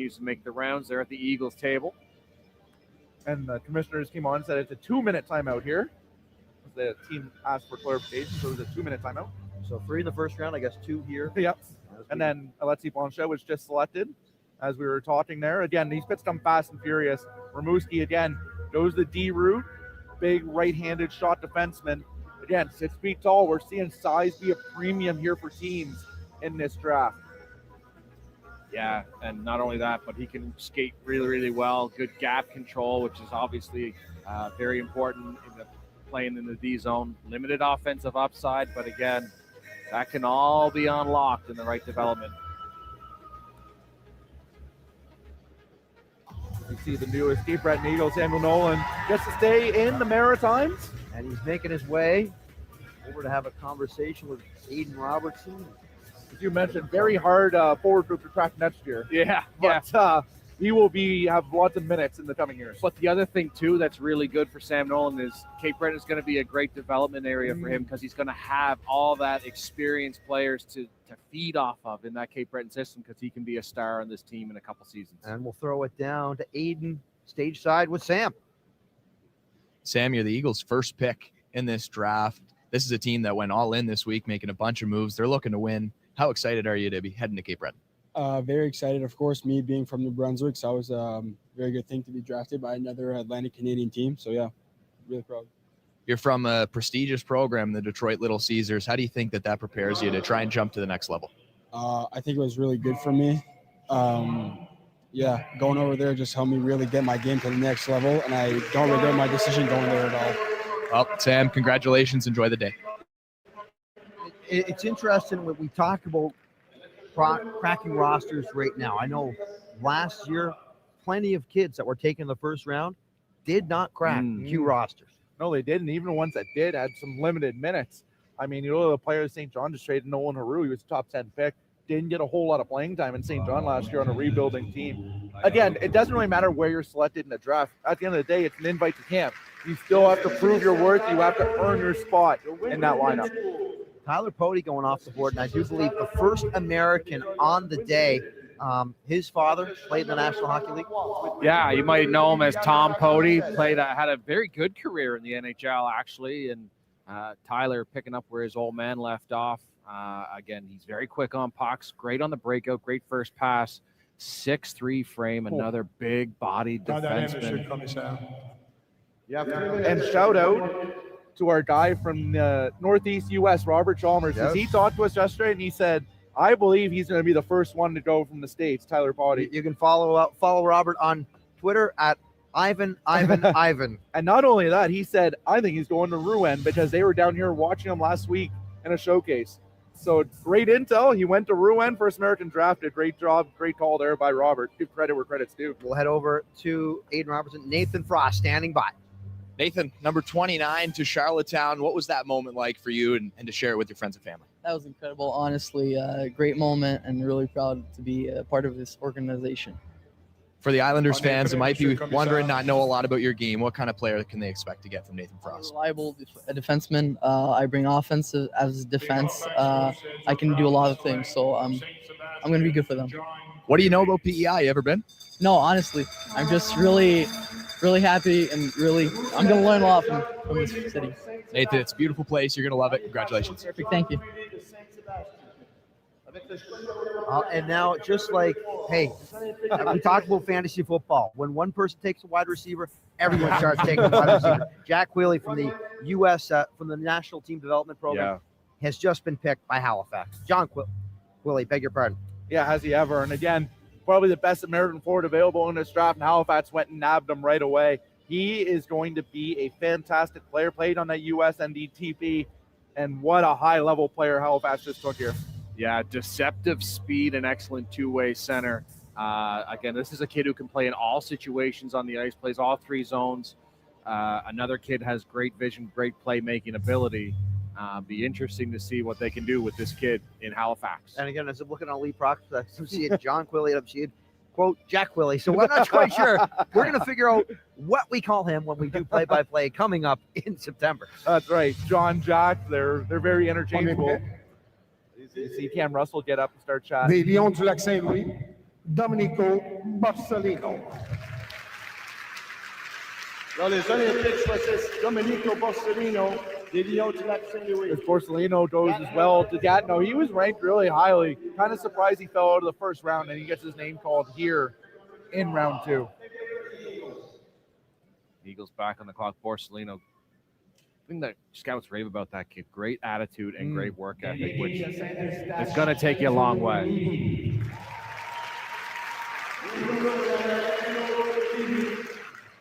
continues to make the rounds there at the Eagles table. And the commissioners came on and said it's a 2-minute timeout here. The team asked for clarification, so it was a 2-minute timeout. So 3 in the first round, I guess 2 here. Yep. And then Alexi Blanchet was just selected as we were talking there. Again, these pits come fast and furious. Rimouski, again, goes the D route. Big right-handed shot defenseman. Again, 6 feet tall. We're seeing size be a premium here for teams in this draft. Yeah, and not only that, but he can skate really, really well. Good gap control, which is obviously very important in playing in the D zone. Limited offensive upside, but again, that can all be unlocked in the right development. You see the newest Cape Breton Eagle, Samuel Nolan, just to stay in the Maritimes. And he's making his way over to have a conversation with Aiden Robertson. As you mentioned, very hard forward group to track next year. Yeah, But he will have lots of minutes in the coming years. But the other thing, too, that's really good for Sam Nolan is Cape Breton is going to be a great development area for him because he's going to have all that experienced players to feed off of in that Cape Breton system because he can be a star on this team in a couple seasons. And we'll throw it down to Aiden, stage side with Sam. Sam, you're the Eagles' first pick in this draft. This is a team that went all in this week, making a bunch of moves. They're looking to win. How excited are you to be heading to Cape Breton? Very excited, of course, me being from New Brunswick. So it was a very good thing to be drafted by another Atlantic Canadian team. So, yeah, really proud. You're from a prestigious program, the Detroit Little Caesars. How do you think that prepares you to try and jump to the next level? I think it was really good for me. Going over there just helped me really get my game to the next level, and I don't regret my decision going there at all. Well, Sam, congratulations. Enjoy the day. It's interesting when we talk about cracking rosters right now. I know last year, plenty of kids that were taken in the first round did not crack Q rosters. No, they didn't. Even the ones that did had some limited minutes. I mean, you know, the player of St. John just traded Nolan Haru. He was a top 10 pick. Didn't get a whole lot of playing time in St. John last year on a rebuilding team. Again, it doesn't really matter where you're selected in the draft. At the end of the day, it's an invite to camp. You still have to prove your worth. You have to earn your spot in that lineup. Tyler Pody going off the board, and I do believe the first American on the day. His father played in the National Hockey League. Yeah, you might know him as Tom Pody. Had a very good career in the NHL, actually, and Tyler picking up where his old man left off. Again, he's very quick on pucks, great on the breakout, great first pass, 6'3" frame, another big-bodied defenseman. Yeah, and shout out to our guy from the Northeast U.S., Robert Chalmers. Yes. He talked to us yesterday, and he said, I believe he's going to be the first one to go from the States, Tyler Pody. You can follow Robert on Twitter at Ivan. And not only that, he said, I think he's going to Rouen because they were down here watching him last week in a showcase. So great intel. He went to Rouen, first American drafted. Great job, great call there by Robert. Give credit where credit's due. We'll head over to Aiden Robertson. Nathan Frost standing by. Nathan, number 29 to Charlottetown. What was that moment like for you and to share it with your friends and family? That was incredible. Honestly, a great moment and really proud to be a part of this organization. For the Islanders fans that might be wondering, not know a lot about your game, what kind of player can they expect to get from Nathan Frost? Reliable defenseman. I bring offense as defense. I can do a lot of things, so I'm going to be good for them. What do you know about PEI? You ever been? No, honestly, I'm just really happy and I'm going to learn a lot from this city. Nathan, it's a beautiful place. You're going to love it. Congratulations. Perfect. Thank you. And now, just like, hey, we talked about fantasy football. When one person takes a wide receiver, everyone starts taking a wide receiver. Jack Wheely from the U.S., from the National Team Development Program, has just been picked by Halifax. John Wheely, beg your pardon. Yeah, has he ever. And again, probably the best American forward available in this draft, and Halifax went and nabbed him right away. He is going to be a fantastic player, played on that U.S. NDTP, and what a high-level player Halifax just took here. Yeah, deceptive speed and excellent two-way center. Again, this is a kid who can play in all situations on the ice, plays all three zones. Another kid has great vision, great playmaking ability. Be interesting to see what they can do with this kid in Halifax. And again, as I'm looking at Elite Prospects, I'm seeing John Quilly, I'm seeing, quote, Jack Quilly. So I'm not quite sure. We're going to figure out what we call him when we do play-by-play coming up in September. That's right. John, Jack, they're very interchangeable. You see Cam Russell get up and start chatting. Des Lions du Lac Saint-Louis. Domenico Borsellino. Dans les Olympiques choisissent Domenico Borsellino des Lions du Lac Saint-Louis. As Borsellino goes as well to Gatineau, he was ranked really highly. Kind of surprised he fell out of the first round, and he gets his name called here in round 2. Eagles back on the clock. Borsellino. The thing that scouts rave about that kid, great attitude and great work ethic, which is going to take you a long way.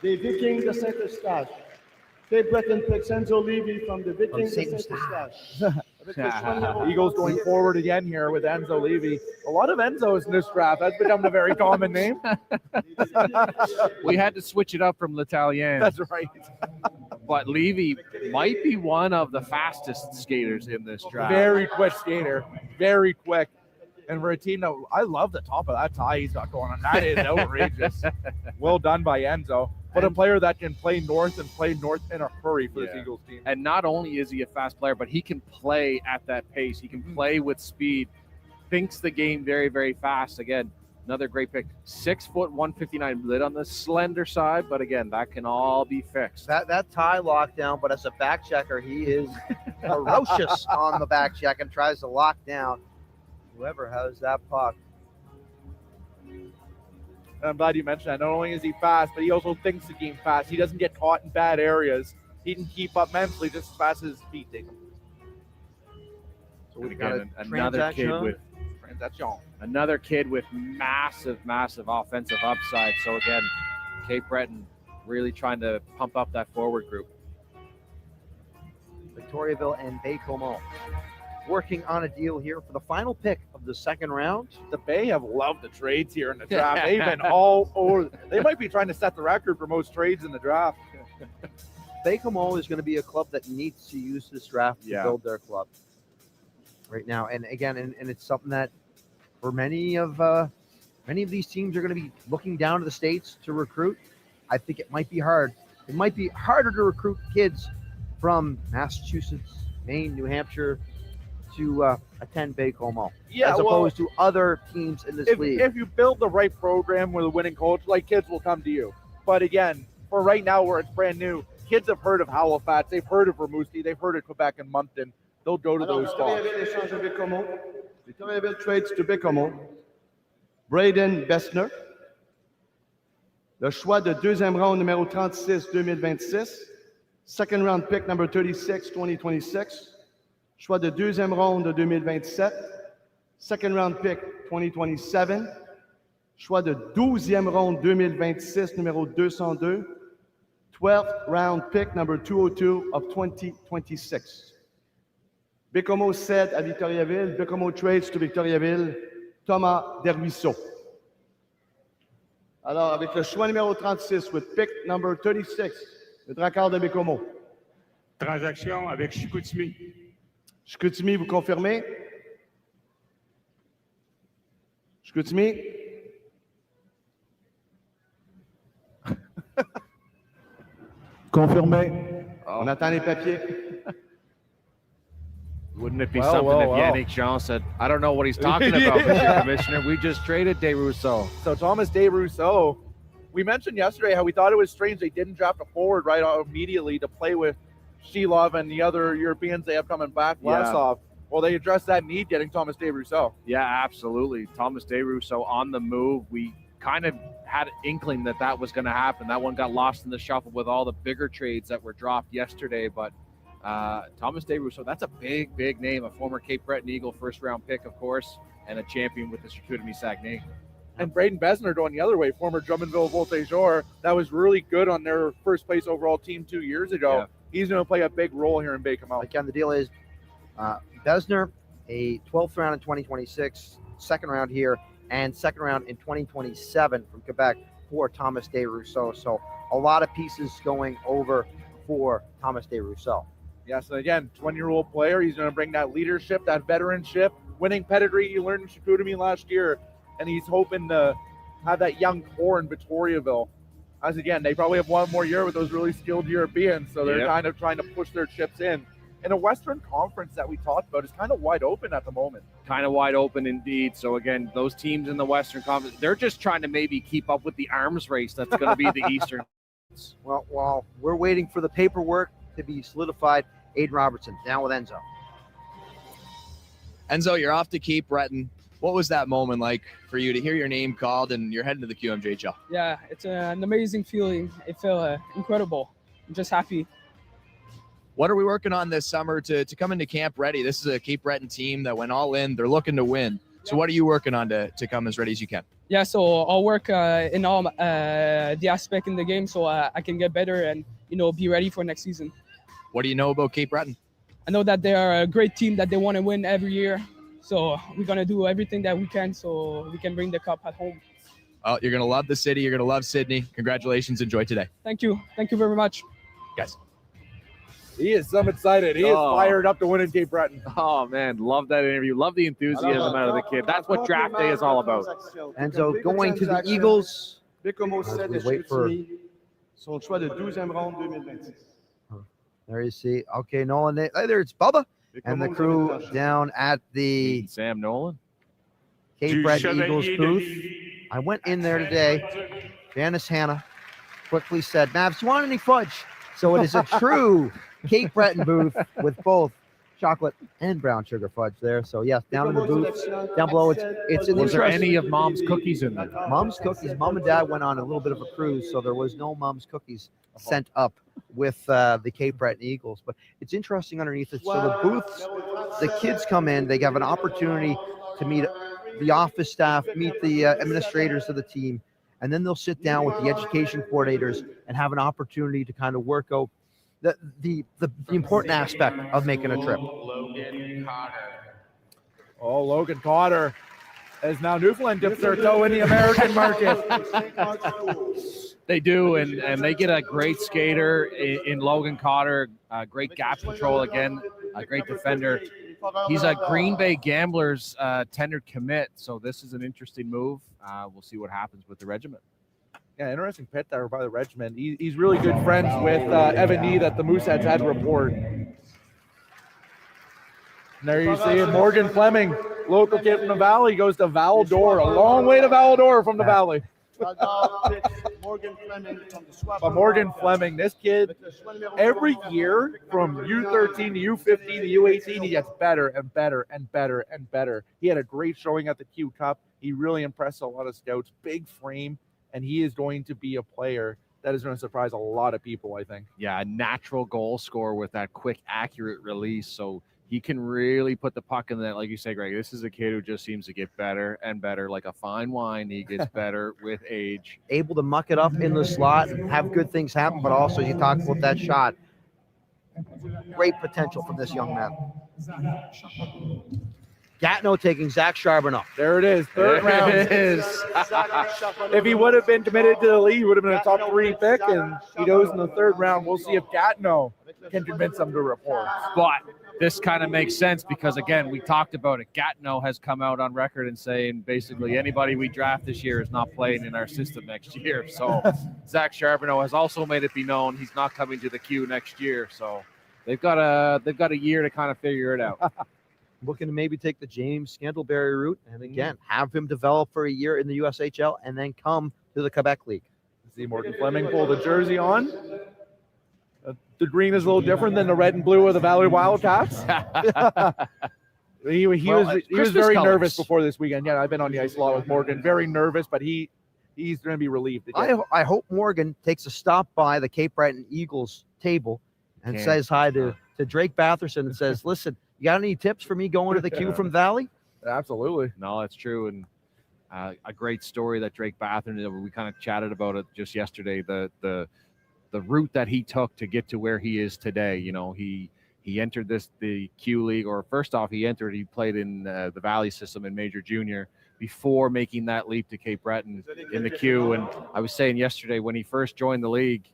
Des Vikings de Saint-Eustache. Cape Breton picks Enzo Levy from the Vikings de Saint-Eustache. Eagles going forward again here with Enzo Levy. A lot of Enzos in this draft. That's become a very common name. We had to switch it up from L'Italien. That's right. But Levy might be one of the fastest skaters in this draft. Very quick skater. Very quick. And for a team that, I love the top of that tie he's got going on. That is outrageous. Well done by Enzo. But a player that can play north in a hurry for this Eagles team. And not only is he a fast player, but he can play at that pace. He can play with speed, thinks the game very, very fast. Again, another great pick. 6 foot, 159, lit on the slender side, but again, that can all be fixed. That tie lockdown, but as a back checker, he is ferocious on the back check and tries to lock down whoever has that puck. I'm glad you mentioned that. Not only is he fast, but he also thinks the game fast. He doesn't get caught in bad areas. He can keep up mentally just as fast as his feet take him. So we've got another kid with massive offensive upside. So again, Cape Breton really trying to pump up that forward group. Victoriaville and Baie-Comeau working on a deal here for the final pick of the second round. The Bay have loved the trades here in the draft. They've been all over. They might be trying to set the record for most trades in the draft. Baie-Comeau is going to be a club that needs to use this draft to build their club right now. And again, and it's something that for many of these teams are going to be looking down to the States to recruit. I think it might be hard. It might be harder to recruit kids from Massachusetts, Maine, New Hampshire, to attend Baie-Comeau, as opposed to other teams in this league. If you build the right program with a winning coach, like kids will come to you. But again, for right now where it's brand new, kids have heard of Halifax, they've heard of Rimouski, they've heard of Quebec and Moncton. They'll go to those spots. Victoriaville trades to Baie-Comeau. Braden Bessner. Le choix de deuxième round numéro 36, 2026. Second round pick number 36, 2026. Choix de deuxième ronde de 2027. Second round pick 2027. Choix de 12e ronde 2026, numéro 202. 12th round pick number 202 of 2026. Baie-Comeau cède à Victoriaville. Baie-Comeau trades to Victoriaville. Thomas Desruisseaux. Alors, avec le choix numéro 36, with pick number 36, le Dracard de Baie-Comeau. Transaction avec Chicoutimi. Chicoutimi, vous confirmez? Chicoutimi? Confirmé. On attend les papiers. Wouldn't it be something if Yannick Jean said, I don't know what he's talking about, Mr. Commissioner. We just traded Desruisseaux. So Thomas Desruisseaux, we mentioned yesterday how we thought it was strange they didn't draft a forward right immediately to play with Shilov and the other Europeans they have coming back. Vlasov. Well, they addressed that need getting Thomas Desruisseaux. Yeah, absolutely. Thomas Desruisseaux on the move. We kind of had an inkling that was going to happen. That one got lost in the shuffle with all the bigger trades that were dropped yesterday. But Thomas Desruisseaux, that's a big name. A former Cape Breton Eagle first-round pick, of course, and a champion with the Chicoutimi Saguenay. And Braden Besner going the other way, former Drummondville Voltigeur, that was really good on their first-place overall team 2 years ago. Yeah. He's going to play a big role here in Baie-Comeau. Again, the deal is Besner, a 12th round in 2026, second round here, and second round in 2027 from Quebec for Thomas Desruisseaux. So a lot of pieces going over for Thomas Desruisseaux. Yes, and again, 20-year-old player. He's going to bring that leadership, that veteranship, winning pedigree he learned in Chicoutimi last year, and he's hoping to have that young core in Victoriaville. As again, they probably have one more year with those really skilled Europeans, so they're kind of trying to push their chips in. in a Western Conference that we talked about is kind of wide open at the moment. Kind of wide open indeed. So again, those teams in the Western Conference, they're just trying to maybe keep up with the arms race that's going to be the Eastern. Well, while we're waiting for the paperwork to be solidified, Aiden Robertson down with Enzo. Enzo, you're off to Cape Breton. What was that moment like for you to hear your name called and you're heading to the QMJHL? Yeah, it's an amazing feeling. It felt incredible. I'm just happy. What are we working on this summer to come into camp ready? This is a Cape Breton team that went all in. They're looking to win. So what are you working on to come as ready as you can? Yeah, so I'll work in all the aspect in the game so I can get better and, be ready for next season. What do you know about Cape Breton? I know that they are a great team, that they want to win every year. So we're going to do everything that we can so we can bring the cup at home. Oh, you're going to love the city. You're going to love Sydney. Congratulations. Enjoy today. Thank you. Thank you very much. Guys. He is so excited. He is fired up to win in Cape Breton. Oh, man. Love that interview. Love the enthusiasm out of the kid. That's what draft day is all about. Enzo going to the Eagles. Bécomo we wait for- son choix de 12e ronde 2026. There you see. Okay, Nolan. There it's Bubba and the crew down at the Sam Nolan. Cape Breton Eagles booth. I went in there today. Janice Hanna quickly said, Mavs, do you want any fudge? So it is a true Cape Breton booth with both chocolate and brown sugar fudge there. So yes, down in the booth, down below, it's an Was there interesting. any of Mom's cookies in there? Mom's cookies. Mom and Dad went on a little bit of a cruise, so there was no Mom's cookies sent up with the Cape Breton Eagles. But it's interesting underneath it. So the booths, the kids come in, they have an opportunity to meet the office staff, meet the administrators of the team, and then they'll sit down with the education coordinators and have an opportunity to kind of work out the important aspect of making a trip. Logan Cotter as now Newfoundland dips their toe in the American market. They do, and they get a great skater in Logan Cotter, great gap control again, a great defender. He's a Green Bay Gamblers tendered commit, so this is an interesting move. We'll see what happens with the regiment. Yeah, interesting pit there by the regiment. He's really good friends with Evan Nee that the Mooseheads had report. And there you see it, Morgan Fleming, local kid from the Valley, goes to Val-d'Or. A long way to Val-d'Or from the Valley. But Morgan Fleming, this kid, every year from U13 to U15 to U18, he gets better and better and better and better. He had a great showing at the Q Cup. He really impressed a lot of scouts. Big frame, and he is going to be a player that is going to surprise a lot of people, I think. Yeah, a natural goal scorer with that quick, accurate release. So he can really put the puck in the net. Like you say, Greg, this is a kid who just seems to get better and better. Like a fine wine, he gets better with age. Able to muck it up in the slot and have good things happen, but also you talk about that shot. Great potential from this young man. Gatineau taking Zach Charbonneau. There it is, third round. It is. If he would have been committed to the league, he would have been a top 3 pick, and he goes in the third round. We'll see if Gatineau can convince him to report. But this kind of makes sense because, again, we talked about it. Gatineau has come out on record and saying basically anybody we draft this year is not playing in our system next year. So Zach Charbonneau has also made it be known he's not coming to the Q next year. So they've got a year to kind of figure it out. Looking to maybe take the James Scantlebury route and again have him develop for a year in the USHL and then come to the Quebec League. See Morgan Fleming pull the jersey on. The green is a little different than the red and blue of the Valley Wildcats. He was very nervous before this weekend. Yeah, I've been on the ice a lot with Morgan. Very nervous, but he's going to be relieved. I hope Morgan takes a stop by the Cape Breton Eagles table and says hi to Drake Batherson and says, listen, you got any tips for me going to the Q from Valley? Absolutely. No, that's true. And a great story that Drake Batherson, we kind of chatted about it just yesterday, the route that he took to get to where he is today. You know, he entered the Q League, or first off, he played in the Valley system in Major Junior before making that leap to Cape Breton in the Q. And I was saying yesterday, when he first joined the league,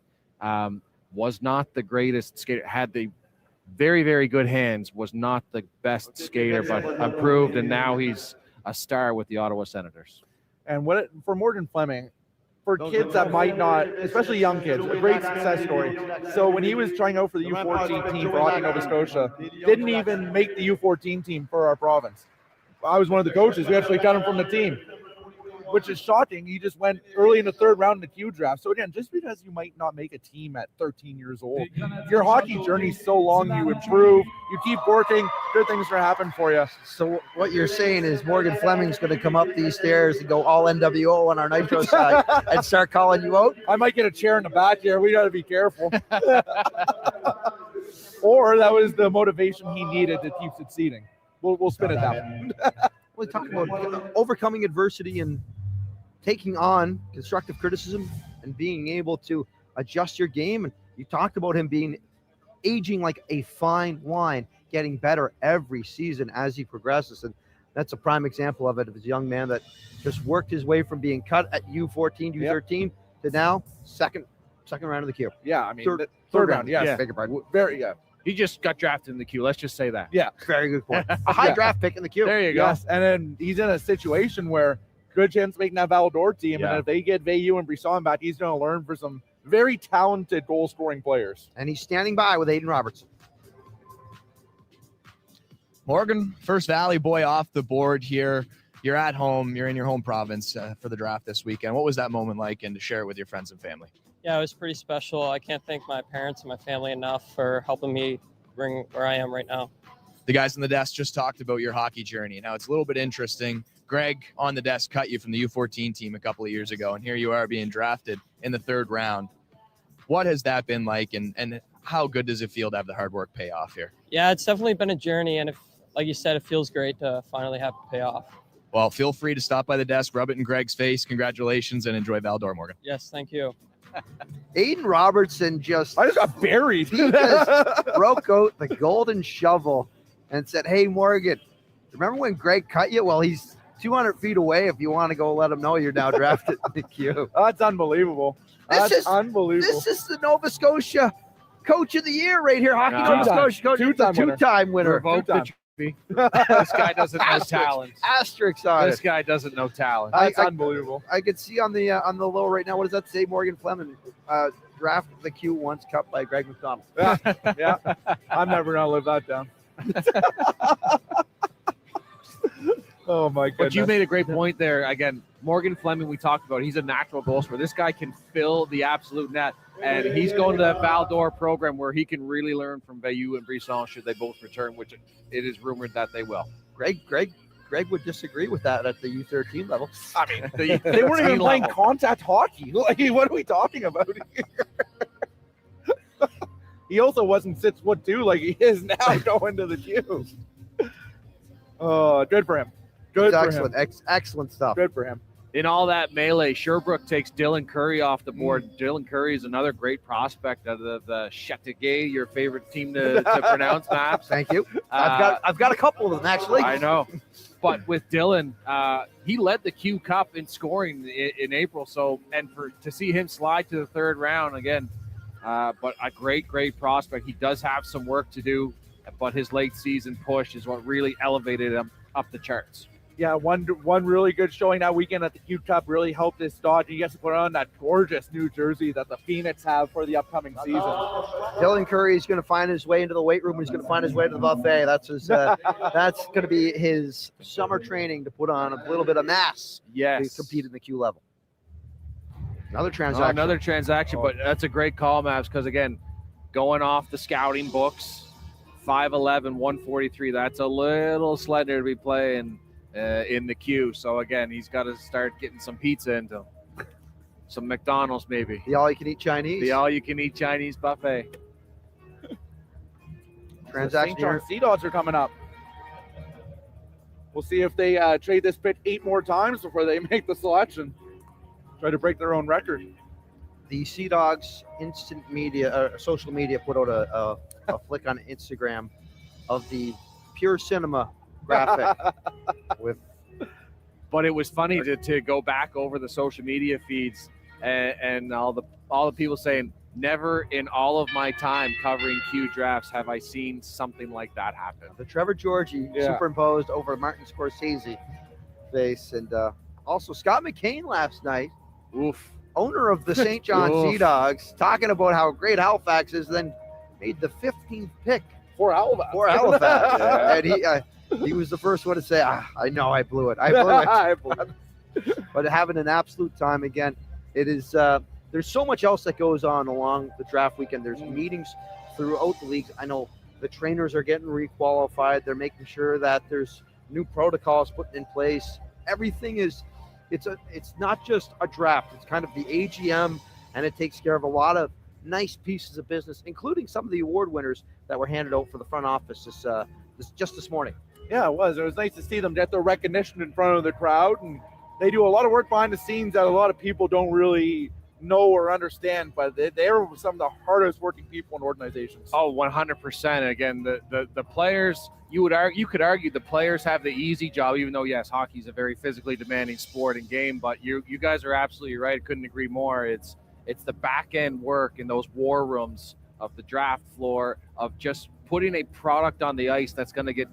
was not the greatest skater, had the very, very good hands, was not the best skater, but improved, and now he's a star with the Ottawa Senators. And for Morgan Fleming, for kids that might not, especially young kids, a great success story. So when he was trying out for the U14 team for Hockey Nova Scotia, didn't even make the U14 team for our province. I was one of the coaches. We actually cut him from the team, which is shocking. He just went early in the third round in the Q draft. So again, just because you might not make a team at 13 years old, your hockey journey's so long, you improve, you keep working, good things are happening for you. So what you're saying is Morgan Fleming's going to come up these stairs and go all NWO on our Nitro side and start calling you out? I might get a chair in the back here. We got to be careful. Or that was the motivation he needed to keep succeeding. We'll spin it that way. We're talking about overcoming adversity and taking on constructive criticism and being able to adjust your game. And you talked about him aging like a fine wine, getting better every season as he progresses. And that's a prime example of it, of this young man that just worked his way from being cut at U14, U13 to now second round of the Q. Yeah, I mean, third round. Yes. Yeah, beg your pardon. Very, yeah. He just got drafted in the queue. Let's just say that. Yeah. Very good point. A high draft pick in the Q. There you go. Yes, and then he's in a situation where good chance making that Val-d'Or team, and if they get Veilleux and Brisson back, he's going to learn for some very talented goal-scoring players. And he's standing by with Aiden Roberts. Morgan, first Valley boy off the board here. You're at home. You're in your home province for the draft this weekend. What was that moment like, and to share it with your friends and family? Yeah, it was pretty special. I can't thank my parents and my family enough for helping me bring where I am right now. The guys on the desk just talked about your hockey journey. Now, it's a little bit interesting. Greg on the desk cut you from the U14 team a couple of years ago, and here you are being drafted in the third round. What has that been like, and how good does it feel to have the hard work pay off here? Yeah, it's definitely been a journey, and like you said, it feels great to finally have it pay off. Well, feel free to stop by the desk, rub it in Greg's face. Congratulations, and enjoy Val-d'Or, Morgan. Yes, thank you. Aiden Robertson I just got buried. He just broke out the golden shovel and said, "Hey, Morgan, remember when Greg cut you? Well, he's 200 feet away. If you want to go let him know you're now drafted in the Q." That's unbelievable. That's unbelievable. This is the Nova Scotia Coach of the Year right here. Hockey Nova Scotia Coach. Two-time winner. Revoke the This guy doesn't know talent. Asterisk on This guy doesn't know talent. That's unbelievable. I could see on the low right now. What does that say? Morgan Fleming drafted the Q once, cut by Greg McDonald. Yeah. I'm never going to live that down. Oh, my goodness. But you made a great point there. Again, Morgan Fleming, we talked about, he's a natural goal scorer. This guy can fill the absolute net, and he's going to that Val-d'Or program where he can really learn from Veilleux and Brisson should they both return, which it is rumored that they will. Greg would disagree with that at the U13 level. I mean, they weren't even playing contact hockey. Like, what are we talking about here? He also wasn't 6'2" like he is now going to the Q. Oh, good for him. Good for him. Excellent stuff. Good for him. In all that melee, Sherbrooke takes Dylan Curry off the board. Dylan Curry is another great prospect of the Chetigay, your favorite team to pronounce, Maps. Thank you. I've got a couple of them, actually. I know. But with Dylan, he led the Q Cup in scoring in April. So, and to see him slide to the third round again, but a great prospect. He does have some work to do, but his late season push is what really elevated him up the charts. Yeah, one really good showing that weekend at the Q Cup really helped his Dodge. He gets to put on that gorgeous new jersey that the Phoenix have for the upcoming season. Dylan Curry is going to find his way into the weight room. He's going to find his way to the buffet. That's his. That's going to be his summer training to put on a little bit of mass. Yes. To compete in the Q level. Another transaction. But that's a great call, Maps, because again, going off the scouting books, 5'11", 143. That's a little slender to be playing in the queue. So again, he's got to start getting some pizza into him. Some McDonald's maybe. The all-you-can-eat Chinese. The all-you-can-eat Chinese buffet. Transaction. St. John Sea Dogs are coming up. We'll see if they trade this pick 8 more times before they make the selection. Try to break their own record. The Sea Dogs instant media, social media put out a flick on Instagram of the Pure Cinema graphic but it was funny to go back over the social media feeds and all the people saying, never in all of my time covering Q drafts have I seen something like that happen. The Trevor Georgie superimposed over Martin Scorsese face, and also Scott McCain last night. Oof. owner of the St. John Sea Dogs, talking about how great Halifax is, then made the 15th pick For Halifax. And he was the first one to say, I know I blew it. I blew it. But having an absolute time again. It is there's so much else that goes on along the draft weekend. There's meetings throughout the leagues. I know the trainers are getting requalified. They're making sure that there's new protocols put in place. Everything is it's not just a draft. It's kind of the AGM, and it takes care of a lot of nice pieces of business, including some of the award winners that were handed out for the front office this morning. Yeah, it was. It was nice to see them get their recognition in front of the crowd, and they do a lot of work behind the scenes that a lot of people don't really know or understand, but they're some of the hardest working people in organizations. Oh, 100%. Again, the players, you could argue the players have the easy job, even though, yes, hockey is a very physically demanding sport and game, but you guys are absolutely right. Couldn't agree more. It's the back end work in those war rooms of the draft floor, of just putting a product on the ice that's going to get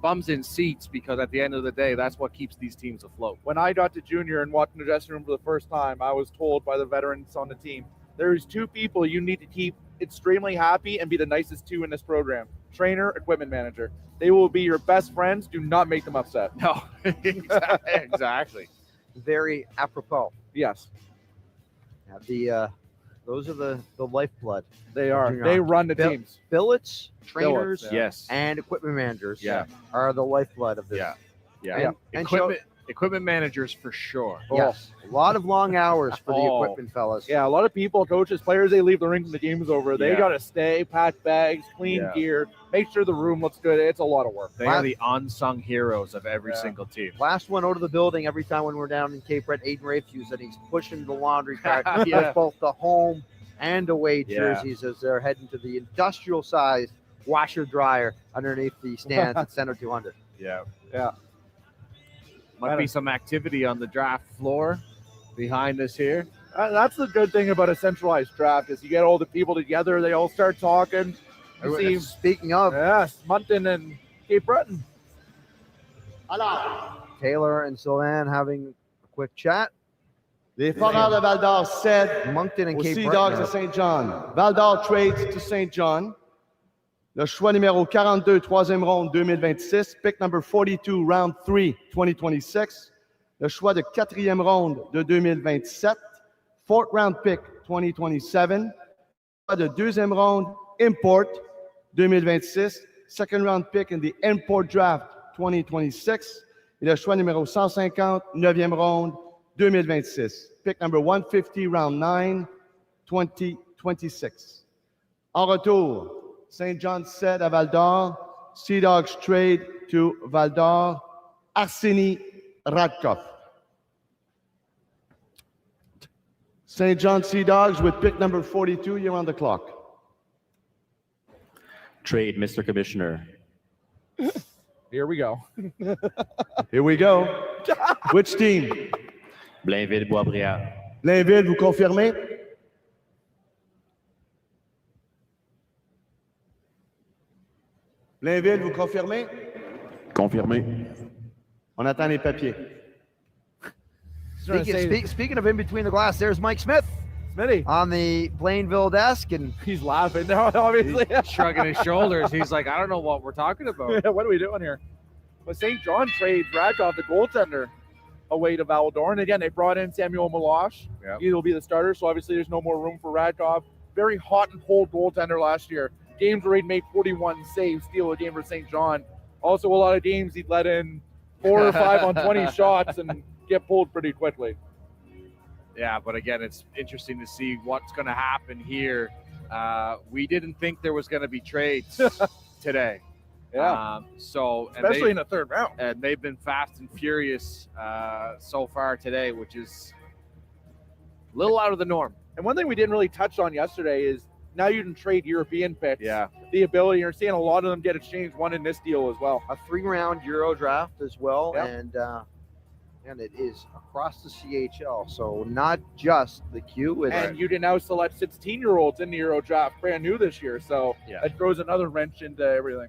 bums in seats, because at the end of the day, that's what keeps these teams afloat. When I got to junior and walked in the dressing room for the first time, I was told by the veterans on the team, there's two people you need to keep extremely happy and be the nicest two in this program: trainer, equipment manager. They will be your best friends. Do not make them upset. No, exactly. Very apropos. Yes. Those are the lifeblood. They are. They run the teams. Billets, trainers, yes, and equipment managers are the lifeblood of this. Yeah. And equipment managers for sure. Yes. A lot of long hours for the equipment fellas. Yeah, a lot of people, coaches, players, they leave the rink when the game's over. They got to stay, pack bags, clean gear, make sure the room looks good. It's a lot of work. They are the unsung heroes of every single team. Last one out of the building every time when we're down in Cape Breton, Aiden Rafuse, and he's pushing the laundry cart with both the home and away jerseys as they're heading to the industrial-sized washer-dryer underneath the stands at Center 200. Yeah. Might be some activity on the draft floor behind us here. That's the good thing about a centralized draft, is you get all the people together, they all start talking. Speaking of, yes, Moncton and Cape Breton. Taylor and Sylvain having a quick chat. Les Foreurs de Val-d'Or cèdent Moncton and aux Cape Sea Breton. Dogs de St. John. Val-d'Or trades to St. John. Le choix numéro 42, troisième ronde 2026. Pick number 42, round 3, 2026. Le choix de quatrième ronde de 2027. Fourth round pick 2027. Choix de deuxième ronde, import 2026. Second round pick in the import draft 2026. Et le choix numéro 150, neuvième ronde 2026. Pick number 150, round 9, 2026. En retour, St. John cède à Val-d'Or. Sea Dogs trade to Val-d'Or. Arseny Radkov. St. John Sea Dogs with pick number 42. You're on the clock. Trade, Mr. Commissioner. Here we go. Here we go. Which team? Blainville-Boisbriand. Blainville, vous confirmez? Blainville, vous confirmez? Confirmé. On attend les papiers. Speaking of in between the glass, there's Mike Smith. Smitty. On the Blainville desk, and he's laughing now, obviously. He's shrugging his shoulders. He's like, I don't know what we're talking about. What are we doing here? But St. John trades Radkov, the goaltender, away to Val-d'Or. And again, they brought in Samuel Milosh. Yep. He'll be the starter, so obviously there's no more room for Radkov. Very hot and cold goaltender last year. Games where he'd made 41 saves, steal a game for St. John. Also, a lot of games he'd let in 4 or 5 on 20 shots and get pulled pretty quickly. Yeah, but again, it's interesting to see what's going to happen here. We didn't think there was going to be trades today. Yeah. Especially in the third round. And they've been fast and furious so far today, which is a little out of the norm. And one thing we didn't really touch on yesterday is now you can trade European picks. Yeah. The ability, you're seeing a lot of them get exchanged, one in this deal as well. A 3-round Euro draft as well. Yep. And it is across the CHL, so not just the Q. And you can now select 16-year-olds in the Euro draft, brand new this year. So it throws another wrench into everything.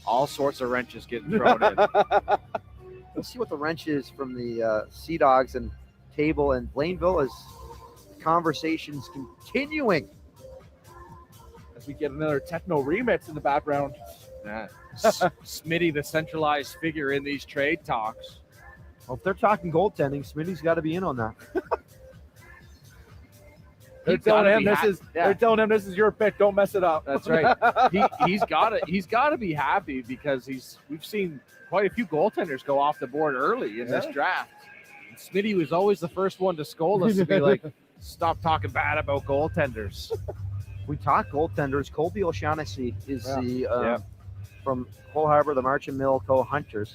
All sorts of wrenches getting thrown in. Let's see what the wrench is from the Sea Dogs and table, and Blainville is conversations continuing. As we get another techno remix in the background. Smitty, the centralized figure in these trade talks. Well, if they're talking goaltending, Smitty's got to be in on that. They're telling him this is your pick. Don't mess it up. That's right. He's got to be happy because we've seen quite a few goaltenders go off the board early in this draft. And Smitty was always the first one to scold us to be like, stop talking bad about goaltenders. We talk goaltenders. Colby O'Shaughnessy is from Cole Harbour, the Marchand Mill Co-Hunters,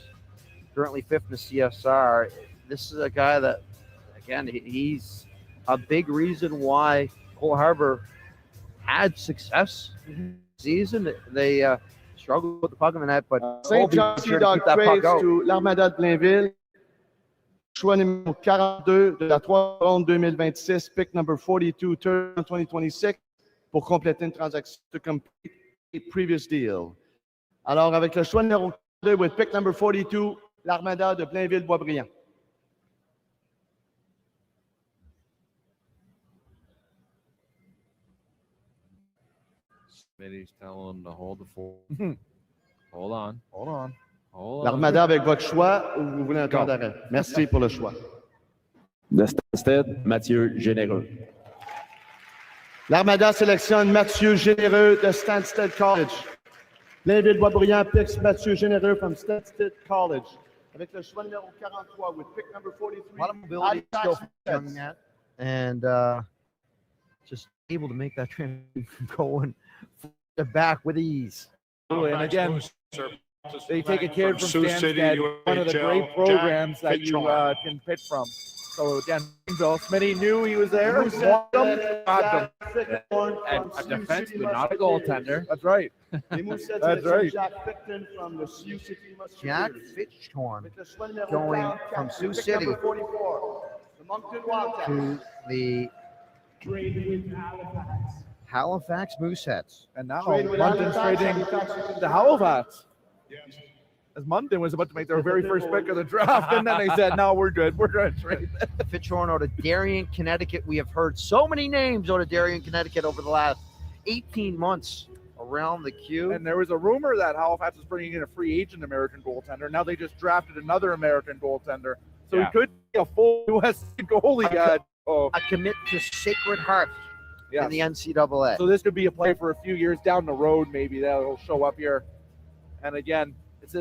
currently 5th in the CSR. This is a guy that, again, he's a big reason why Cole Harbour had success season. They struggled with the puck in the net, but St. John Sea Dog trades to l'Armada de Blainville. Choix numéro 42 de la 3e ronde 2026, pick number 42, turn 2026, pour compléter une transaction to complete a previous deal. Alors, avec le choix numéro 42, with pick number 42, l'Armada de Blainville-Boisbriand. Smitty's telling him to hold the fort. Hold on. L'Armada avec votre choix ou vous voulez un temps d'arrêt? Merci pour le choix. De Stansted, Mathieu Généreux. L'Armada sélectionne Mathieu Généreux de Stansted College. Blainville-Boisbriand picks Mathieu Généreux from Stansted College. Avec le choix numéro 43 with pick number 43. A lot of mobility still for young man, and just able to make that transition going back with ease. And again, they take a kid from Stansted, one of the great programs that you can pick from. So again, Bill Smitty knew he was there. And a defenseman, not a goaltender. That's right. That's right. Jack Fitchhorn going from Sioux City to the Halifax Mooseheads. And now Moncton's trading to Halifax. As Moncton was about to make their very first pick of the draft, and then they said, no, we're good. We're going to trade. Fitchhorn out of Darien, Connecticut. We have heard so many names out of Darien, Connecticut over the last 18 months around the Q. And there was a rumor that Halifax was bringing in a free agent American goaltender. Now they just drafted another American goaltender. So he could be a full U.S. goalie guy. A commit to Sacred Heart in the NCAA. So this could be a play for a few years down the road, maybe that'll show up here. And again,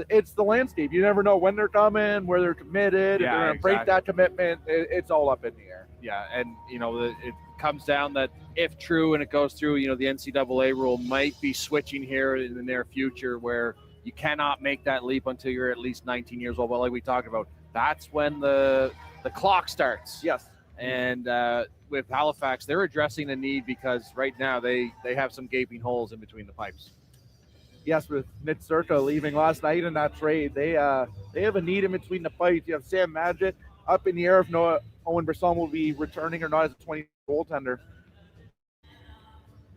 it's the landscape. You never know when they're coming, where they're committed. If they're going to break that commitment, it's all up in the air. Yeah, and it comes down that if true and it goes through, the NCAA rule might be switching here in the near future where you cannot make that leap until you're at least 19 years old. But like we talked about, that's when the clock starts. Yes. And with Halifax, they're addressing a need because right now they have some gaping holes in between the pipes. Yes, with Nick Circa leaving last night in that trade, they have a need in between the pipes. You have Sam Madgett up in the air if Owen Brisson will be returning or not as a 20 goaltender.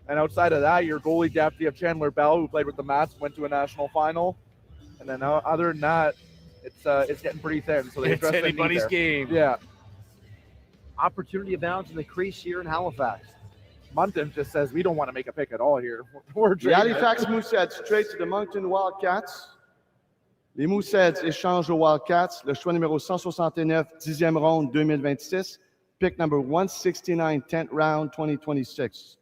And outside of that, your goalie depth, you have Chandler Bell, who played with the Mats, went to a national final. And then other than that, it's getting pretty thin. So it's anybody's game. Yeah. Opportunity abounds in the crease here in Halifax. Moncton just says, we don't want to make a pick at all here. Les Halifax Mooseheads trade to the Moncton Wildcats. Les Mooseheads échangent aux Wildcats le choix numéro 169, 10e ronde 2026, pick number 169, 10th round 2026.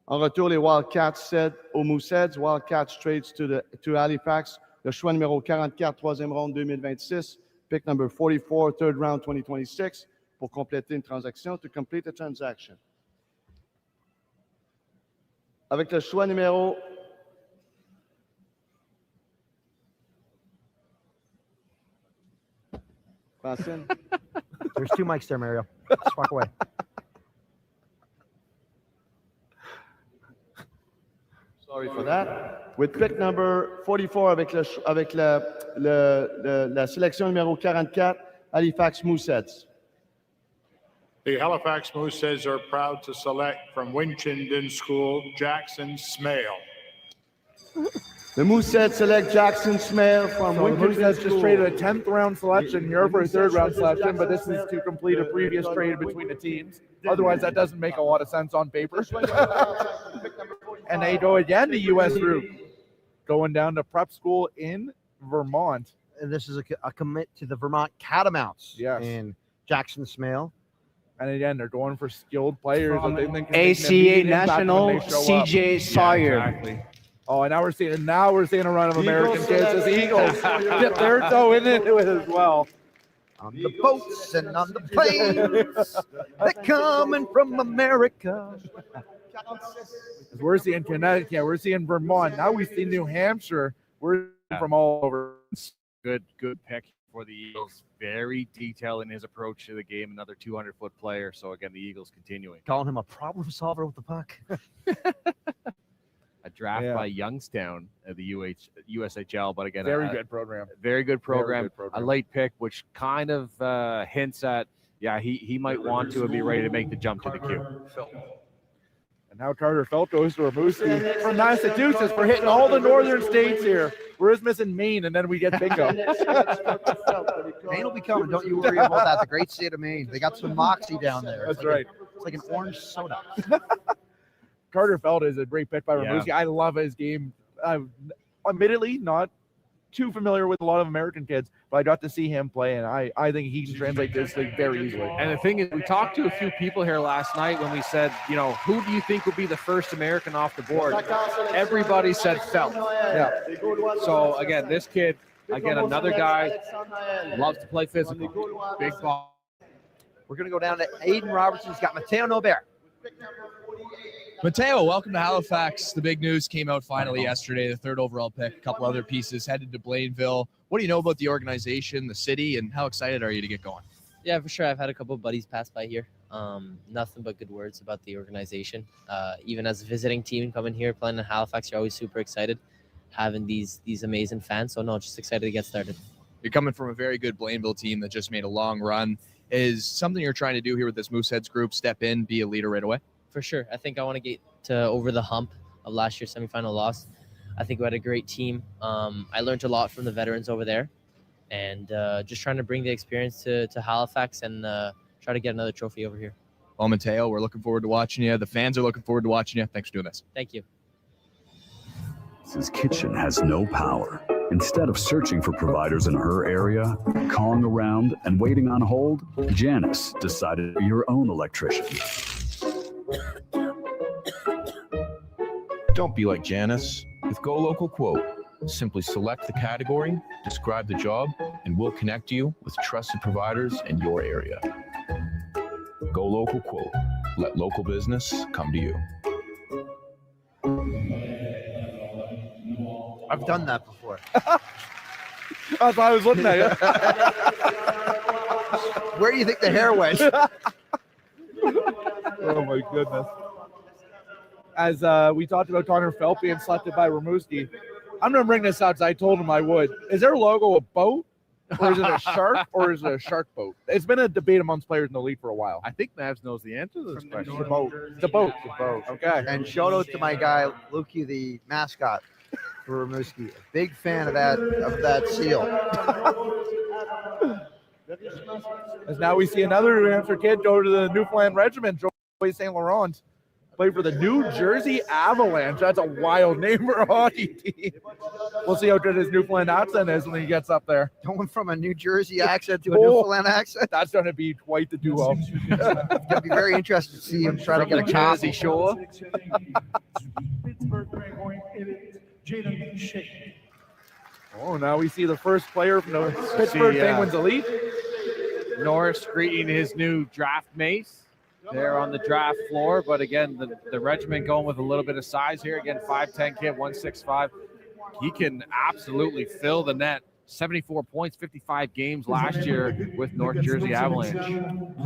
En retour, les Wildcats cèdent aux Mooseheads. Wildcats trades to Halifax le choix numéro 44, 3e ronde 2026, pick number 44, 3rd round 2026, pour compléter une transaction, to complete a transaction. Avec le choix numéro Francine. There's two mics there, Mario. Just walk away. Sorry for that. With pick number 44 avec la sélection numéro 44, Halifax Mooseheads. The Halifax Mooseheads are proud to select from Winchendon School, Jackson Smale. The Mooseheads select Jackson Smith from So the Winter Mooseheads just traded a 10th round selection here for a 3rd round selection, but this is to complete a previous trade between the teams. Otherwise, that doesn't make a lot of sense on paper. And they go again to U.S. group, going down to prep school in Vermont. And this is a commit to the Vermont Catamounts. Yes. And Jackson Smale. And again, they're going for skilled players that they think can make an ACA immediate impact National when they show up. CJ Sawyer. Yeah, exactly. Oh, and now we're seeing a run of American kids as Eagles dip their toe into it as well. On the boats and on the planes, they're coming from America. As we're seeing Connecticut, we're seeing Vermont. Now we see New Hampshire. We're from all over. Good pick for the Eagles. Very detailed in his approach to the game. Another 200-foot player. So again, the Eagles continuing. Calling him a problem solver with the puck. A draft by Youngstown at the USHL, but again, Very good program. Very good program. Very good program. A late pick, which kind of hints at, he might want to and be ready to make the jump to the Q. And now Carter Felt goes to Rimouski from Massachusetts. We're hitting all the northern states here. We're just missing Maine, and then we get bingo. Maine will be coming. Don't you worry about that. The great state of Maine. They got some moxie down there. That's right. It's like an orange soda. Carter Felt is a great pick by Rimouski. I love his game. Admittedly, not too familiar with a lot of American kids, but I got to see him play, and I think he can translate this thing very easily. And the thing is, we talked to a few people here last night when we said, who do you think would be the first American off the board? Everybody said Felt. Yeah. So again, this kid, another guy, loves to play physical. Big ball. We're going to go down to Aiden Robertson. He's got Mateo Nobert. Mateo, welcome to Halifax. The big news came out finally yesterday, the 3rd overall pick, a couple other pieces, headed to Blainville. What do you know about the organization, the city, and how excited are you to get going? Yeah, for sure. I've had a couple of buddies pass by here. Nothing but good words about the organization. Even as a visiting team coming here, playing in Halifax, you're always super excited having these amazing fans. So, no, just excited to get started. You're coming from a very good Blainville team that just made a long run. Is something you're trying to do here with this Mooseheads group, step in, be a leader right away? For sure. I think I want to get over the hump of last year's semifinal loss. I think we had a great team. I learned a lot from the veterans over there, and just trying to bring the experience to Halifax and try to get another trophy over here. Well, Mateo, we're looking forward to watching you. The fans are looking forward to watching you. Thanks for doing this. Thank you. His kitchen has no power. Instead of searching for providers in her area, calling around, and waiting on hold, Janice decided to be her own electrician. Don't be like Janice. With Go Local Quote, simply select the category, describe the job, and we'll connect you with trusted providers in your area. Go Local Quote. Let local business come to you. I've done that before. That's why I was looking at you. Where do you think the hair went? Oh, my goodness. As we talked about Connor Felt being selected by Rimouski, I'm going to bring this out because I told him I would. Is their logo a boat, or is it a shark, or is it a shark boat? It's been a debate amongst players in the league for a while. I think Mavs knows the answer to this question. The boat. The boat. Okay. And shout out to my guy, Lukey, the mascot for Rimouski. Big fan of that seal. As now we see another New Hampshire kid go to the Newfoundland Regiment, Joey St. Laurent. Play for the New Jersey Avalanche. That's a wild name for a hockey team. We'll see how good his Newfoundland accent is when he gets up there. Going from a New Jersey accent to a Newfoundland accent. That's going to be quite the duo. It's going to be very interesting to see him try to get a Jersey Shore. Oh, now we see the first player from the Pittsburgh Penguins Elite. Norris greeting his new draft mates there on the draft floor. But again, the regiment going with a little bit of size here. Again, 5'10" kid, 165. He can absolutely fill the net. 74 points, 55 games last year with North Jersey Avalanche. And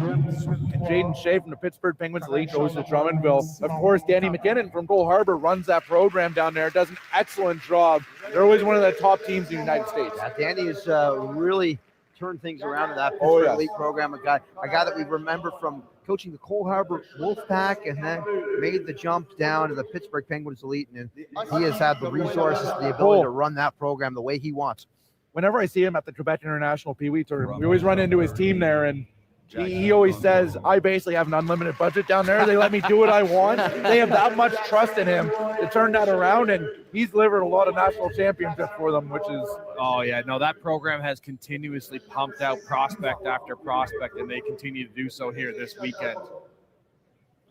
Jaden Shea from the Pittsburgh Penguins Elite goes to Drummondville. Of course, Danny McKinnon from Cole Harbour runs that program down there, does an excellent job. They're always one of the top teams in the United States. Yeah, Danny has really turned things around in that Pittsburgh Elite program. A guy that we remember from coaching the Cole Harbour Wolfpack, and then made the jump down to the Pittsburgh Penguins elite. And he has had the resources, the ability to run that program the way he wants. Whenever I see him at the Quebec International Pee Wee Tournament, we always run into his team there, and he always says, I basically have an unlimited budget down there. They let me do what I want. They have that much trust in him to turn that around, and he's delivered a lot of national championships for them, which is... Oh, yeah. No, that program has continuously pumped out prospect after prospect, and they continue to do so here this weekend.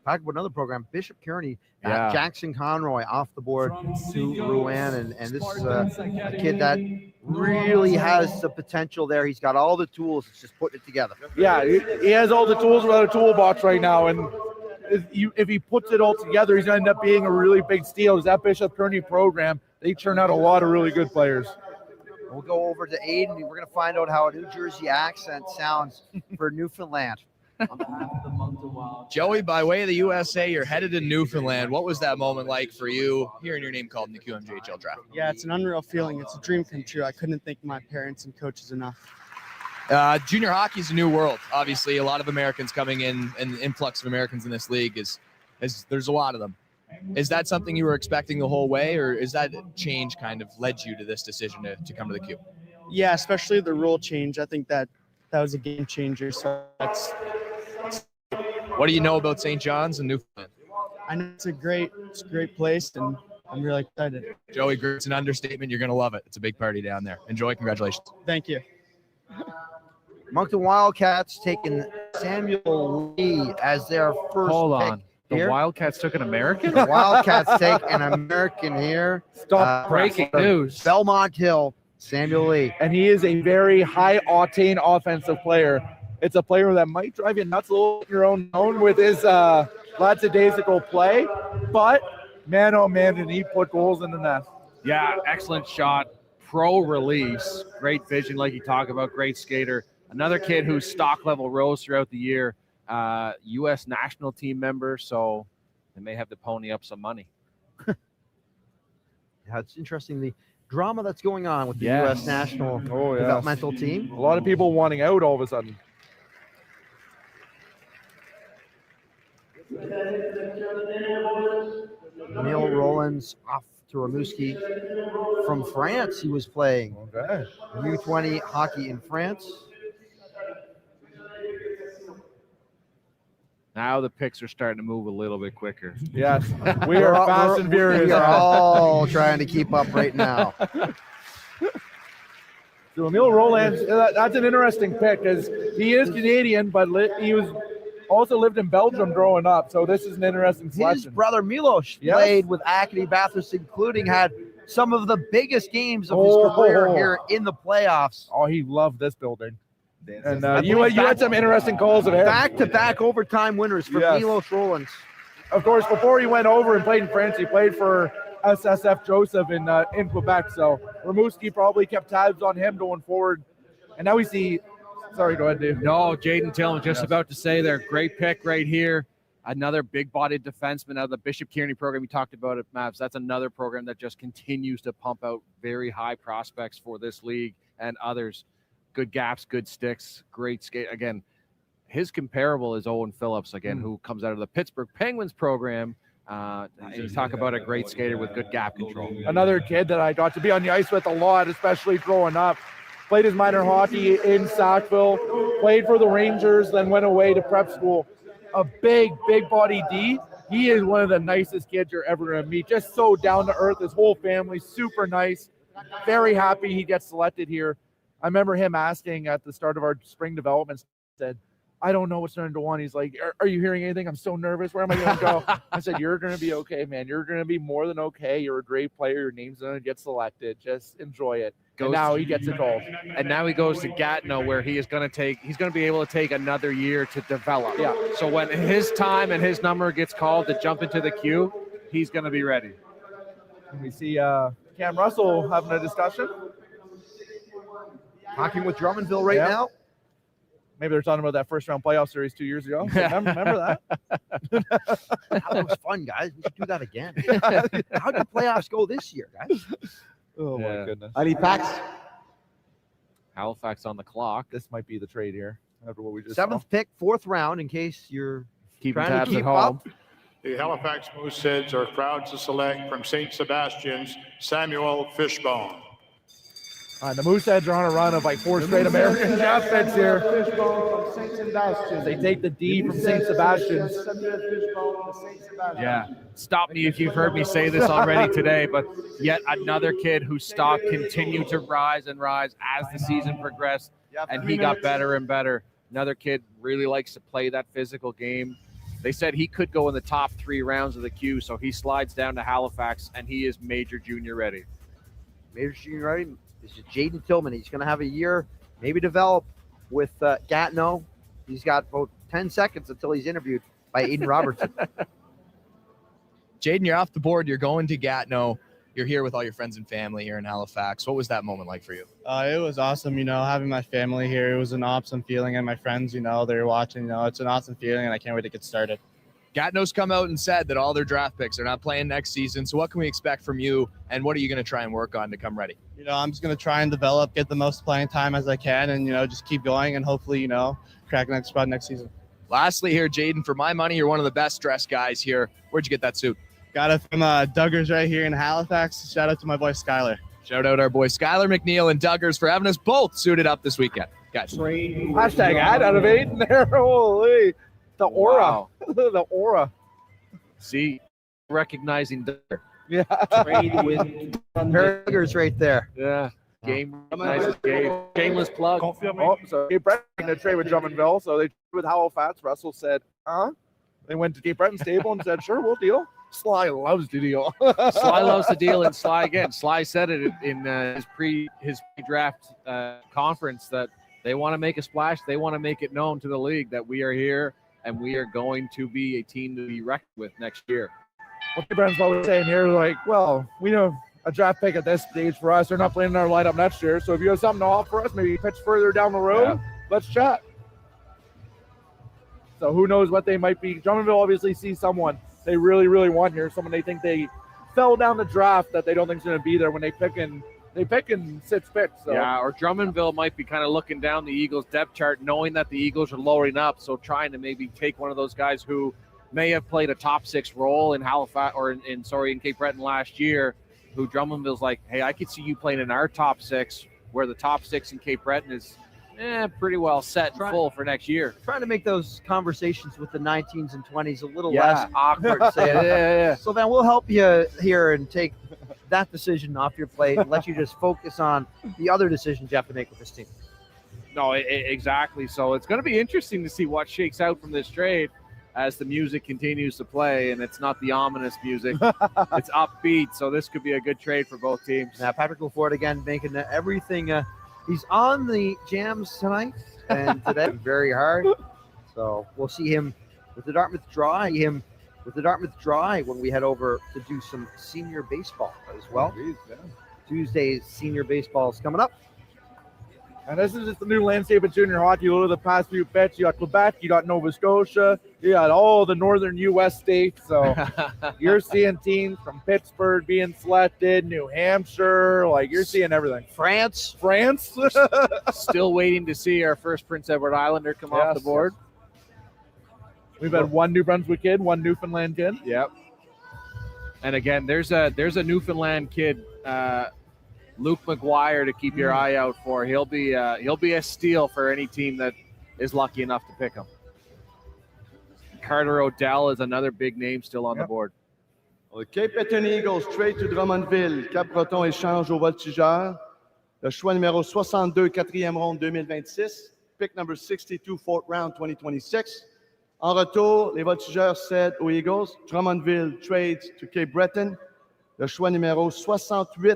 Talk about another program, Bishop Kearney, Jackson Conroy off the board to Rouen, and this is a kid that really has the potential there. He's got all the tools. It's just putting it together. Yeah, he has all the tools without a toolbox right now, and if he puts it all together, he's going to end up being a really big steal. That Bishop Kearney program, they turn out a lot of really good players. We'll go over to Aiden. We're going to find out how a New Jersey accent sounds for Newfoundland. Joey, by way of the USA, you're headed to Newfoundland. What was that moment like for you, hearing your name called in the QMJHL draft? Yeah, it's an unreal feeling. It's a dream come true. I couldn't thank my parents and coaches enough. Junior hockey is a new world. Obviously, a lot of Americans coming in, and the influx of Americans in this league is there's a lot of them. Is that something you were expecting the whole way, or is that change kind of led you to this decision to come to the Q? Yeah, especially the rule change. I think that was a game changer. So what do you know about St. John's and Newfoundland? I know it's a great place, and I'm really excited. Joey, it's an understatement. You're going to love it. It's a big party down there. Enjoy. Congratulations. Thank you. Moncton Wildcats taking Samuel Lee as their first Hold pick. on. The Here. Wildcats took an American? The Wildcats take an American here. Stop breaking news. Belmont Hill, Samuel Lee. And he is a very high-octane offensive player. It's a player that might drive you nuts a little in your own zone with his lackadaisical play, but man, oh man, did he put goals in the net. Yeah, excellent shot. Pro release. Great vision, like you talk about. Great skater. Another kid whose stock level rose throughout the year. U.S. national team member, so they may have to pony up some money. Yeah, it's interesting the drama that's going on with the U.S. national developmental team. A lot of people wanting out all of a sudden. Neil Rollins off to Rimouski from France. He was playing U20 hockey in France. Now the picks are starting to move a little bit quicker. Yes, we are fast and furious. We are all trying to keep up right now. So Neil Rollins, that's an interesting pick because he is Canadian, but he was also lived in Belgium growing up. So this is an interesting selection. His brother Milos played with Acadie Bathurst, including had some of the biggest games of his career here in the playoffs. Oh, he loved this building. And you had some interesting calls of him. Back-to-back overtime winners for Milos Rollins. Of course, before he went over and played in France, he played for SSF Joseph in Quebec. So Rimouski probably kept tabs on him going forward. And now we see. Sorry, go ahead, Dave. No, Jaden Tillman, just about to say there. Great pick right here. Another big-bodied defenseman out of the Bishop Kearney program. You talked about it, Mavs. That's another program that just continues to pump out very high prospects for this league and others. Good gaps, good sticks, great skate. Again, his comparable is Owen Phillips, again, who comes out of the Pittsburgh Penguins program. You talk about a great skater with good gap control. Another kid that I got to be on the ice with a lot, especially growing up. Played his minor hockey in Sackville, played for the Rangers, then went away to prep school. A big body D. He is one of the nicest kids you're ever going to meet. Just so down to earth. His whole family, super nice. Very happy he gets selected here. I remember him asking at the start of our spring development, said, I don't know what's going to go on. He's like, are you hearing anything? I'm so nervous. Where am I going to go? I said, you're going to be okay, man. You're going to be more than okay. You're a great player. Your name's going to get selected. Just enjoy it. And now he gets it called. And now he goes to Gatineau, where he's going to be able to take another year to develop. Yeah. So when his time and his number gets called to jump into the queue, he's going to be ready. And we see Cam Russell having a discussion. Talking with Drummondville right now. Maybe they're talking about that first round playoff series 2 years ago. Remember that? That was fun, guys. We should do that again. How did playoffs go this year, guys? Oh, my goodness. Halifax. Halifax on the clock. This might be the trade here. after what we just Seventh pick, fourth round, in case you're Keeping trying to tabs keep at home. up. The Halifax Mooseheads are proud to select from St. Sebastian's Samuel Fishbone. The Mooseheads are on a run of like 4 straight American draft picks here. Fishbone from St. Sebastian. They take the D from St. Sebastian's. Samuel Fishbone from St. Sebastian. Yeah. Stop me if you've heard me say this already today, but yet another kid whose stock continued to rise and rise as the season progressed, and he got better and better. Another kid really likes to play that physical game. They said he could go in the top 3 rounds of the queue, so he slides down to Halifax, and he is major junior ready. Major junior ready. This is Jaden Tillman. He's going to have a year, maybe develop with Gatineau. He's got about 10 seconds until he's interviewed by Aiden Robertson. Jaden, you're off the board. You're going to Gatineau. You're here with all your friends and family here in Halifax. What was that moment like for you? It was awesome, having my family here. It was an awesome feeling, and my friends, they're watching. It's an awesome feeling, and I can't wait to get started. Gatineau's come out and said that all their draft picks are not playing next season. So what can we expect from you, and what are you going to try and work on to come ready? I'm just going to try and develop, get the most playing time as I can, and, just keep going and hopefully, crack next spot next season. Lastly here, Jaden, for my money, you're one of the best dressed guys here. Where'd you get that suit? Got it from Duggars right here in Halifax. Shout out to my boy Skylar. Shout out our boy Skylar McNeil and Duggars for having us both suited up this weekend. Guys. Hashtag ad out of Aiden there. Holy. The aura. Wow. The aura. See, recognizing there. Yeah. Duggars right there. Yeah. Game recognizes game. Shameless plug. Oh, so Cape Breton to trade with Drummondville. So they traded with Halifax. Russell said, They went to Cape Breton stable and said, sure, we'll deal. Sly loves to deal. Sly loves to deal, and Sly again. Sly said it in his pre-draft conference that they want to make a splash. They want to make it known to the league that we are here and we are going to be a team to be reckoned with next year. What Cape Breton's always saying here, like, well, we know a draft pick at this stage for us. They're not playing in our lineup next year. So if you have something to offer us, maybe pitch further down the road, let's chat. So who knows what they might be. Drummondville obviously sees someone they really, really want here, someone they think they fell down the draft that they don't think is going to be there when they pick in 6 picks. So. Yeah, or Drummondville might be kind of looking down the Eagles' depth chart, knowing that the Eagles are lowering up, so trying to maybe take one of those guys who may have played a top 6 role in Halifax or in Cape Breton last year, who Drummondville's like, hey, I could see you playing in our top 6, where the top 6 in Cape Breton is pretty well set and full for next year. Trying to make those conversations with the 19s and 20s a little less awkward. So then we'll help you here and take that decision off your plate and let you just focus on the other decisions you have to make with this team. No, exactly. So it's going to be interesting to see what shakes out from this trade as the music continues to play, and it's not the ominous music. It's upbeat, so this could be a good trade for both teams. Now, Patrick LaFord again making everything he's on the jams tonight, and today very hard. So we'll see him with the Dartmouth Dry when we head over to do some senior baseball as well. Tuesday's senior baseball is coming up. And this is just the new landscape of junior hockey. Look at the past few bets. You got Quebec, you got Nova Scotia, you got all the northern U.S. states. So you're seeing teams from Pittsburgh being selected, New Hampshire, like you're seeing everything. France. Still waiting to see our first Prince Edward Islander come off the board. We've had one New Brunswick kid, one Newfoundland kid. Yep. And again, there's a Newfoundland kid, Luke McGuire, to keep your eye out for. He'll be a steal for any team that is lucky enough to pick him. Carter Odell is another big name still on the board. The Cape Breton Eagles trade to Drummondville. Cap-Breton échange au voltigeur. Le choix numéro 62, 4e ronde 2026. Pick number 62, 4th round 2026. En retour, les voltigeurs cèdent aux Eagles. Drummondville trades to Cape Breton. Le choix numéro 68,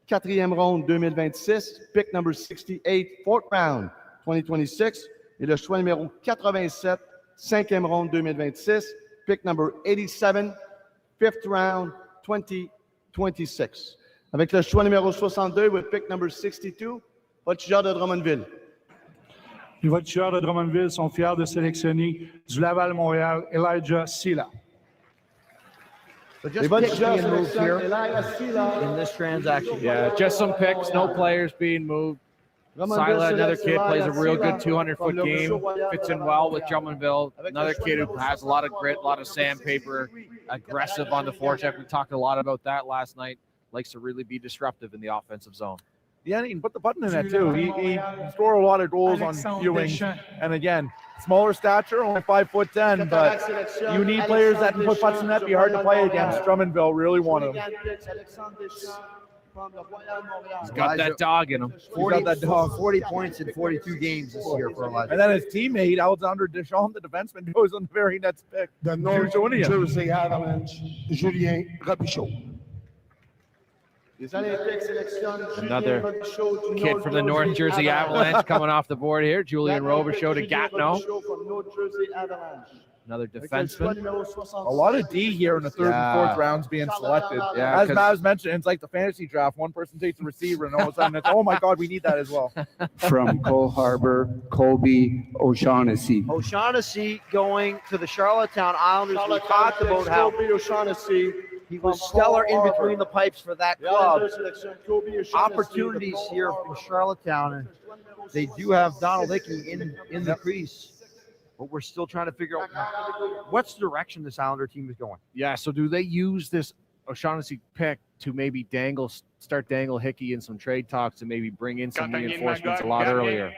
4e ronde 2026. Pick number 68, 4th round 2026. Et le choix numéro 87, 5e ronde 2026. Pick number 87, 5th round 2026. Avec le choix numéro 62, with pick number 62, voltigeurs de Drummondville. Les voltigeurs de Drummondville sont fiers de sélectionner du Laval-Montréal, Elijah Sila. So just picks being moved here in this transaction. Yeah, just some picks, no players being moved. Sila, another kid, plays a real good 200-foot game, fits in well with Drummondville. Another kid who has a lot of grit, a lot of sandpaper, aggressive on the forecheck. We talked a lot about that last night. Likes to really be disruptive in the offensive zone. Yeah, he can put the button in that too. He scored a lot of goals on viewing. And again, smaller stature, only 5'10", but you need players that can put putts in that. Be hard to play against. Drummondville really wanted him. He's got that dog in him. 40 points in 42 games this year for Elijah. And then his teammate, Alexander Deschamps, the defenseman, goes on the very next pick. The North Jersey Avalanche, Julien Robichaud. Another kid from the North Jersey Avalanche coming off the board here. Julian Robichaud to Gatineau. Another defenseman. A lot of D here in the third and fourth rounds being selected. Yeah, as Mavs mentioned, it's like the fantasy draft. One person takes a receiver, and all of a sudden it's, oh my God, we need that as well. From Cole Harbor, Colby O'Shaughnessy. O'Shaughnessy going to the Charlottetown Islanders. We talked about how he was stellar in between the pipes for that club. Opportunities here for Charlottetown, and they do have Donald Hickey in the crease. But we're still trying to figure out what's the direction this Islander team is going. Yeah, so do they use this O'Shaughnessy pick to maybe start dangle Hickey in some trade talks and maybe bring in some reinforcements a lot earlier?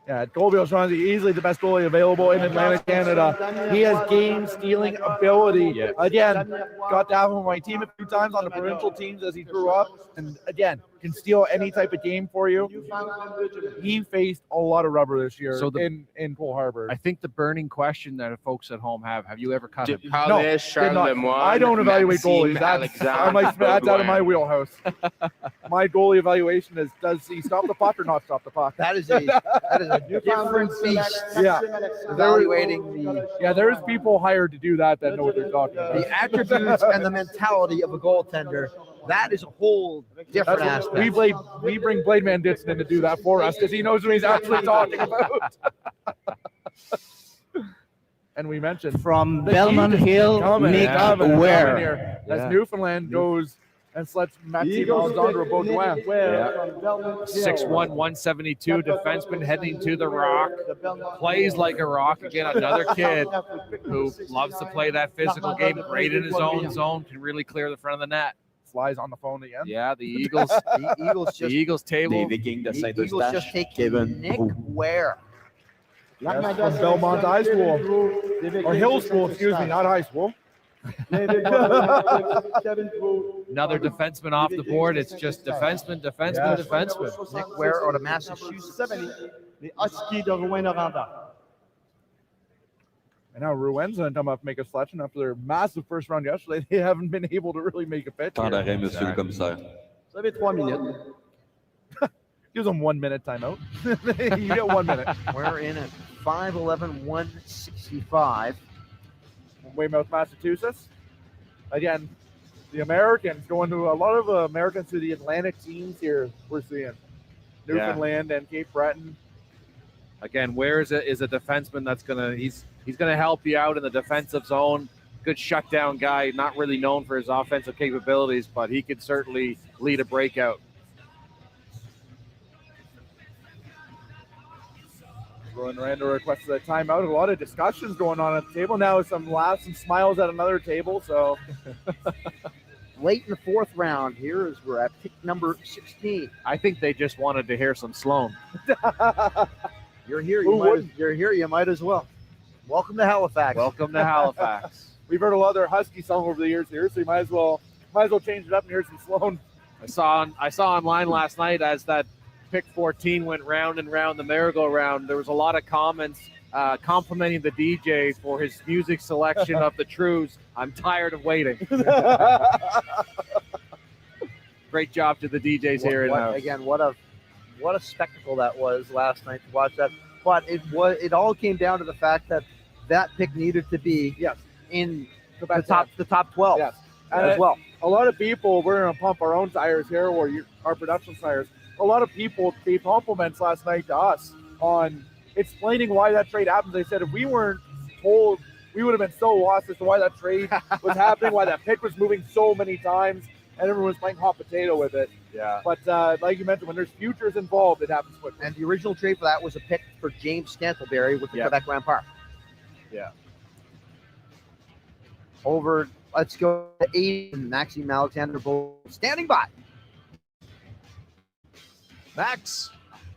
Yeah, Colby O'Shaughnessy, easily the best goalie available in Atlantic Canada. He has game-stealing ability. Yeah. Again, got to have him on my team a few times on the provincial teams as he grew up. And again, can steal any type of game for you. He faced a lot of rubber this year in Cole Harbor. I think the burning question that folks at home have you ever cut him? No, did not. I don't evaluate goalies. That's out of my wheelhouse. My goalie evaluation is, does he stop the puck or not stop the puck? That is a different beast. Yeah. Evaluating there's people hired to do that know what they're talking about. the attributes and the mentality of a goaltender. That is a whole different aspect. We bring Blade Man Ditson in to do that for us because he knows what he's actually talking about. And we mentioned from Belmont Hill, Nick Ware. As Newfoundland goes and selects Mathieu Alexandre Baudouin. 6'1", 172 defenseman heading to the rock. Plays like a rock. Again, another kid who loves to play that physical game. Great in his own zone. Can really clear the front of the net. Flies on the phone again. Yeah, the Eagles. The Eagles table. The Eagles just taking Nick Ware. Yes, from Belmont High School. Or Hill School, excuse me, not high school. Another defenseman off the board. It's just defenseman. Nick Ware out of Massachusetts. Les Huskies de Rouen-Noranda. And now Rouen's going to come up and make a selection after their massive first round yesterday. They haven't been able to really make a pitch. Temps d'arrêt, monsieur le commissaire. Vous avez 3 minutes. Gives them 1 minute timeout. You get 1 minute. We're in at 5'11", 165. Weymouth, Massachusetts. Again, the Americans going to a lot of Americans to the Atlantic teams here we're seeing. Newfoundland and Cape Breton. Again, Ware is a defenseman that's he's gonna help you out in the defensive zone. Good shutdown guy, not really known for his offensive capabilities, but he could certainly lead a breakout. Rowan Miranda requested a timeout. A lot of discussions going on at the table now. Some laughs and smiles at another table. So late in the fourth round here as we're at pick number 16. I think they just wanted to hear some Sloan. You're here. You might as well. Welcome to Halifax. Welcome to Halifax. We've heard a lot of their Husky song over the years here, so you might as well change it up and hear some Sloan. I saw online last night as that pick 14 went round and round the merry-go-round. There was a lot of comments complimenting the DJ for his music selection of the Trues. I'm tired of waiting. Great job to the DJs here. Again, what a spectacle that was last night to watch that. But it all came down to the fact that pick needed to be in the top 12 as well. A lot of people, we're going to pump our own tires here, or our production tires. A lot of people gave compliments last night to us on explaining why that trade happened. They said if we weren't told, we would have been so lost as to why that trade was happening, why that pick was moving so many times. and everyone's playing hot potato with it. Yeah. But like you mentioned, when there's futures involved, it happens quickly. And the original trade for that was a pick for James Scantlebury with the Quebec Grand Park. Yeah. Over, let's go to 8 and Maxime Alexander both standing by. Max,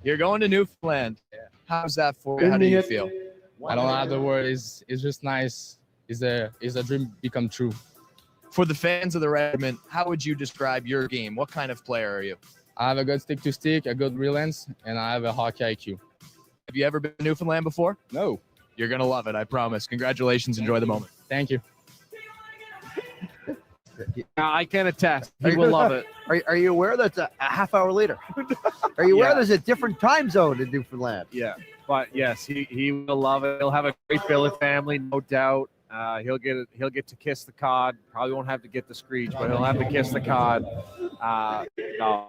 you're going to Newfoundland. How's that for you? How do you feel? I don't have the word. It's just nice. It's a dream become true. For the fans of the regiment, how would you describe your game? What kind of player are you? I have a good stick-to-stick, a good relance, and I have a hockey IQ. Have you ever been to Newfoundland before? No. You're going to love it, I promise. Congratulations. Enjoy the moment. Thank you. I can attest. He will love it. Are you aware that's a half hour later? Are you aware there's a different time zone in Newfoundland? Yeah. But yes, he will love it. He'll have a great billet family, no doubt. He'll get to kiss the cod. Probably won't have to get the screech, but he'll have to kiss the cod. No,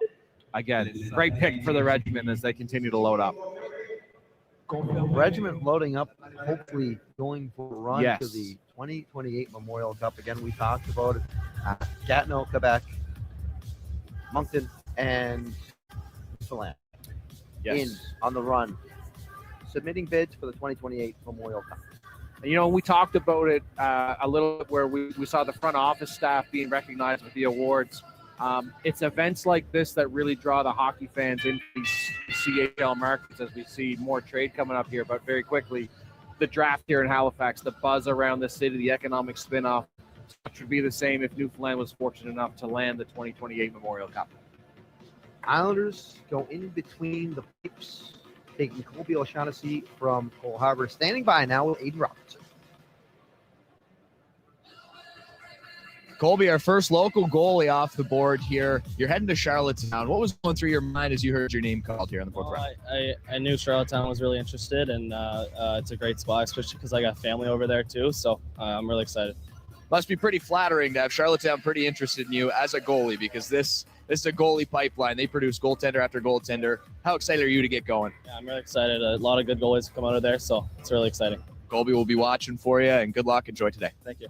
again, great pick for the regiment as they continue to load up. Regiment loading up, hopefully going for a run Yes. to the 2028 Memorial Cup. Again, we talked about it. Gatineau, Quebec, Moncton, and Newfoundland in on the run, submitting bids for the 2028 Memorial Cup. You know, we talked about it a little bit where we saw the front office staff being recognized with the awards. It's events like this that really draw the hockey fans into these CHL markets as we see more trade coming up here. But very quickly, the draft here in Halifax, the buzz around the city, the economic spin-off, which would be the same if Newfoundland was fortunate enough to land the 2028 Memorial Cup. Islanders go in between the pipes, taking Colby O'Shaughnessy from Cole Harbour. Standing by now with Aiden Robertson. Colby, our first local goalie off the board here. You're heading to Charlottetown. What was going through your mind as you heard your name called here in the fourth round? I knew Charlottetown was really interested, and it's a great spot, especially because I got family over there too. So I'm really excited. Must be pretty flattering to have Charlottetown pretty interested in you as a goalie, because this is a goalie pipeline. They produce goaltender after goaltender. How excited are you to get going? Yeah, I'm really excited. A lot of good goalies have come out of there, so it's really exciting. Colby will be watching for you, and good luck. Enjoy today. Thank you.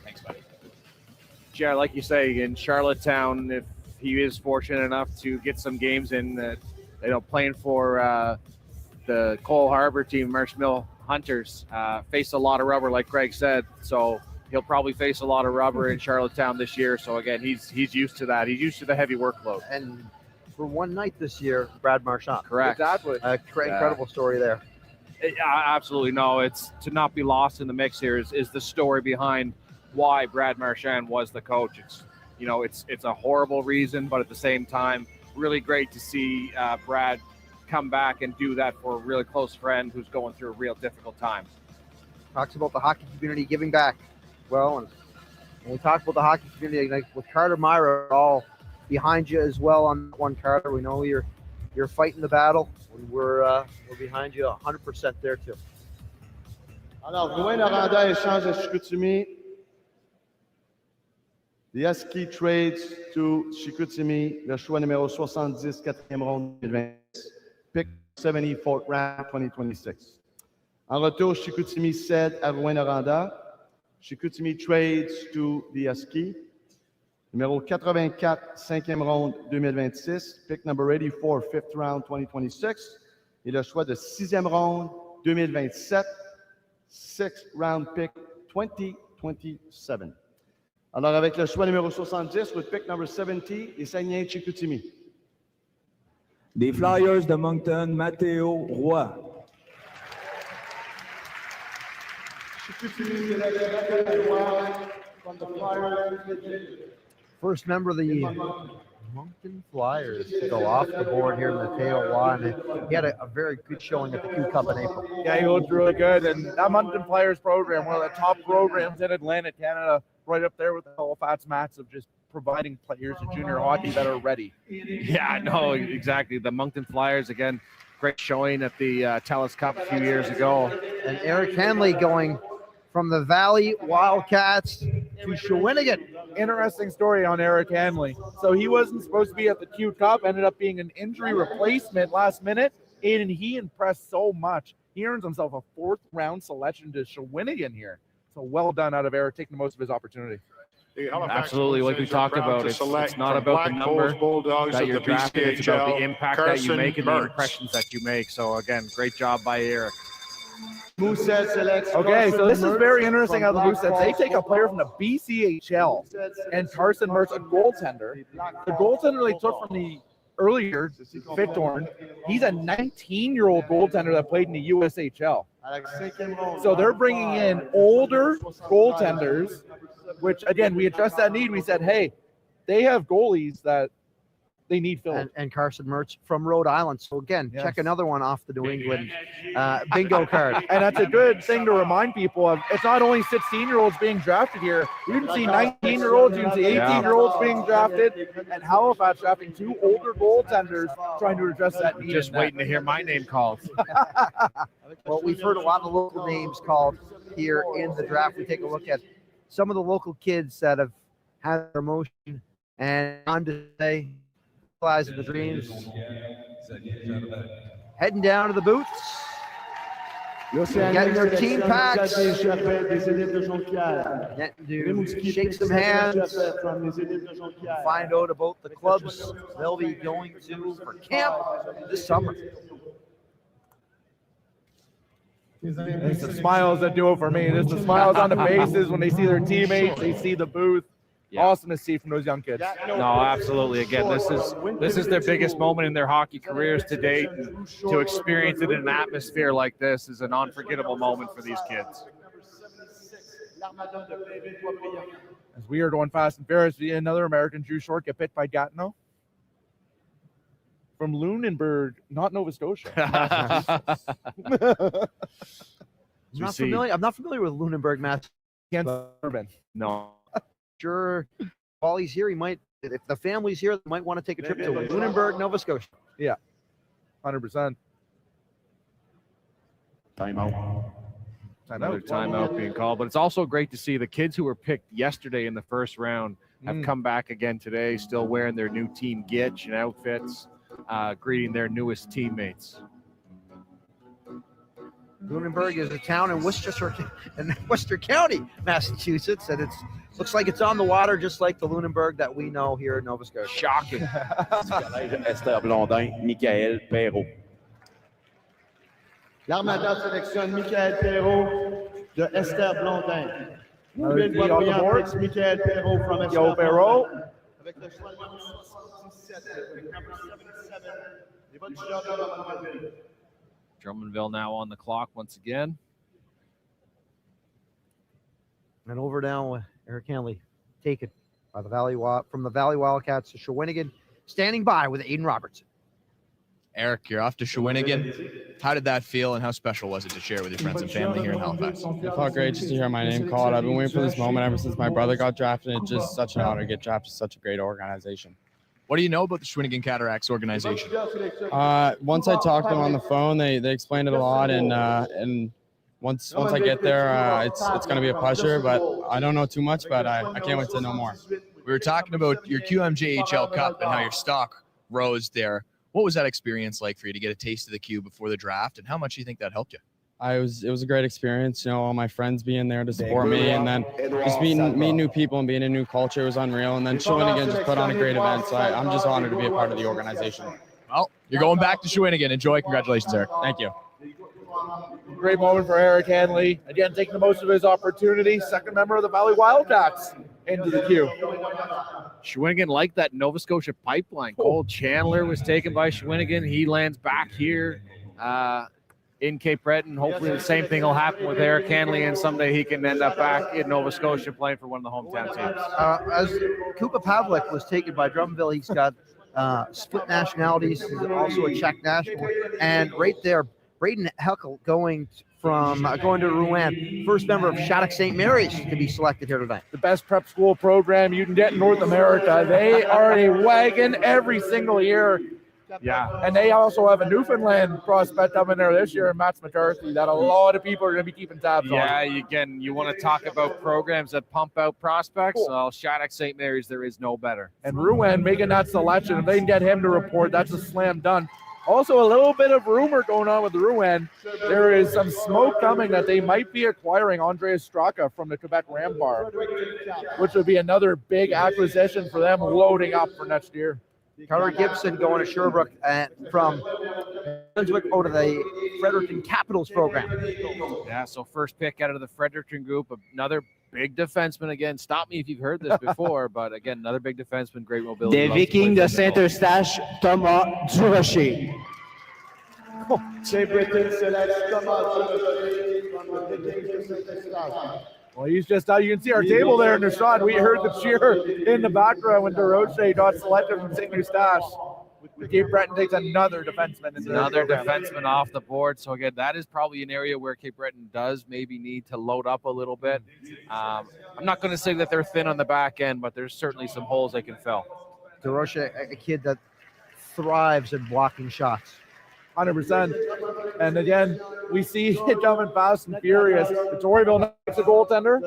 Thanks, buddy. Yeah, like you say, in Charlottetown, if he is fortunate enough to get some games in, playing for the Cole Harbour team, Marsh Mill Hunters, face a lot of rubber, like Greg said. So he'll probably face a lot of rubber in Charlottetown this year. So again, he's used to that. He's used to the heavy workload. And for one night this year, Brad Marchand. Correct. Exactly. Incredible story there. Yeah, absolutely. No, it's to not be lost in the mix here is the story behind why Brad Marchand was the coach. It's a horrible reason, but at the same time, really great to see Brad come back and do that for a really close friend who's going through a real difficult time. Talks about the hockey community giving back. Well, and when we talk about the hockey community, like with Carter Myra all behind you as well on one, Carter. We know you're fighting the battle. We're behind you 100% there too. Alors, Dwayne Aranda échange à Chicoutimi. The Husky trades to Chicoutimi, le choix numéro 70, 4e ronde 2026. Pick 70, 4th round 2026. En retour, Chicoutimi cède à Dwayne Aranda. Chicoutimi trades to the Husky. Numéro 84, 5e ronde 2026. Pick number 84, 5th round 2026. Et le choix de 6e ronde 2027. 6th round pick 2027. Alors, avec le choix numéro 70, with pick number 70, les Saguenay de Chicoutimi. Des Flyers de Moncton, Matteo Roy. Chicoutimi, Matteo from the Flyers. First member of the Moncton Flyers to go off the board here, Matteo Roy. And he had a very good showing at the Q Cup in April. Yeah, he looked really good. And that Moncton Flyers program, one of the top programs in Atlantic Canada, right up there with the Halifax Mats of just providing players in junior hockey that are ready. Yeah, no, exactly. The Moncton Flyers, again, great showing at the TELUS Cup a few years ago. And Eric Hanley going from the Valley Wildcats to Shawinigan. Interesting story on Eric Hanley. So he wasn't supposed to be at the Q Cup, ended up being an injury replacement last minute, and he impressed so much. He earns himself a 4th round selection to Shawinigan here. So well done out of Eric, taking the most of his opportunity. Absolutely, like we talked about, it's not about the number that you're drafting, it's about the impact that you make and the impressions that you make. So again, great job by Eric. Okay, so this is very interesting how the Mooseheads, they take a player from the BCHL and Carson Mertz, a goaltender. The goaltender they took from the earlier, Victorn, he's a 19-year-old goaltender that played in the USHL. So they're bringing in older goaltenders, which, again, we addressed that need. We said, hey, they have goalies that they need filled. And Carson Mertz from Rhode Island. So, again, check another one off the New England bingo card. And that's a good thing to remind people of. It's not only 16-year-olds being drafted here. You can see 19-year-olds, you can see 18-year-olds being drafted, and Halifax drafting 2 older goaltenders trying to address that need. Just waiting to hear my name called. Well, we've heard a lot of local names called here in the draft. We take a look at some of the local kids that have had their motion and on to say, realizing the dreams. Heading down to the booths. Getting their team packs. Getting to shake some hands. Find out about the clubs they'll be going to for camp this summer. It's the smiles that do it for me. It's the smiles on the faces when they see their teammates, they see the booth. Yeah. Awesome to see from those young kids. No, absolutely. Again, this is their biggest moment in their hockey careers to date. And to experience it in an atmosphere like this is an unforgettable moment for these kids. As we are going fast and furious, another American Drew Short get picked by Gatineau. From Lunenburg, not Nova Scotia. I'm not familiar with Lunenburg, Matt. No. Sure, while he's here, he might. If the family's here, they might want to take a trip to Lunenburg, Nova Scotia. Yeah, 100%. Timeout. Another timeout being called, but it's also great to see the kids who were picked yesterday in the first round have come back again today, still wearing their new team gitch and outfits, greeting their newest teammates. Lunenburg is a town in Worcester County, Massachusetts, and it looks like it's on the water, just like the Lunenburg that we know here in Nova Scotia. Shocking. Esther Blondin, Michael Perrault. L'Armada sélectionne Michael Perrault de Esther Blondin. Nouvelle voie brillante, Michael Perrault from Esther Yo, Perrault. Avec le choix numéro 77, avec number 77, les voltigeurs de Drummondville. Drummondville now on the clock once again. And over now, Eric Hanley taken by from the Valley Wildcats to Shawinigan, standing by with Aiden Robertson. Eric, you're off to Shawinigan. How did that feel, and how special was it to share with your friends and family here in Halifax? It felt great just to hear my name called. I've been waiting for this moment ever since my brother got drafted. It's just such an honor to get drafted to such a great organization. What do you know about the Shawinigan Cataracts organization? Once I talked to them on the phone, they explained it a lot, and once I get there, it's going to be a pleasure. But I don't know too much, but I can't wait to know more. We were talking about your QMJHL Cup and how your stock rose there. What was that experience like for you to get a taste of the Q before the draft, and how much do you think that helped you? It was a great experience, all my friends being there to support me, and then just meeting new people and being in a new culture was unreal. And then Shawinigan just put on a great event, so I'm just honored to be a part of the organization. Well, you're going back to Shawinigan. Enjoy. Congratulations, Eric. Thank you. Great moment for Eric Hanley. Again, taking the most of his opportunity. Second member of the Valley Wildcats into the queue. Shawinigan like that Nova Scotia pipeline. Cole Chandler was taken by Shawinigan. He lands back here in Cape Breton. Hopefully the same thing will happen with Eric Hanley, and someday he can end up back in Nova Scotia playing for one of the hometown teams. As Kupa Pavlik was taken by Drummondville, he's got split nationalities. He's also a Czech national. And right there, Braden Heckel going to Rouen, first member of Shattuck St. Mary's to be selected here tonight. The best prep school program you can get in North America. They are a wagon every single year. Yeah, and they also have a Newfoundland prospect up in there this year, Matt McCarthy, that a lot of people are going to be keeping tabs on. Yeah, again, you want to talk about programs that pump out prospects? Well, Shattuck St. Mary's, there is no better. And Rouen making that selection, if they can get him to report, that's a slam dunk. Also, a little bit of rumor going on with the Rouen. There is some smoke coming that they might be acquiring Andreas Straka from the Quebec Rampart, which would be another big acquisition for them loading up for next year. Carter Gibson going to Sherbrooke from Brunswick out of the Fredericton Capitals program. Yeah, so first pick out of the Fredericton group, another big defenseman again. Stop me if you've heard this before, but again, another big defenseman, great mobility. Des Vikings de Saint-Eustache, Thomas Durocher. Great Britain selects Thomas Durocher from the Vikings de Saint-Eustache. Well, he's just out. You can see our table there in the shot. We heard the cheer in the background when Durocher got selected from St. Eustache. Cape Breton takes another defenseman. Another defenseman off the board. So again, that is probably an area where Cape Breton does maybe need to load up a little bit. I'm not going to say that they're thin on the back end, but there's certainly some holes they can fill. Durocher, a kid that thrives in blocking shots. 100%. And again, we see it coming fast and furious. Victoriaville needs a goaltender.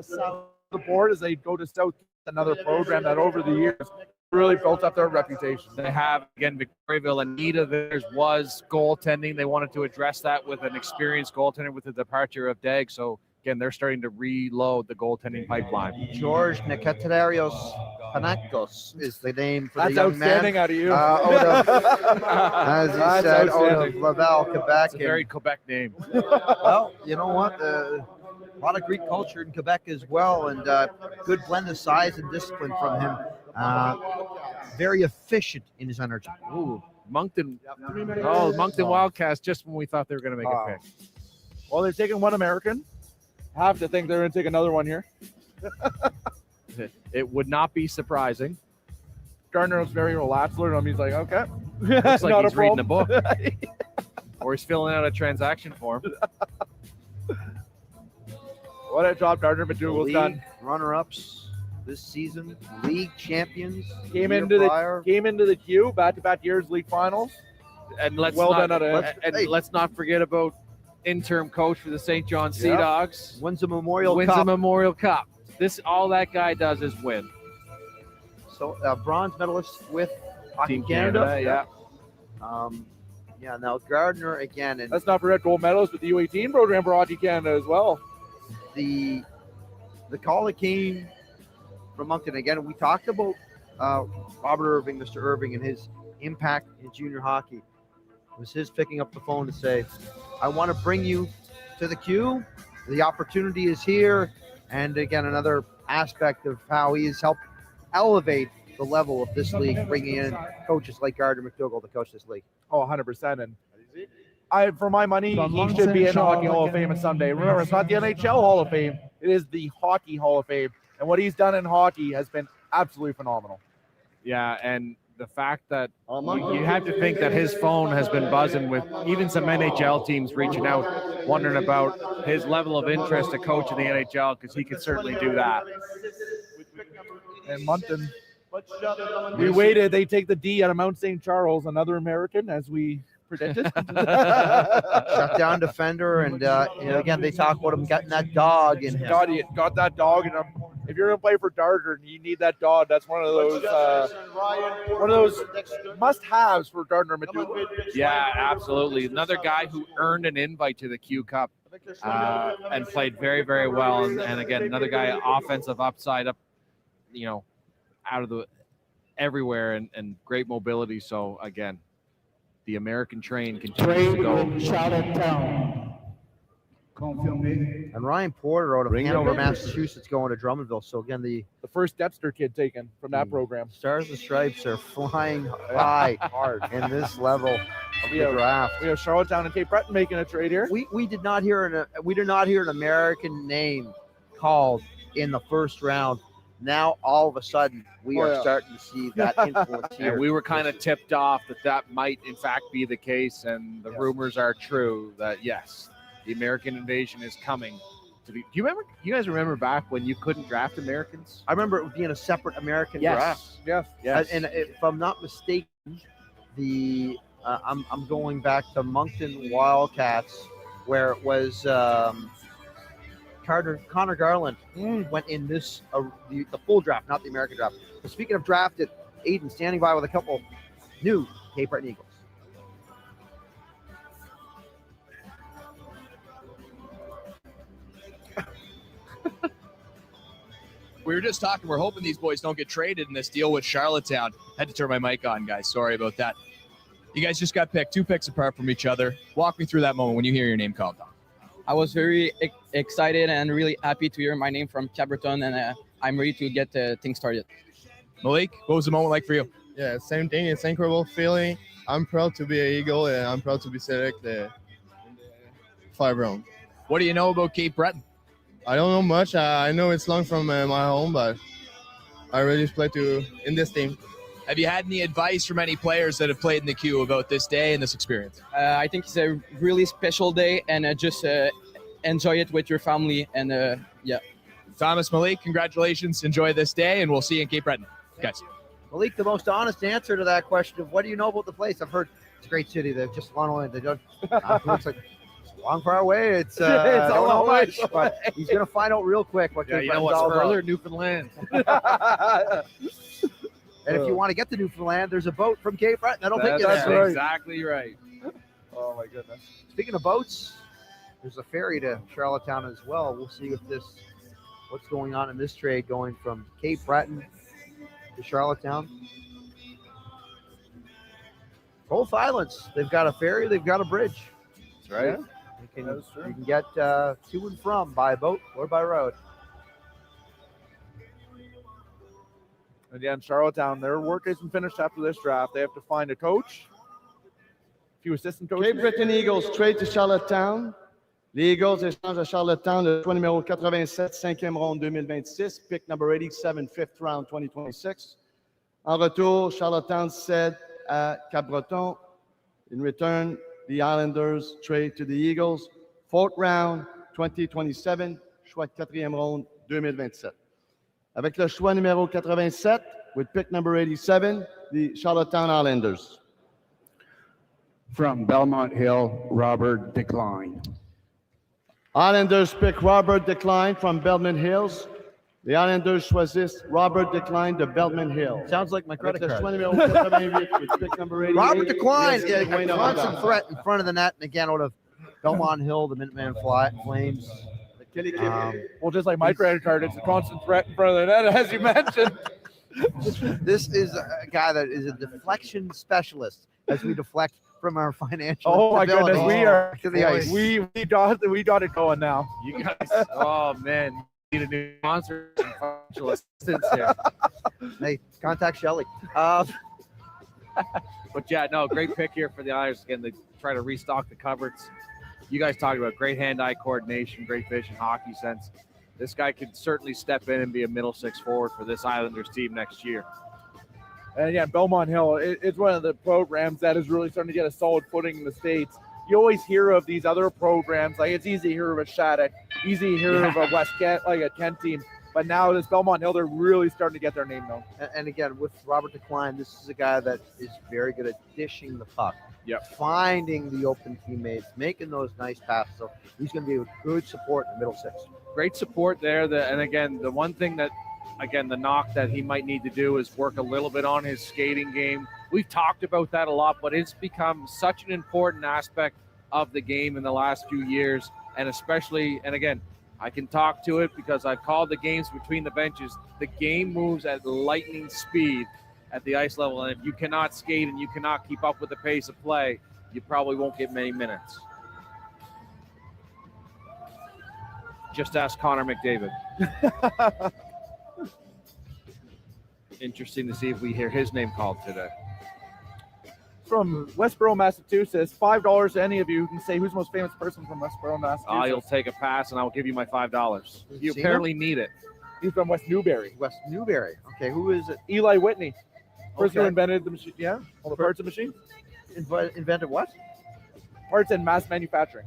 The board as they go to South, another program that over the years really built up their reputation. They have, again, Victoriaville, a need of theirs was goaltending. They wanted to address that with an experienced goaltender with the departure of Dag. So again, they're starting to reload the goaltending pipeline. George Nekaterios Panakos is the name for That's the young man. outstanding out of you. As he That's said, out of outstanding. Laval, Quebec. It's a very Quebec name. Well, you know what? A lot of Greek culture in Quebec as well, and good blend of size and discipline from him. Very efficient in his energy. Ooh, Moncton. Oh, Moncton Wildcats just when we thought they were going to make a pick. Well, they're taking one American. I have to think they're going to take another one here. It would not be surprising. Gardner was very relaxed. Look at him. He's like, okay. Looks like Not he's a reading a problem. book. Or he's filling out a transaction form. What a job Gardner McDougall's done. Runner-ups this season, league champions. Came into the queue, back-to-back years league finals. And let's not forget about interim coach for the St. John Sea Dogs. Wins a Memorial Wins Cup. a Memorial Cup. All that guy does is win. So bronze medalist with Hockey Team Canada. Yeah. Now Gardner again. And let's not forget gold medalist with the U18 program for Hockey Canada as well. The call that came from Moncton again. We talked about Robert Irving, Mr. Irving, and his impact in junior hockey. It was his picking up the phone to say, I want to bring you to the queue. The opportunity is here. And again, another aspect of how he has helped elevate the level of this league, bringing in coaches like Gardner McDougall to coach this league. Oh, 100%. And for my money, he should be in the Hockey Hall of Fame someday. Remember, it's not the NHL Hall of Fame. It is the Hockey Hall of Fame. And what he's done in hockey has been absolutely phenomenal. Yeah, and the fact that you have to think that his phone has been buzzing with even some NHL teams reaching out, wondering about his level of interest to coach in the NHL, because he could certainly do that. And Moncton, we waited. They take the D out of Mount St. Charles, another American, as we predicted. Shut down defender, and again, they talk about him getting that dog in him. Got that dog in him. If you're going to play for Darter and you need that dog, that's one of those must-haves for Gardner McDougall. Yeah, absolutely. Another guy who earned an invite to the Q Cup and played very, very well. And again, another guy, offensive upside up, out of the everywhere and great mobility. So again, the American train continues to go. Charlottetown. And Ryan Porter out of Hanover, Massachusetts, going to Drummondville. So again, the first Depster kid taken from that program. Stars and Stripes are flying high hard in this level of the draft. We have Charlottetown and Cape Breton making a trade here. We did not hear an American name called in the first round. Now all of a sudden we are starting to see that influence here. And we were kind of tipped off that might in fact be the case, and the rumors are true that yes, the American invasion is coming. Do you guys remember back when you couldn't draft Americans? I remember it being a separate American draft. Yes. And if I'm not mistaken, I'm going back to Moncton Wildcats, where it was Connor Garland went in this the full draft, not the American draft. But speaking of drafted, Aiden standing by with a couple new Cape Breton Eagles. We were just talking. We're hoping these boys don't get traded in this deal with Charlottetown. Had to turn my mic on, guys. Sorry about that. You guys just got picked 2 picks apart from each other. Walk me through that moment when you hear your name called. I was very excited and really happy to hear my name from Cabreton, and I'm ready to get things started. Malik, what was the moment like for you? Yeah, same thing. It's an incredible feeling. I'm proud to be an Eagle, and I'm proud to be selected in the 5 round. What do you know about Cape Breton? I don't know much. I know it's long from my home, but I really play in this team. Have you had any advice from any players that have played in the Q about this day and this experience? I think it's a really special day, and just enjoy it with your family. And yeah. Thomas, Malik, congratulations. Enjoy this day, and we'll see you in Cape Breton. Guys. Malik, the most honest answer to that question of what do you know about the place? I've heard it's a great city. They've just gone away. They don't. Looks like it's a long far away. It's I don't know much, but he's gonna find out real quick what Cape Breton's all about. Further, Newfoundland. And if you want to get to Newfoundland, there's a boat from Cape Breton that'll take you That's there. exactly right. Oh my goodness. Speaking of boats, there's a ferry to Charlottetown as well. We'll see what's going on in this trade going from Cape Breton to Charlottetown. Both islands, they've got a ferry, they've got a bridge. That's right. Yeah. You can get to and from by boat or by road. Again, Charlottetown, their work isn't finished after this draft. They have to find a coach, a few assistant coaches. Cape Breton Eagles trade to Charlottetown. Les Eagles échangent à Charlottetown le choix numéro 87, 5e ronde 2026, pick number 87, 5th round 2026. En retour, Charlottetown cède à Cap-Breton. In return, the Islanders trade to the Eagles, 4th round 2027, choix de 4e ronde 2027. Avec le choix numéro 87, with pick number 87, the Charlottetown Islanders. From Belmont Hill, Robert Decline. Islanders pick Robert Decline from Belmont Hills. The Islanders choisissent Robert Decline de Belmont Hill. Sounds like my credit card. Choix numéro 88, with pick number 88. Robert Decline, a constant threat in front of the net, and again out of Belmont Hill, the Minuteman Flames. Well, just like my credit card, it's a constant threat in front of the net, as you mentioned. This is a guy that is a deflection specialist as we deflect from our financial. Oh my goodness, we are to the ice. We got it going now. You guys, oh man, need a new sponsor and financial assistance here. Hey, contact Shelly. But yeah, no, great pick here for the Islanders. Again, they try to restock the cupboards. You guys talked about great hand-eye coordination, great vision, hockey sense. This guy could certainly step in and be a middle six forward for this Islanders team next year. And again, Belmont Hill, it's one of the programs that is really starting to get a solid footing in the States. You always hear of these other programs, like it's easy to hear of a Shattuck, easy to hear of a West Kent, like a Kent team. But now this Belmont Hill, they're really starting to get their name known. And again, with Robert Decline, this is a guy that is very good at dishing the puck. Yep. Finding the open teammates, making those nice passes. So he's going to be a good support in the middle six. Great support there. And again, the one thing that, again, the knock that he might need to do is work a little bit on his skating game. We've talked about that a lot, but it's become such an important aspect of the game in the last few years. And especially, and again, I can talk to it because I've called the games between the benches. The game moves at lightning speed at the ice level. And if you cannot skate and you cannot keep up with the pace of play, you probably won't get many minutes. Just ask Connor McDavid. Interesting to see if we hear his name called today. From Westboro, Massachusetts, $5 to any of you who can say who's the most famous person from Westboro, Massachusetts. You'll take a pass, and I will give you my $5. You See apparently him? need it. He's from West Newbury. West Newbury. Okay, who is it? Eli Whitney. Person who Okay. invented the machine. Yeah, all the parts of the machine. Invented what? Parts and mass manufacturing.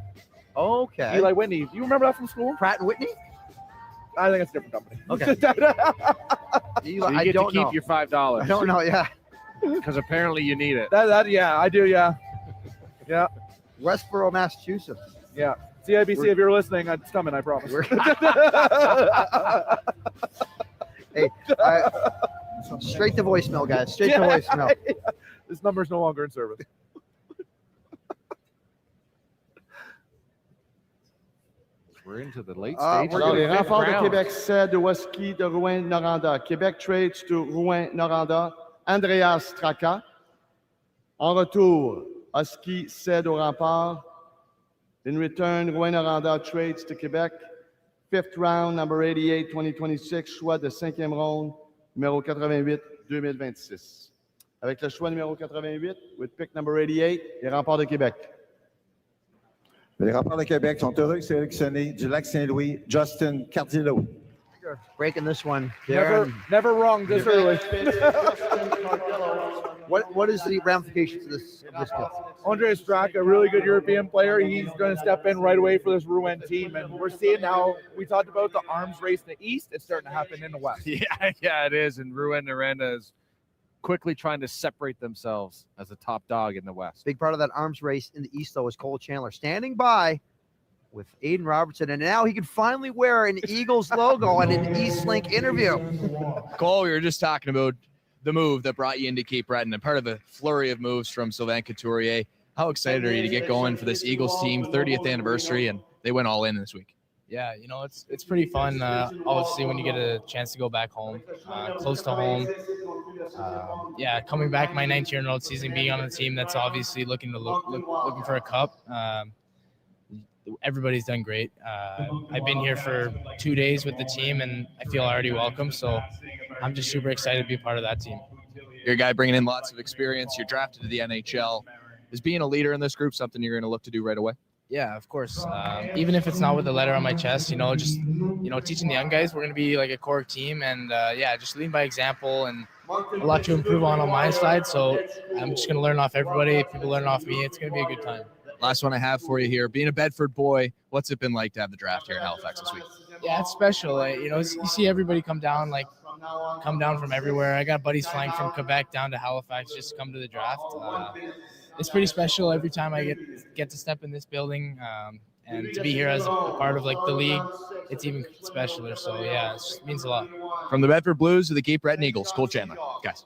Okay. Eli Whitney. Do you remember that from school? Pratt and Whitney? I think it's a different company. Okay. So you I get don't to keep know. your $5. I don't know, yeah. Because apparently you need it. That yeah, I do, yeah. Yeah. Westboro, Massachusetts. Yeah. CIBC, if you're listening, it's coming, I promise. Hey, straight to voicemail, guys. Straight to voicemail. This number's no longer in service. We're into the late we're stages. Alors, of the les fifth renforts de round. Québec cèdent Woski de Rouen-Noranda. Québec trades to Rouen-Noranda, Andreas Straka. En retour, Husky cède au rempart. In return, Rouen-Noranda trades to Québec. Fifth round, number 88, 2026, choix de 5e ronde, numéro 88, 2026. Avec le choix numéro 88, with pick number 88, les remparts de Québec. Les remparts de Québec sont heureux de sélectionner du Lac-Saint-Louis, Justin Cardillo. Breaking this one. Never wrong this early. What is the ramifications of this pick? Andre Straka, a really good European player. He's going to step in right away for this Rouen team. And we're seeing how we talked about the arms race in the East. It's starting to happen in the West. Yeah, it is. And Rouen-Noranda is quickly trying to separate themselves as a top dog in the West. Big part of that arms race in the East, though, is Cole Chandler standing by with Aiden Robertson. And now he can finally wear an Eagles logo in an Eastlink interview. Cole, we were just talking about the move that brought you into Cape Breton and part of a flurry of moves from Sylvain Couturier. How excited are you to get going for this Eagles team, 30th anniversary, and they went all in this week? Yeah, it's pretty fun. Obviously, when you get a chance to go back home, close to home. Coming back my 9th year in road season, being on a team that's obviously looking for a cup. Everybody's done great. I've been here for 2 days with the team, and I feel already welcome. So I'm just super excited to be part of that team. You're a guy bringing in lots of experience. You're drafted to the NHL. Is being a leader in this group something you're going to look to do right away? Yeah, of course. Even if it's not with a letter on my chest, just teaching the young guys, we're going to be like a core team, and just lead by example, and a lot to improve on my side. So I'm just going to learn off everybody. People learn off me. It's going to be a good time. Last one I have for you here. Being a Bedford boy, what's it been like to have the draft here in Halifax this week? Yeah, it's special. You see everybody come down from everywhere. I got buddies flying from Quebec down to Halifax just to come to the draft. It's pretty special every time I get to step in this building, and to be here as a part of the league, it's even specialer. So yeah, it just means a lot. From the Bedford Blues to the Cape Breton Eagles, Cole Chandler, guys.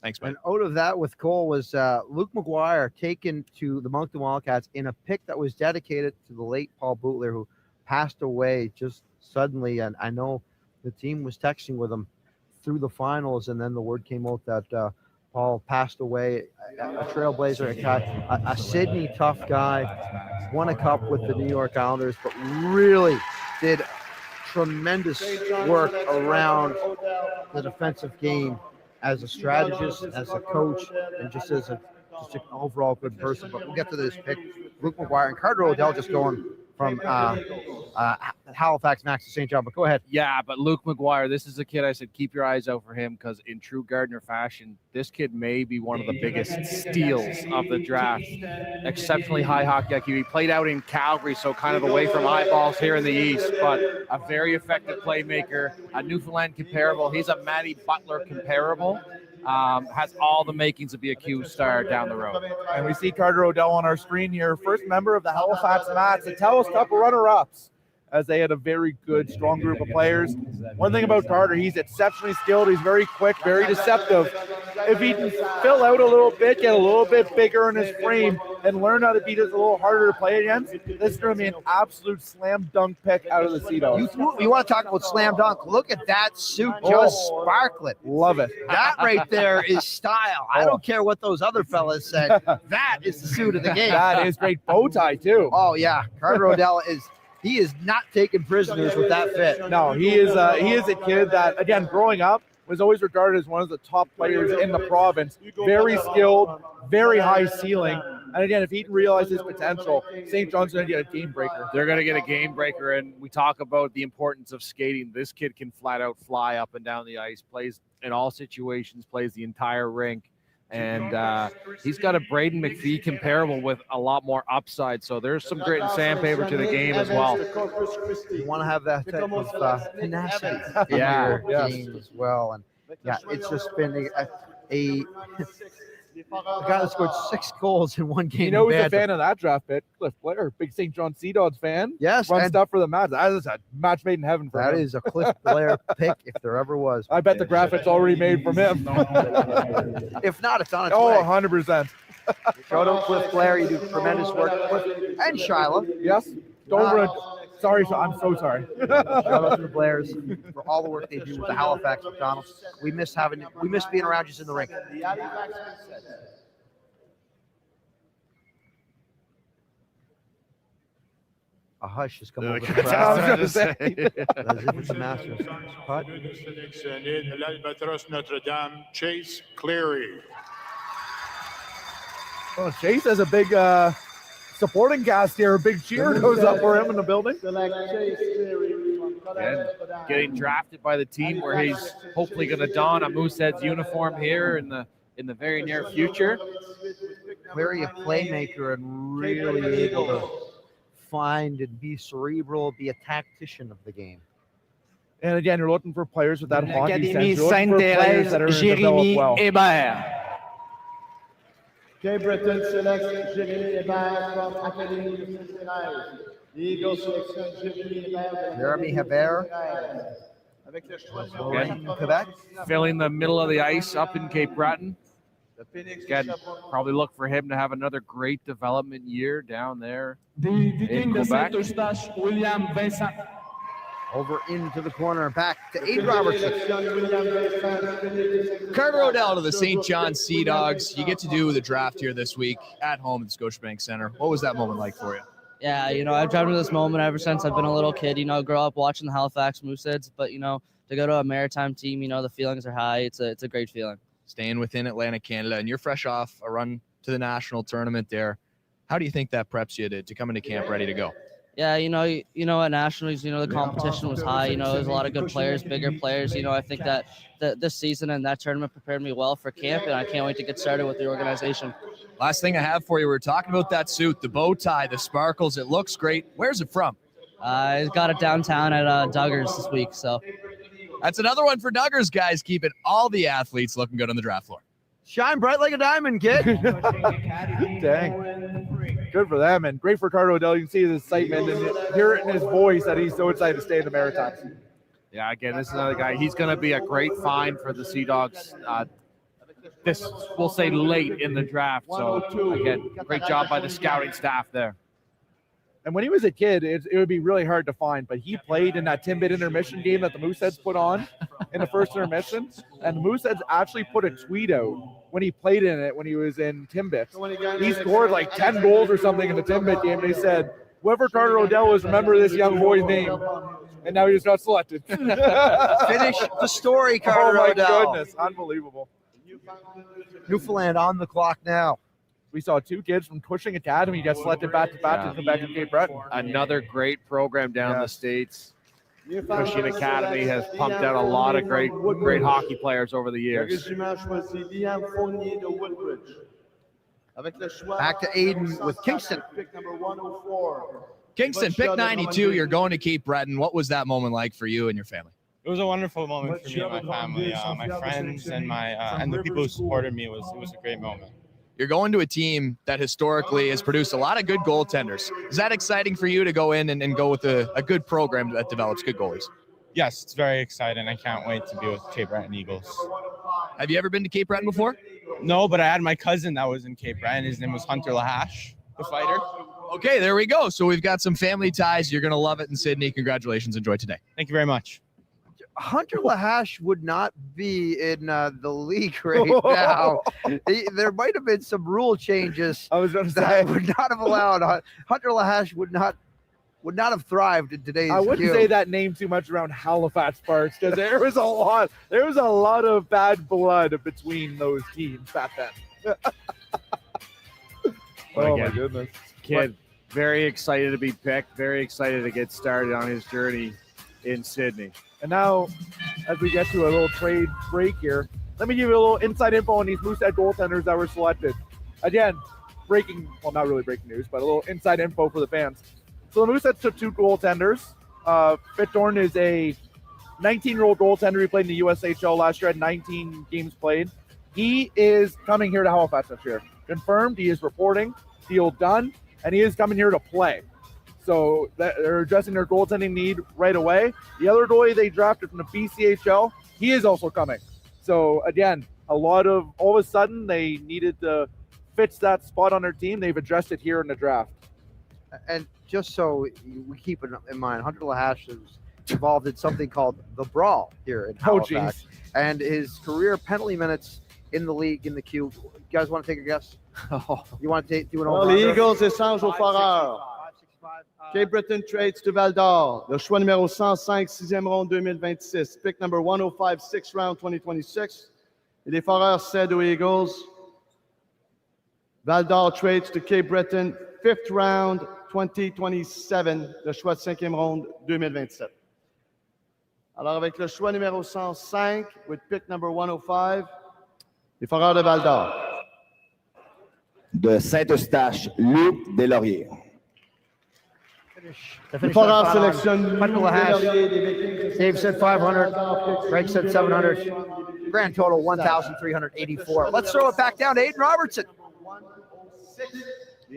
Thanks, man. And out of that with Cole was Luke McGuire taken to the Moncton Wildcats in a pick that was dedicated to the late Paul Bootler, who passed away just suddenly. And I know the team was texting with him through the finals, and then the word came out that Paul passed away. A trailblazer, a Sydney tough guy, won a cup with the New York Islanders, but really did tremendous work around the defensive game as a strategist, as a coach, and just as an overall good person. But we'll get to this pick. Luke McGuire and Carter O'Dell just going from Halifax Max to St. John. But go ahead. Yeah, but Luke McGuire, this is a kid I said keep your eyes out for him, because in true Gardner fashion, this kid may be one of the biggest steals of the draft. Exceptionally high hockey IQ. He played out in Calgary, so kind of away from eyeballs here in the East, but a very effective playmaker, a Newfoundland comparable. He's a Matty Butler comparable. Has all the makings to be a Q star down the road. And we see Carter O'Dell on our screen here, first member of the Halifax Mats, the Telus Cup runner-ups, as they had a very good, strong group of players. One thing about Carter, he's exceptionally skilled. He's very quick, very deceptive. If he can fill out a little bit, get a little bit bigger in his frame, and learn how to be just a little harder to play against, this is going to be an absolute slam dunk pick out of the Sea Dogs. You want to talk about slam dunk? Look at that suit, just sparkling. Love it. That right there is style. I don't care what those other fellas said. That is the suit of the game. That is great. Bow tie, too. Oh, yeah. Carter O'Dell he is not taking prisoners with that fit. No, he is a kid that, again, growing up, was always regarded as one of the top players in the province. Very skilled, very high ceiling. And again, if he can realize his potential, St. John's going to get a game breaker. They're going to get a game breaker, and we talk about the importance of skating. This kid can flat out fly up and down the ice, plays in all situations, plays the entire rink. And he's got a Braden McPhee comparable with a lot more upside. So there's some grit and sandpaper to the game as well. You want to have that type of tenacity in your game as well. And yeah, it's just been a guy that scored 6 goals in one game. You know who's a fan of that draft pick? Cliff Blair, big St. John Sea Dogs fan. Yes. Runs stuff for the Mats. That is a match made in heaven for him. That is a Cliff Blair pick if there ever was. I bet the graphic's already made from him. If not, it's on its way. 100%. Shout out Cliff Blair. You do tremendous work. Cliff and Shyla. Yes. Sorry, I'm so sorry. Shout out to the Blairs for all the work they do with the Halifax McDonald's. We miss being around you in the rink. A hush has come over the crowd. As if it's a Masters putt. L'Albatros Notre-Dame, Chase Cleary. Well, Chase has a big supporting cast here. A big cheer goes up for him in the building. And getting drafted by the team where he's hopefully going to don a Moosehead's uniform here in the very near future. Cleary, a playmaker and really able to find and be cerebral, be a tactician of the game. And again, you're looking for players with that hockey Académie sense. Sainte-Thérèse, Jérémy well. Hébert. Cape Breton selects Jérémy Hébert from Académie Sainte-Thérèse. The Eagles selection Jérémy Hébert. Jeremy Hebert. Quebec. Filling the middle of the ice up in Cape Breton. Again, probably look for him to have another great development year down there in Quebec. Over into the corner, back to Aiden Robertson. Carter O'Dell to the St. John Sea Dogs. You get to do the draft here this week at home at Scotiabank Center. What was that moment like for you? Yeah, I've dreamt of this moment ever since I've been a little kid. Grew up watching the Halifax Mooseheads, but to go to a maritime team, the feelings are high. It's a great feeling. Staying within Atlantic Canada, and you're fresh off a run to the national tournament there. How do you think that preps you to come into camp ready to go? Yeah, at nationals, the competition was high. There's a lot of good players, bigger players. I think that this season and that tournament prepared me well for camp, and I can't wait to get started with the organization. Last thing I have for you, we were talking about that suit, the bow tie, the sparkles. It looks great. Where's it from? I got it downtown at Duggars this week, so. That's another one for Duggars, guys, keeping all the athletes looking good on the draft floor. Shine bright like a diamond, kid. Dang. Good for them, and great for Carter O'Dell. You can see his excitement and hear it in his voice that he's so excited to stay in the Maritimes. Yeah, again, this is another guy. He's going to be a great find for the Sea Dogs. This, we'll say, late in the draft. So, again, great job by the scouting staff there. And when he was a kid, it would be really hard to find, but he played in that Timbit intermission game that the Mooseheads put on in the first intermission. And the Mooseheads actually put a tweet out when he played in it when he was in Timbit. He scored like 10 goals or something in the Timbit game. They said, whoever Carter O'Dell is, remember this young boy's name. And now he just got selected. Finish the story, Carter O'Dell. Oh, my goodness. Unbelievable. Newfoundland on the clock now. We saw two kids from Cushing Academy get selected back-to-back to Quebec and Cape Breton. Another great program down the States. Cushing Academy has pumped out a lot of great hockey players over the years. Back to Aiden with Kingston. Kingston, pick 92. You're going to Cape Breton. What was that moment like for you and your family? It was a wonderful moment for me and my family, my friends, and and the people who supported me. It was a great moment. You're going to a team that historically has produced a lot of good goaltenders. Is that exciting for you to go in and go with a good program that develops good goalies? Yes, it's very exciting. I can't wait to be with Cape Breton Eagles. Have you ever been to Cape Breton before? No, but I had my cousin that was in Cape Breton. His name was Hunter Lahash, the fighter. Okay, there we go. So we've got some family ties. You're going to love it in Sydney. Congratulations. Enjoy today. Thank you very much. Hunter Lahash would not be in the league right now. There might have been some rule changes that would not have allowed Hunter Lahash would not have thrived in today's. I wouldn't say that name too much around Halifax Parks because there was a lot of bad blood between those teams back then. Oh my goodness. Kid, very excited to be picked, very excited to get started on his journey in Sydney. And now, as we get to a little trade break here, let me give you a little inside info on these Moosehead goaltenders that were selected. Again, not really breaking news, but a little inside info for the fans. So the Mooseheads took two goaltenders. Fittorn is a 19-year-old goaltender. He played in the USHL last year, had 19 games played. He is coming here to Halifax this year. Confirmed, he is reporting, deal done, and he is coming here to play. So they're addressing their goaltending need right away. The other goalie they drafted from the BCHL, he is also coming. So again, all of a sudden they needed to fix that spot on their team. They've addressed it here in the draft. And just so we keep it in mind, Hunter Lahash is involved in something called the Brawl here in Halifax. And his career penalty minutes in the league, in the Q. You guys want to take a guess? You want to do an Alors, les Eagles échangent aux Foreurs. Cape Breton trades to Val d'Or. Le choix numéro 105, 6e ronde 2026. Pick number 105, 6th round 2026. Et les Foreurs cèdent aux Eagles. Val d'Or trades to Cape Breton, 5th round 2027. Le choix de 5e ronde 2027. Alors, avec le choix numéro 105, with pick number 105, les Foreurs de Val d'Or. De Saint-Eustache, Lou Deslauriers. Les Foreurs sélectionnent Hunter Lahash. Dave said 500. Greg said 700. Grand total 1,384. Let's throw it back down to Aiden Robertson.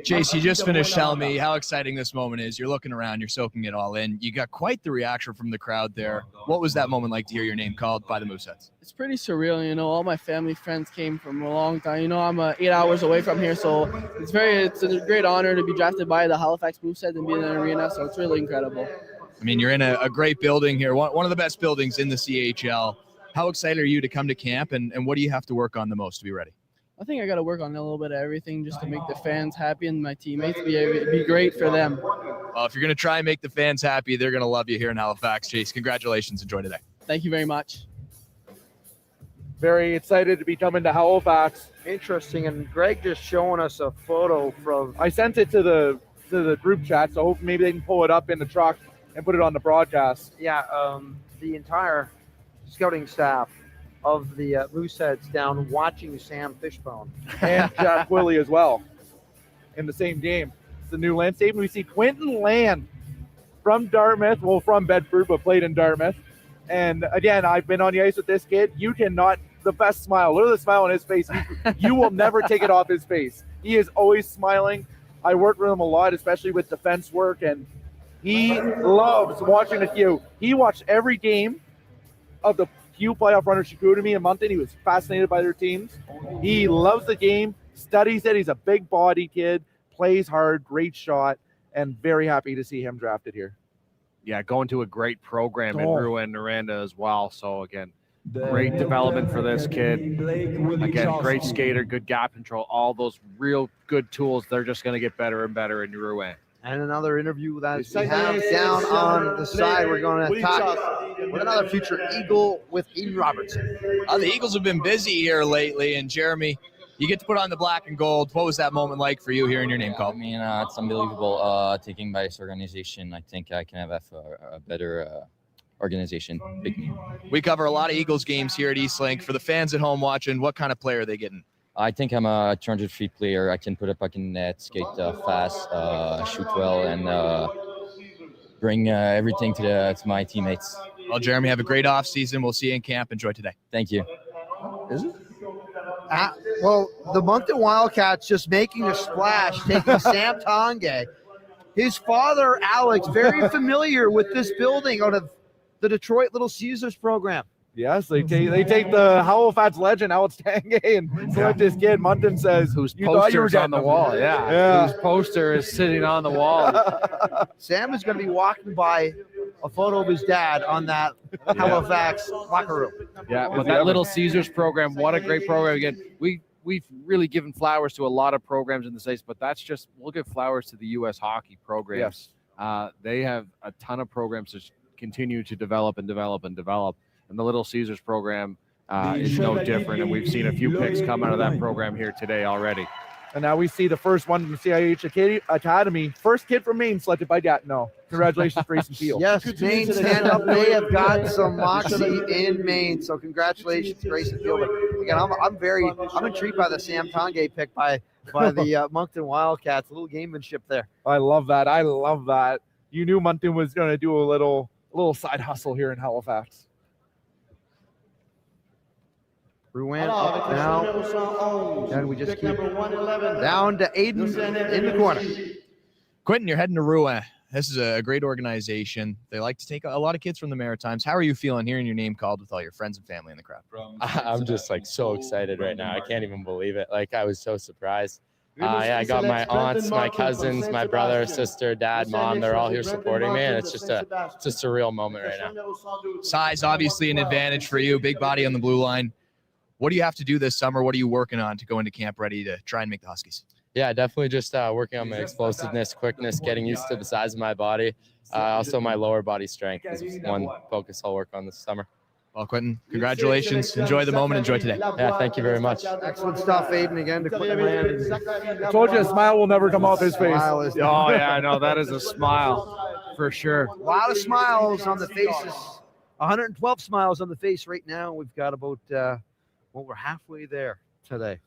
Chase, you just finished telling me how exciting this moment is. You're looking around, you're soaking it all in. You got quite the reaction from the crowd there. What was that moment like to hear your name called by the Mooseheads? It's pretty surreal, you know. All my family, friends came from a long time. You know, I'm 8 hours away from here, so it's a great honor to be drafted by the Halifax Mooseheads and be in an arena, so it's really incredible. I mean, you're in a great building here, one of the best buildings in the CHL. How excited are you to come to camp, and what do you have to work on the most to be ready? I think I got to work on a little bit of everything just to make the fans happy and my teammates be great for them. Well, if you're going to try and make the fans happy, they're going to love you here in Halifax. Chase, congratulations. Enjoy today. Thank you very much. Very excited to be coming to Halifax. Interesting. And Greg just showing us a photo from. I sent it to the group chat, so hopefully maybe they can pull it up in the truck and put it on the broadcast. Yeah, the entire scouting staff of the Mooseheads down watching Sam Fishbone. And Jack Willie as well in the same game. It's the new landscape. We see Quentin Land from Dartmouth, well, from Bedford, but played in Dartmouth. And again, I've been on the ice with this kid. You cannot, the best smile. Look at the smile on his face. You will never take it off his face. He is always smiling. I work with him a lot, especially with defense work, and he loves watching the Q. He watched every game of the Q playoff runner Chicoutimi and Moncton. He was fascinated by their teams. He loves the game, studies it. He's a big body kid, plays hard, great shot, and very happy to see him drafted here. Yeah, going to a great program in Rouen, Noranda as well. So again, great development for this kid. Again, great skater, good gap control, all those real good tools. They're just going to get better and better in Rouen. And another interview that we have down on the side. We're going to talk with another future Eagle with Eden Robertson. The Eagles have been busy here lately, and Jeremy, you get to put on the black and gold. What was that moment like for you hearing your name called? I mean, it's unbelievable. Taking by this organization, I think I can have a better organization. We cover a lot of Eagles games here at Eastlink. For the fans at home watching, what kind of player are they getting? I think I'm a 200-feet player. I can put a puck in net, skate fast, shoot well, and bring everything to my teammates. Well, Jeremy, have a great off season. We'll see you in camp. Enjoy today. Thank you. Is it? Well, the Moncton Wildcats just making a splash, taking Sam Tanguay. His father, Alex, very familiar with this building out of the Detroit Little Caesars program. Yes, they take the Halifax legend, Alex Tanguay, and select this kid. Moncton says, whose poster is on the wall. Yeah, whose poster is sitting on the wall. Sam is going to be walking by a photo of his dad on that Halifax locker room. Yeah, but that Little Caesars program, what a great program. Again, we've really given flowers to a lot of programs in the States, but that's just, we'll give flowers to the U.S. hockey programs. Yes. They have a ton of programs to continue to develop and develop and develop. And the Little Caesars program is no different, and we've seen a few picks come out of that program here today already. And now we see the first one from the CIH Academy. First kid from Maine selected by Gatineau. Congratulations, Grayson Field. Yes, Maine stand up. They have got some moxie in Maine, so congratulations, Grayson Field. Again, I'm intrigued by the Sam Tanguay pick by the Moncton Wildcats. A little gamemanship there. I love that. You knew Moncton was going to do a little side hustle here in Halifax. Rouen up now, and we just keep down to Aiden in the corner. Quentin, you're heading to Rouen. This is a great organization. They like to take a lot of kids from the Maritimes. How are you feeling hearing your name called with all your friends and family in the crowd? I'm just so excited right now. I can't even believe it. I was so surprised. Yeah, I got my aunts, my cousins, my brother, sister, dad, mom. They're all here supporting me, and it's just a surreal moment right now. Size, obviously an advantage for you. Big body on the blue line. What do you have to do this summer? What are you working on to go into camp ready to try and make the Huskies? Yeah, definitely just working on my explosiveness, quickness, getting used to the size of my body. Also, my lower body strength is one focus I'll work on this summer. Well, Quentin, congratulations. Enjoy the moment. Enjoy today. Yeah, thank you very much. Excellent stuff, Aiden, again to Quentin Land. I told you a smile will never come off his face. Oh, yeah, no, that is a smile for sure. A lot of smiles on the faces. 112 smiles on the face right now. We've got about, we're halfway there today.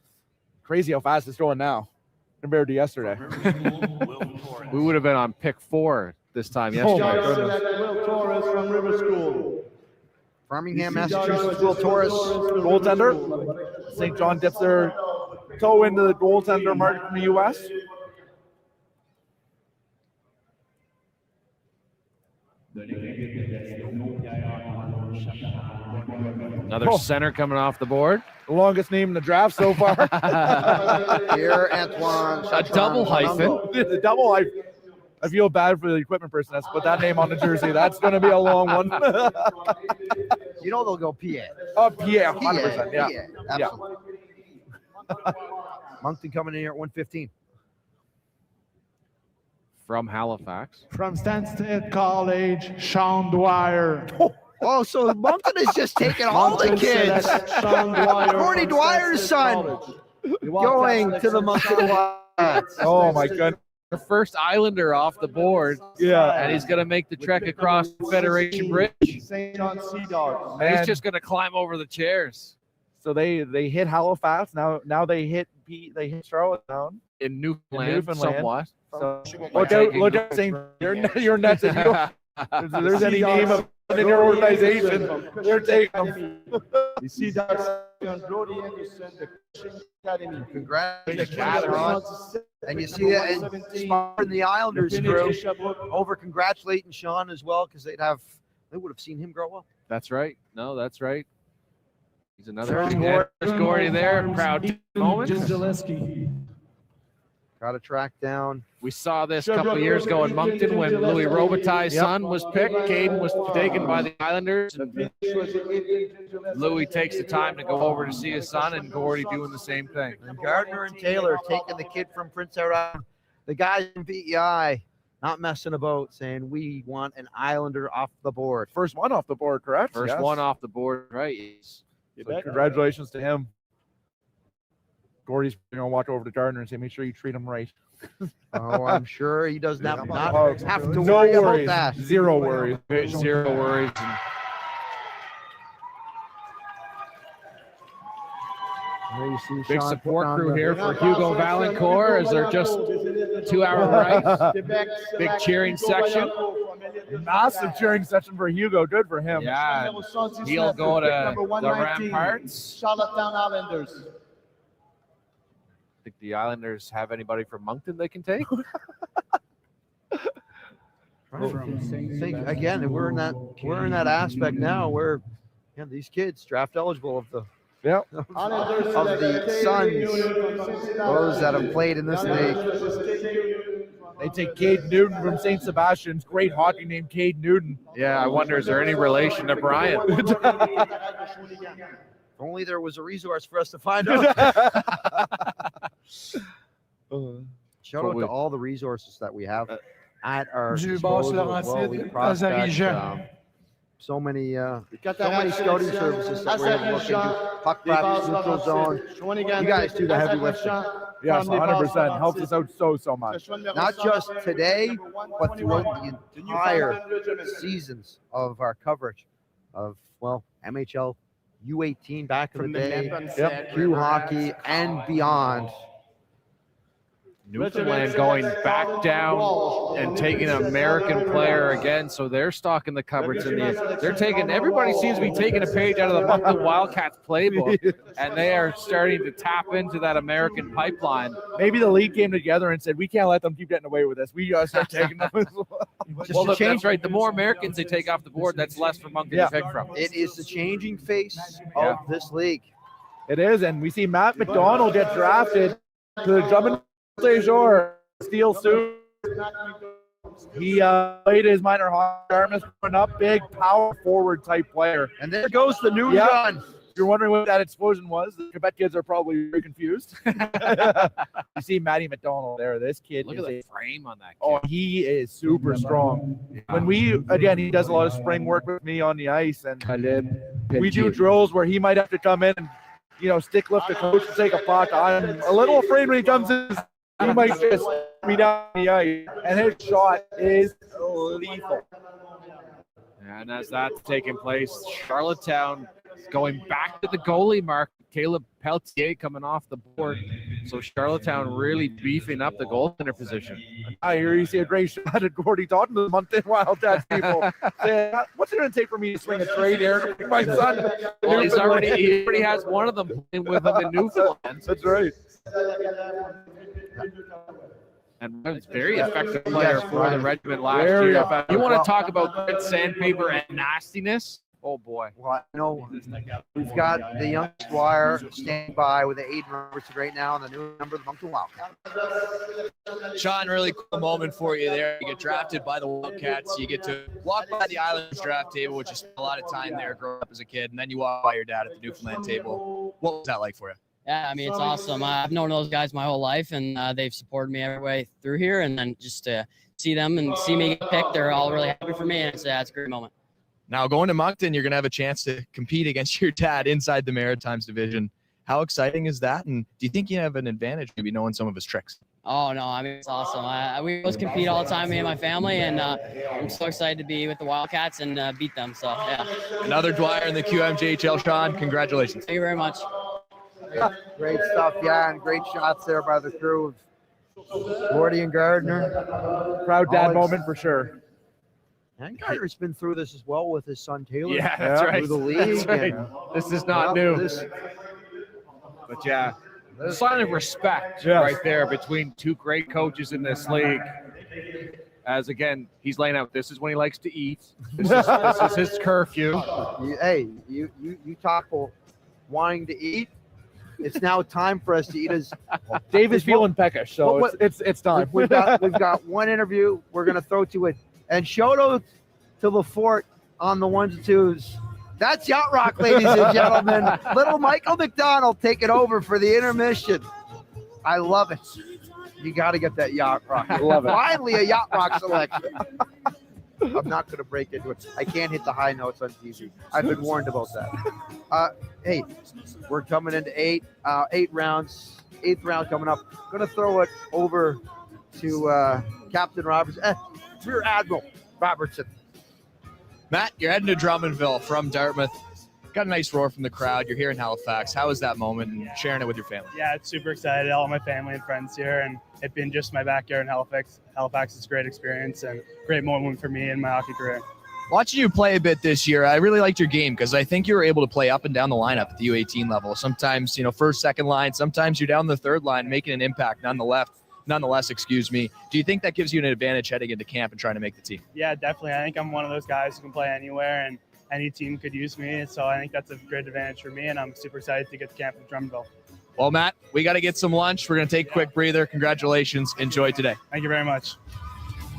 Crazy how fast it's going now compared to yesterday. We would have been on pick 4 this time Oh, yesterday. my goodness. Will Torres from River School. Framingham, Massachusetts, Will Torres. Goaltender. St. John dips their toe into the goaltender market in the U.S. Another center coming off the board. The longest name in the draft so far. Here, Antoine. A double hyphen. The double hyphen. I feel bad for the equipment person that's put that name on the jersey. That's going to be a long one. You know they'll go PA. Oh, PA, 100%. Yeah. Absolutely. Moncton coming in here at 115. From Halifax. From Stansted College, Sean Dwyer. Oh, so Moncton is just taking all the kids. Gordy Dwyer's son going to the Moncton Wilds. Oh, my goodness. The first Islander off the board. Yeah. And he's going to make the trek across the Federation Bridge. St. John Sea Dogs. And he's just going to climb over the chairs. So they hit Halifax. Now they hit Charlottetown. In Newfoundland. Somewhat. So look out, St. Your nets. If there's any name of in your organization, they're taking them. The Sea Dogs on Brody Anderson, the Coaching Academy. Congratulations. And you see that in the Islanders crew over congratulating Sean as well, because they would have seen him grow up. That's right. No, that's right. He's another There's Gordy there. Proud moment. Got to track down. We saw this a couple of years ago in Moncton when Louis Robitaille's son was picked. Caden was taken by the Islanders. And Louis takes the time to go over to see his son, and Gordy doing the same thing. And Gardner and Taylor taking the kid from Prince Edward Island. The guys in VEI not messing about, saying we want an Islander off the board. First one off the board, correct? First one off the board, right? So congratulations to him. Gordy's going to walk over to Gardner and say, make sure you treat him right. Oh, I'm sure he does not have to no worry worries. about that. Zero worries. Zero worries. Big support crew here for Hugo Valancourt as they're just 2 hour right. Big cheering section. Massive cheering section for Hugo. Good for him. Yeah. He'll go to the Ramparts. Charlottetown Islanders. Think the Islanders have anybody from Moncton they can take? Again, we're in that aspect now where these kids draft eligible of the sons, those that have played in this league. They take Cade Newton from St. Sebastian's. Great hockey name, Cade Newton. Yeah, I wonder, is there any relation to Brian? If only there was a resource for us to find out. Shout out to all the resources that we have at our disposal as well. We prospect so many scouting services that we're able to look into. Puck practice, neutral zone. You guys do the heavy lifting. Yes, 100%. Helps us out so much. Not just today, but throughout the entire seasons of our coverage of, MHL, U18 back in the day, Q hockey, and beyond. Newfoundland going back down and taking an American player again, so they're stocking the cupboards in the. They're taking. Everybody seems to be taking a page out of the Moncton Wildcats playbook, and they are starting to tap into that American pipeline. Maybe the league came together and said, "We can't let them keep getting away with this. We gotta start taking them." Well, that's right. The more Americans they take off the board, that's less for Moncton to pick from. It is the changing face of this league. It is, and we see Matt McDonald get drafted to the Drummond Jour, steel suit. He played his minor hockey. Dartmouth coming up, big power forward type player. And there goes the new Yeah. gun. If you're wondering what that explosion was, the Quebec kids are probably very confused. You see Matty McDonald there. This kid Look is at the frame on that kid. Oh, he is super strong. When he does a lot of spring work with me on the ice, and we do drills where he might have to come in and, stick lift the coach and take a puck. I'm a little afraid when he comes in, he might just be down the ice, and his shot is lethal. And as that's taking place, Charlottetown going back to the goalie mark. Caleb Pelletier coming off the board. So Charlottetown really beefing up the goaltender position. I hear you see a great shot at Gordy Totten, the Moncton Wildcats people. Saying, what's it going to take for me to swing a trade here to bring my son? Well, he already has one of them playing with him in Newfoundland. That's right. And was a very effective player for the regiment last year. You want to talk about red sandpaper and nastiness? Oh boy. Well, we've got the young Squire standing by with the Aiden Robertson right now and the new number of the Moncton Wildcats. Sean, really cool moment for you there. You get drafted by the Wildcats. You get to walk by the Islanders draft table, which you spent a lot of time there growing up as a kid, and then you walk by your dad at the Newfoundland table. What was that like for you? Yeah, I mean, it's awesome. I've known those guys my whole life, and they've supported me every way through here. And then just to see them and see me get picked, they're all really happy for me, and it's a great moment. Now, going to Moncton, you're going to have a chance to compete against your dad inside the Maritimes division. How exciting is that? And do you think you have an advantage maybe knowing some of his tricks? Oh, no, I mean, it's awesome. We always compete all the time, me and my family, and I'm so excited to be with the Wildcats and beat them. So, yeah. Another Dwyer in the QMJHL, Sean. Congratulations. Thank you very much. Great stuff, yeah, and great shots there by the crew of Gordy and Gardner. Proud dad moment for sure. And Gardner's been through this as well with his son Taylor. Yeah, that's right. Through the league. That's right. This is not new. But yeah, a sign of respect right there between two great coaches in this league. As again, he's laying out, this is when he likes to eat. This is his curfew. You talk about wanting to eat. It's now time for us to eat. Dave is feeling peckish, so it's time. We've got one interview we're going to throw to it. And shout out to the fort on the ones and twos. That's Yacht Rock, ladies and gentlemen. Little Michael McDonald taking over for the intermission. I love it. You got to get that Yacht Rock. I love it. Finally, a Yacht Rock selection. I'm not going to break into it. I can't hit the high notes on TV. I've been warned about that. Hey, we're coming into eight rounds. 8th round coming up. Going to throw it over to Captain Robertson. Rear Admiral Robertson. Matt, you're heading to Drummondville from Dartmouth. Got a nice roar from the crowd. You're here in Halifax. How was that moment and sharing it with your family? Yeah, it's super excited. All my family and friends here, and it being just my backyard in Halifax. Halifax is a great experience and great moment for me in my hockey career. Watching you play a bit this year, I really liked your game because I think you were able to play up and down the lineup at the U18 level. Sometimes, first, second line. Sometimes you're down the third line, making an impact nonetheless. Do you think that gives you an advantage heading into camp and trying to make the team? Yeah, definitely. I think I'm one of those guys who can play anywhere, and any team could use me. So I think that's a great advantage for me, and I'm super excited to get to camp in Drummondville. Well, Matt, we got to get some lunch. We're going to take a quick breather. Congratulations. Enjoy today. Thank you very much.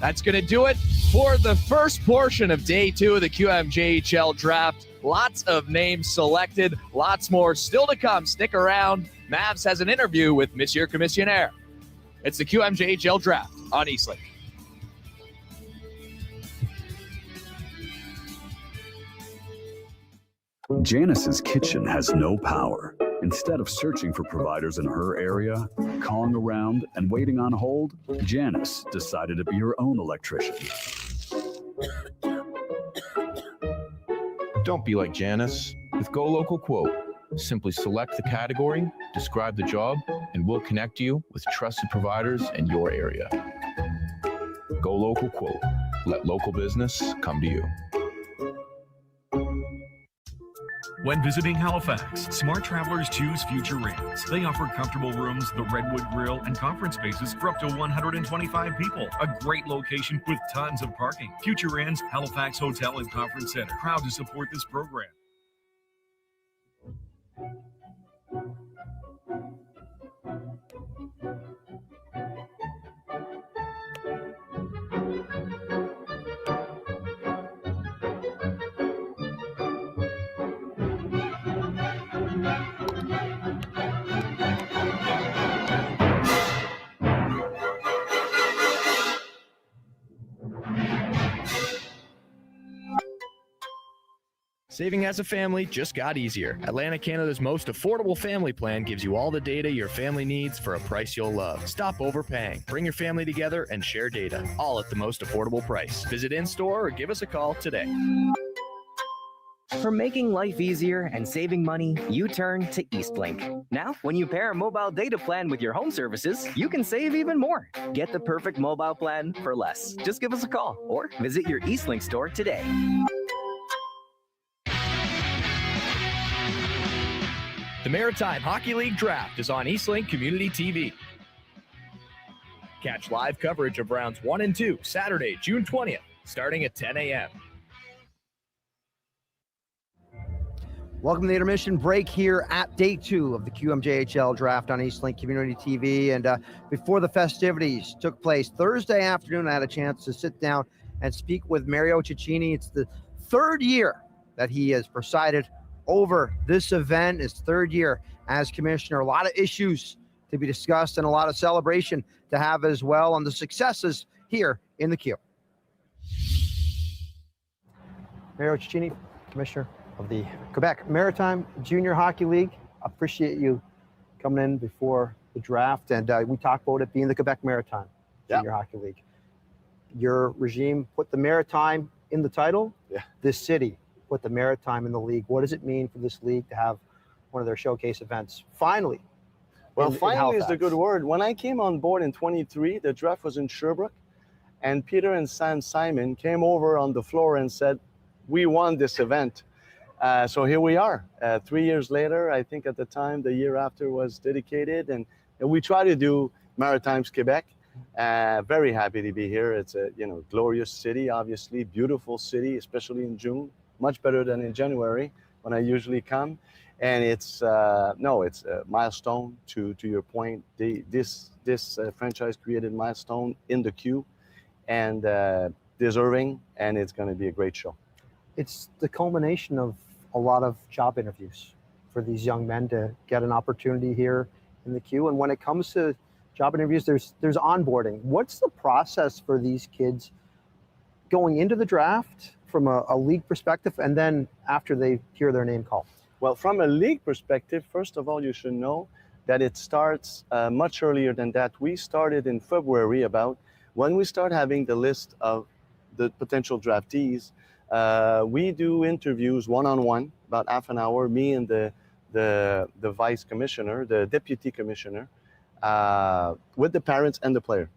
That's going to do it for the first portion of day 2 of the QMJHL draft. Lots of names selected, lots more still to come. Stick around. Mavs has an interview with Monsieur Commissionaire. It's the QMJHL draft on Eastlink. Janice's kitchen has no power. Instead of searching for providers in her area, calling around, and waiting on hold, Janice decided to be her own electrician. Don't be like Janice. With Go Local Quote, simply select the category, describe the job, and we'll connect you with trusted providers in your area. Go Local Quote. Let local business come to you. When visiting Halifax, smart travelers choose Future Inns. They offer comfortable rooms, the Redwood Grill, and conference spaces for up to 125 people. A great location with tons of parking. Future Inns, Halifax Hotel and Conference Center. Proud to support this program. Saving as a family just got easier. Atlantic Canada's most affordable family plan gives you all the data your family needs for a price you'll love. Stop overpaying. Bring your family together and share data, all at the most affordable price. Visit in-store or give us a call today. For making life easier and saving money, you turn to Eastlink. Now, when you pair a mobile data plan with your home services, you can save even more. Get the perfect mobile plan for less. Just give us a call or visit your Eastlink store today. The Maritime Hockey League Draft is on Eastlink Community TV. Catch live coverage of rounds 1 and 2 Saturday, June 20th, starting at 10 a.m. Welcome to the intermission break here at day 2 of the QMJHL Draft on Eastlink Community TV. And before the festivities took place Thursday afternoon, I had a chance to sit down and speak with Mario Cecchini. It's the 3rd year that he has presided over this event, his 3rd year as commissioner. A lot of issues to be discussed and a lot of celebration to have as well on the successes here in the Q. Mario Cecchini, commissioner of the Quebec Maritime Junior Hockey League. Appreciate you coming in before the draft, and we talked about it being the Quebec Maritime Junior Hockey League. Your regime put the Maritime in the title. This city put the Maritime in the league. What does it mean for this league to have one of their showcase events finally? Well, in finally is the Halifax? good word. When I came on board in 23, the draft was in Sherbrooke, and Peter and Sam Simon came over on the floor and said, we won this event. So here we are. 3 years later, I think at the time, the year after was dedicated, and we try to do Maritimes Quebec. Very happy to be here. It's a glorious city, obviously, beautiful city, especially in June. Much better than in January when I usually come. And it's a milestone to your point. This franchise created milestone in the queue and deserving, and it's going to be a great show. It's the culmination of a lot of job interviews for these young men to get an opportunity here in the queue. And when it comes to job interviews, there's onboarding. What's the process for these kids going into the draft from a league perspective, and then after they hear their name called? Well, from a league perspective, first of all, you should know that it starts much earlier than that. We started in February about when we start having the list of the potential draftees. We do interviews one-on-one, about half an hour, me and the vice commissioner, the deputy commissioner, with the parents and the player,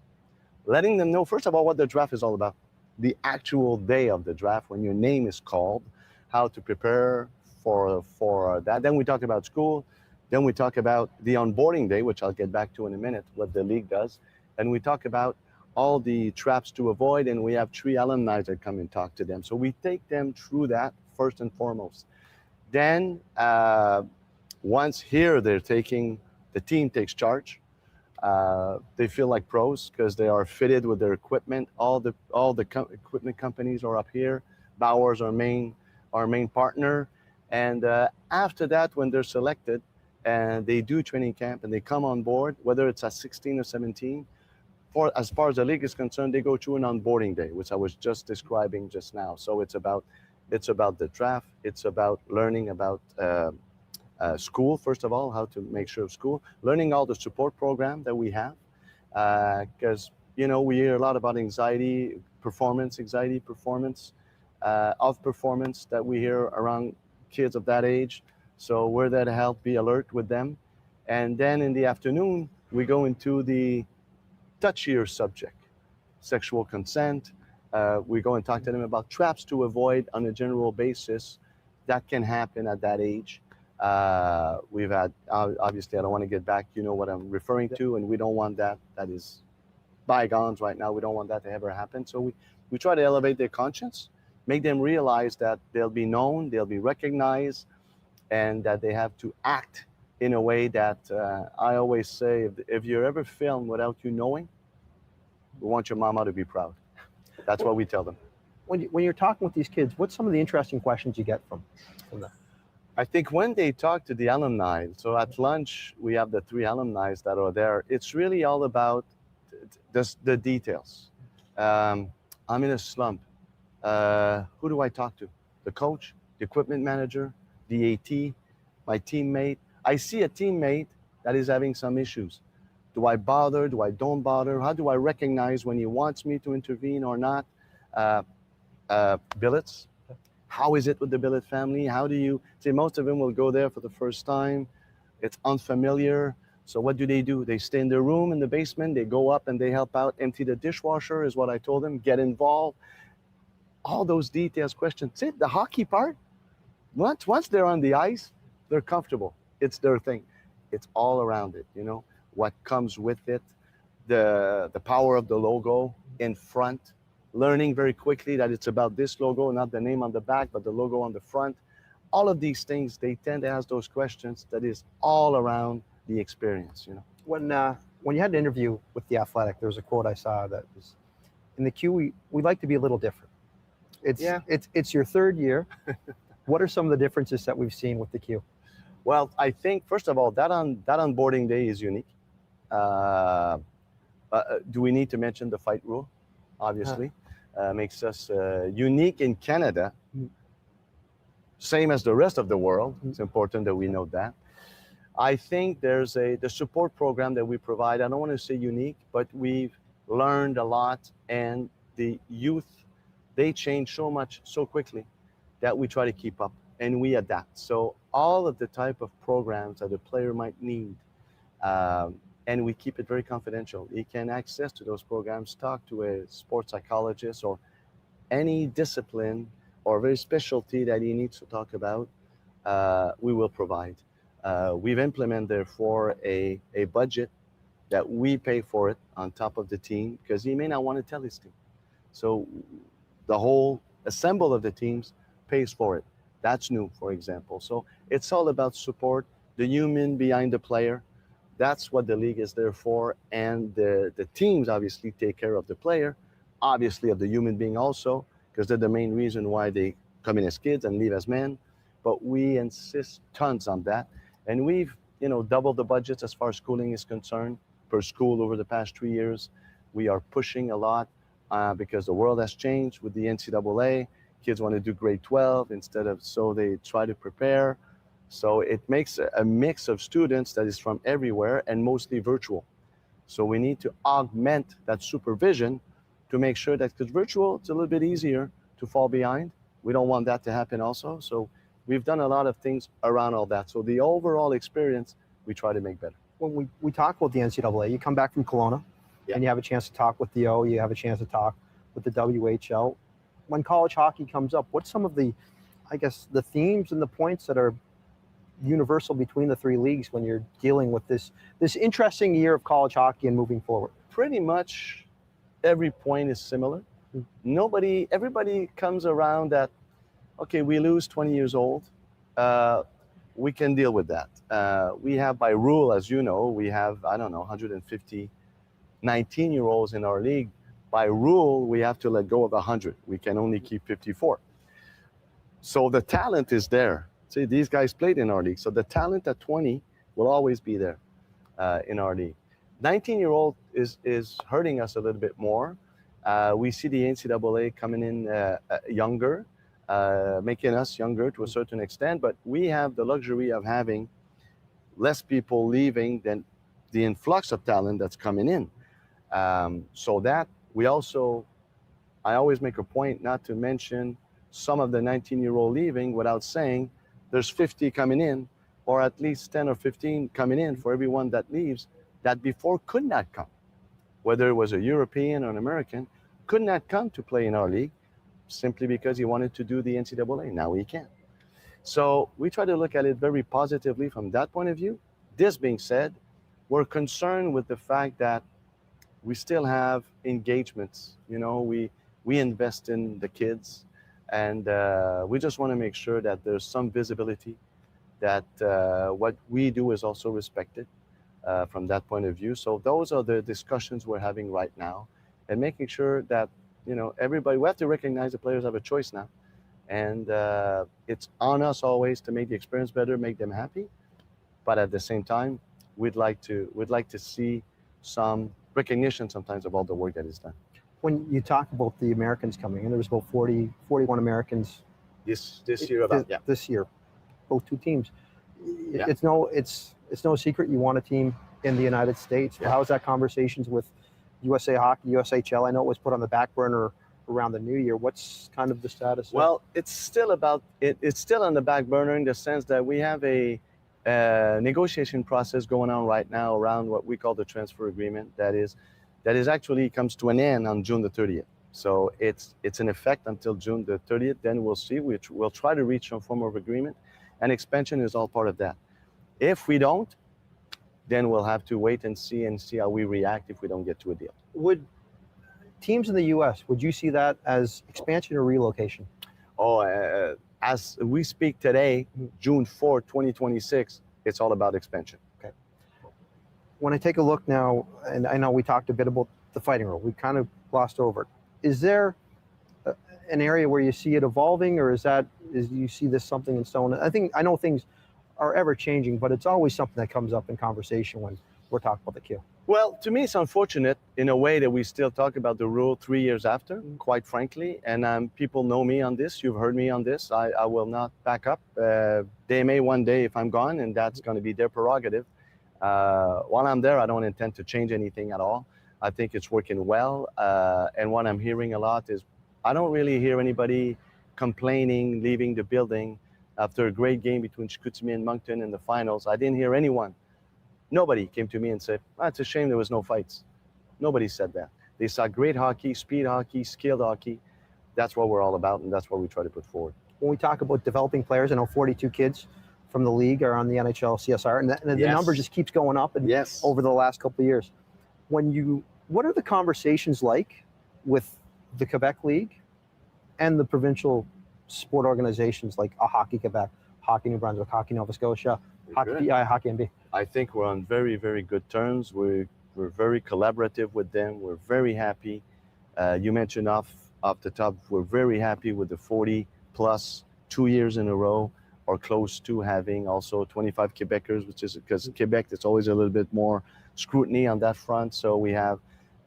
letting them know, first of all, what the draft is all about. The actual day of the draft, when your name is called, how to prepare for that. Then we talk about school. Then we talk about the onboarding day, which I'll get back to in a minute, what the league does. And we talk about all the traps to avoid, and we have 3 alumni that come and talk to them. So we take them through that first and foremost. Then once here, the team takes charge. They feel like pros because they are fitted with their equipment. All the equipment companies are up here. Bauer's our main partner. And after that, when they're selected and they do training camp and they come on board, whether it's at 16 or 17, as far as the league is concerned, they go through an onboarding day, which I was just describing just now. So it's about the draft. It's about learning about school, first of all, how to make sure of school, learning all the support program that we have, because we hear a lot about anxiety performance of performance that we hear around kids of that age. So we're there to help be alert with them. And then in the afternoon, we go into the touchier subject, sexual consent. We go and talk to them about traps to avoid on a general basis that can happen at that age. We've had, obviously, I don't want to get back, you know what I'm referring to, and we don't want that. That is bygones right now. We don't want that to ever happen. So we try to elevate their conscience, make them realize that they'll be known, they'll be recognized, and that they have to act in a way that I always say, if you're ever filmed without you knowing, we want your mama to be proud. That's what we tell them. When you're talking with these kids, what's some of the interesting questions you get from them? I think when they talk to the alumni, so at lunch, we have the 3 alumni that are there. It's really all about the details. I'm in a slump. Who do I talk to? The coach, the equipment manager, the AT, my teammate. I see a teammate that is having some issues. Do I bother? Do I don't bother? How do I recognize when he wants me to intervene or not? Billets. How is it with the billet family? How do you say most of them will go there for the first time? It's unfamiliar. So what do? They stay in their room in the basement. They go up and they help out, empty the dishwasher is what I told them, get involved. All those details, questions. See, the hockey part, once they're on the ice, they're comfortable. It's their thing. It's all around it, you know, what comes with it, the power of the logo in front, learning very quickly that it's about this logo, not the name on the back, but the logo on the front. All of these things, they tend to ask those questions that is all around the experience, you know. When you had an interview with The Athletic, there was a quote I saw that was, in the Q, we like to be a little different. It's your third year. What are some of the differences that we've seen with the Q? Well, I think, first of all, that onboarding day is unique. Do we need to mention the fight rule? Obviously. Makes us unique in Canada. Same as the rest of the world. It's important that we know that. I think there's the support program that we provide. I don't want to say unique, but we've learned a lot, and the youth, they change so much, so quickly, that we try to keep up and we adapt. So all of the type of programs that a player might need, and we keep it very confidential. He can access to those programs, talk to a sports psychologist or any discipline or very specialty that he needs to talk about, we will provide. We've implemented, therefore, a budget that we pay for it on top of the team, because he may not want to tell his team. So the whole assemble of the teams pays for it. That's new, for example. So it's all about support, the human behind the player. That's what the league is there for. And the teams obviously take care of the player, obviously of the human being also, because they're the main reason why they come in as kids and leave as men. But we insist tons on that. And we've, doubled the budgets as far as schooling is concerned per school over the past 3 years. We are pushing a lot because the world has changed with the NCAA. Kids want to do grade 12 instead of, so they try to prepare. So it makes a mix of students that is from everywhere and mostly virtual. So we need to augment that supervision to make sure that, because virtual, it's a little bit easier to fall behind. We don't want that to happen also. So we've done a lot of things around all that. So the overall experience, we try to make better. When we talk about the NCAA, you come back from Kelowna and you have a chance to talk with the O, you have a chance to talk with the WHL. When college hockey comes up, what's some of the, the themes and the points that are universal between the three leagues when you're dealing with this interesting year of college hockey and moving forward? Pretty much every point is similar. Everybody comes around that, okay, we lose 20 years old. We can deal with that. We have, by rule, as you know, we have, 150 19-year-olds in our league. By rule, we have to let go of 100. We can only keep 54. So the talent is there. See, these guys played in our league. So the talent at 20 will always be there in our league. 19-year-old is hurting us a little bit more. We see the NCAA coming in younger, making us younger to a certain extent, but we have the luxury of having less people leaving than the influx of talent that's coming in. So that I always make a point not to mention some of the 19-year-old leaving without saying there's 50 coming in, or at least 10 or 15 coming in for everyone that leaves that before could not come. Whether it was a European or an American, could not come to play in our league simply because he wanted to do the NCAA. Now he can. So we try to look at it very positively from that point of view. This being said, we're concerned with the fact that we still have engagements. We invest in the kids, and we just want to make sure that there's some visibility, that what we do is also respected from that point of view. So those are the discussions we're having right now, and making sure that everybody, we have to recognize the players have a choice now, and it's on us always to make the experience better, make them happy. But at the same time, we'd like to see some recognition sometimes of all the work that is done. When you talk about the Americans coming in, there was about 41 Americans This year about this year, both two teams. Yeah. It's no secret you want a team in the United States. Yeah. How's that conversations with USA Hockey, USHL? I know it was put on the back burner around the new year. What's kind of the status? Well, it's still about it. It's still on the back burner in the sense that we have a negotiation process going on right now around what we call the transfer agreement. That is actually comes to an end on June the 30th. So it's in effect until June the 30th. Then we'll see. We'll try to reach some form of agreement, and expansion is all part of that. If we don't, then we'll have to wait and see how we react if we don't get to a deal. Would teams in the U.S., would you see that as expansion or relocation? Oh, as we speak today, June 4th, 2026, it's all about expansion. Okay. When I take a look now, and I know we talked a bit about the fighting rule, we kind of glossed over it. Is there an area where you see it evolving, or is you see this something in stone? I know things are ever changing, but it's always something that comes up in conversation when we're talking about the Q. Well, to me, it's unfortunate in a way that we still talk about the rule 3 years after, quite frankly. And people know me on this. You've heard me on this. I will not back up. They may one day if I'm gone, and that's going to be their prerogative. While I'm there, I don't intend to change anything at all. I think it's working well. And what I'm hearing a lot is I don't really hear anybody complaining, leaving the building after a great game between Chicoutimi and Moncton in the finals. I didn't hear anyone. Nobody came to me and said, it's a shame there was no fights. Nobody said that. They saw great hockey, speed hockey, skilled hockey. That's what we're all about, and that's what we try to put forward. When we talk about developing players, I know 42 kids from the league are on the NHL CSR, and the number just keeps going up over the last couple of years. What are the conversations like with the Quebec League and the provincial sport organizations like Hockey Quebec, Hockey New Brunswick, Hockey Nova Scotia, Hockey PI, Hockey NB? I think we're on very, very good terms. We're very collaborative with them. We're very happy. You mentioned off the top, we're very happy with the 40 plus 2 years in a row or close to having also 25 Quebecers, which is because Quebec, there's always a little bit more scrutiny on that front. So we have,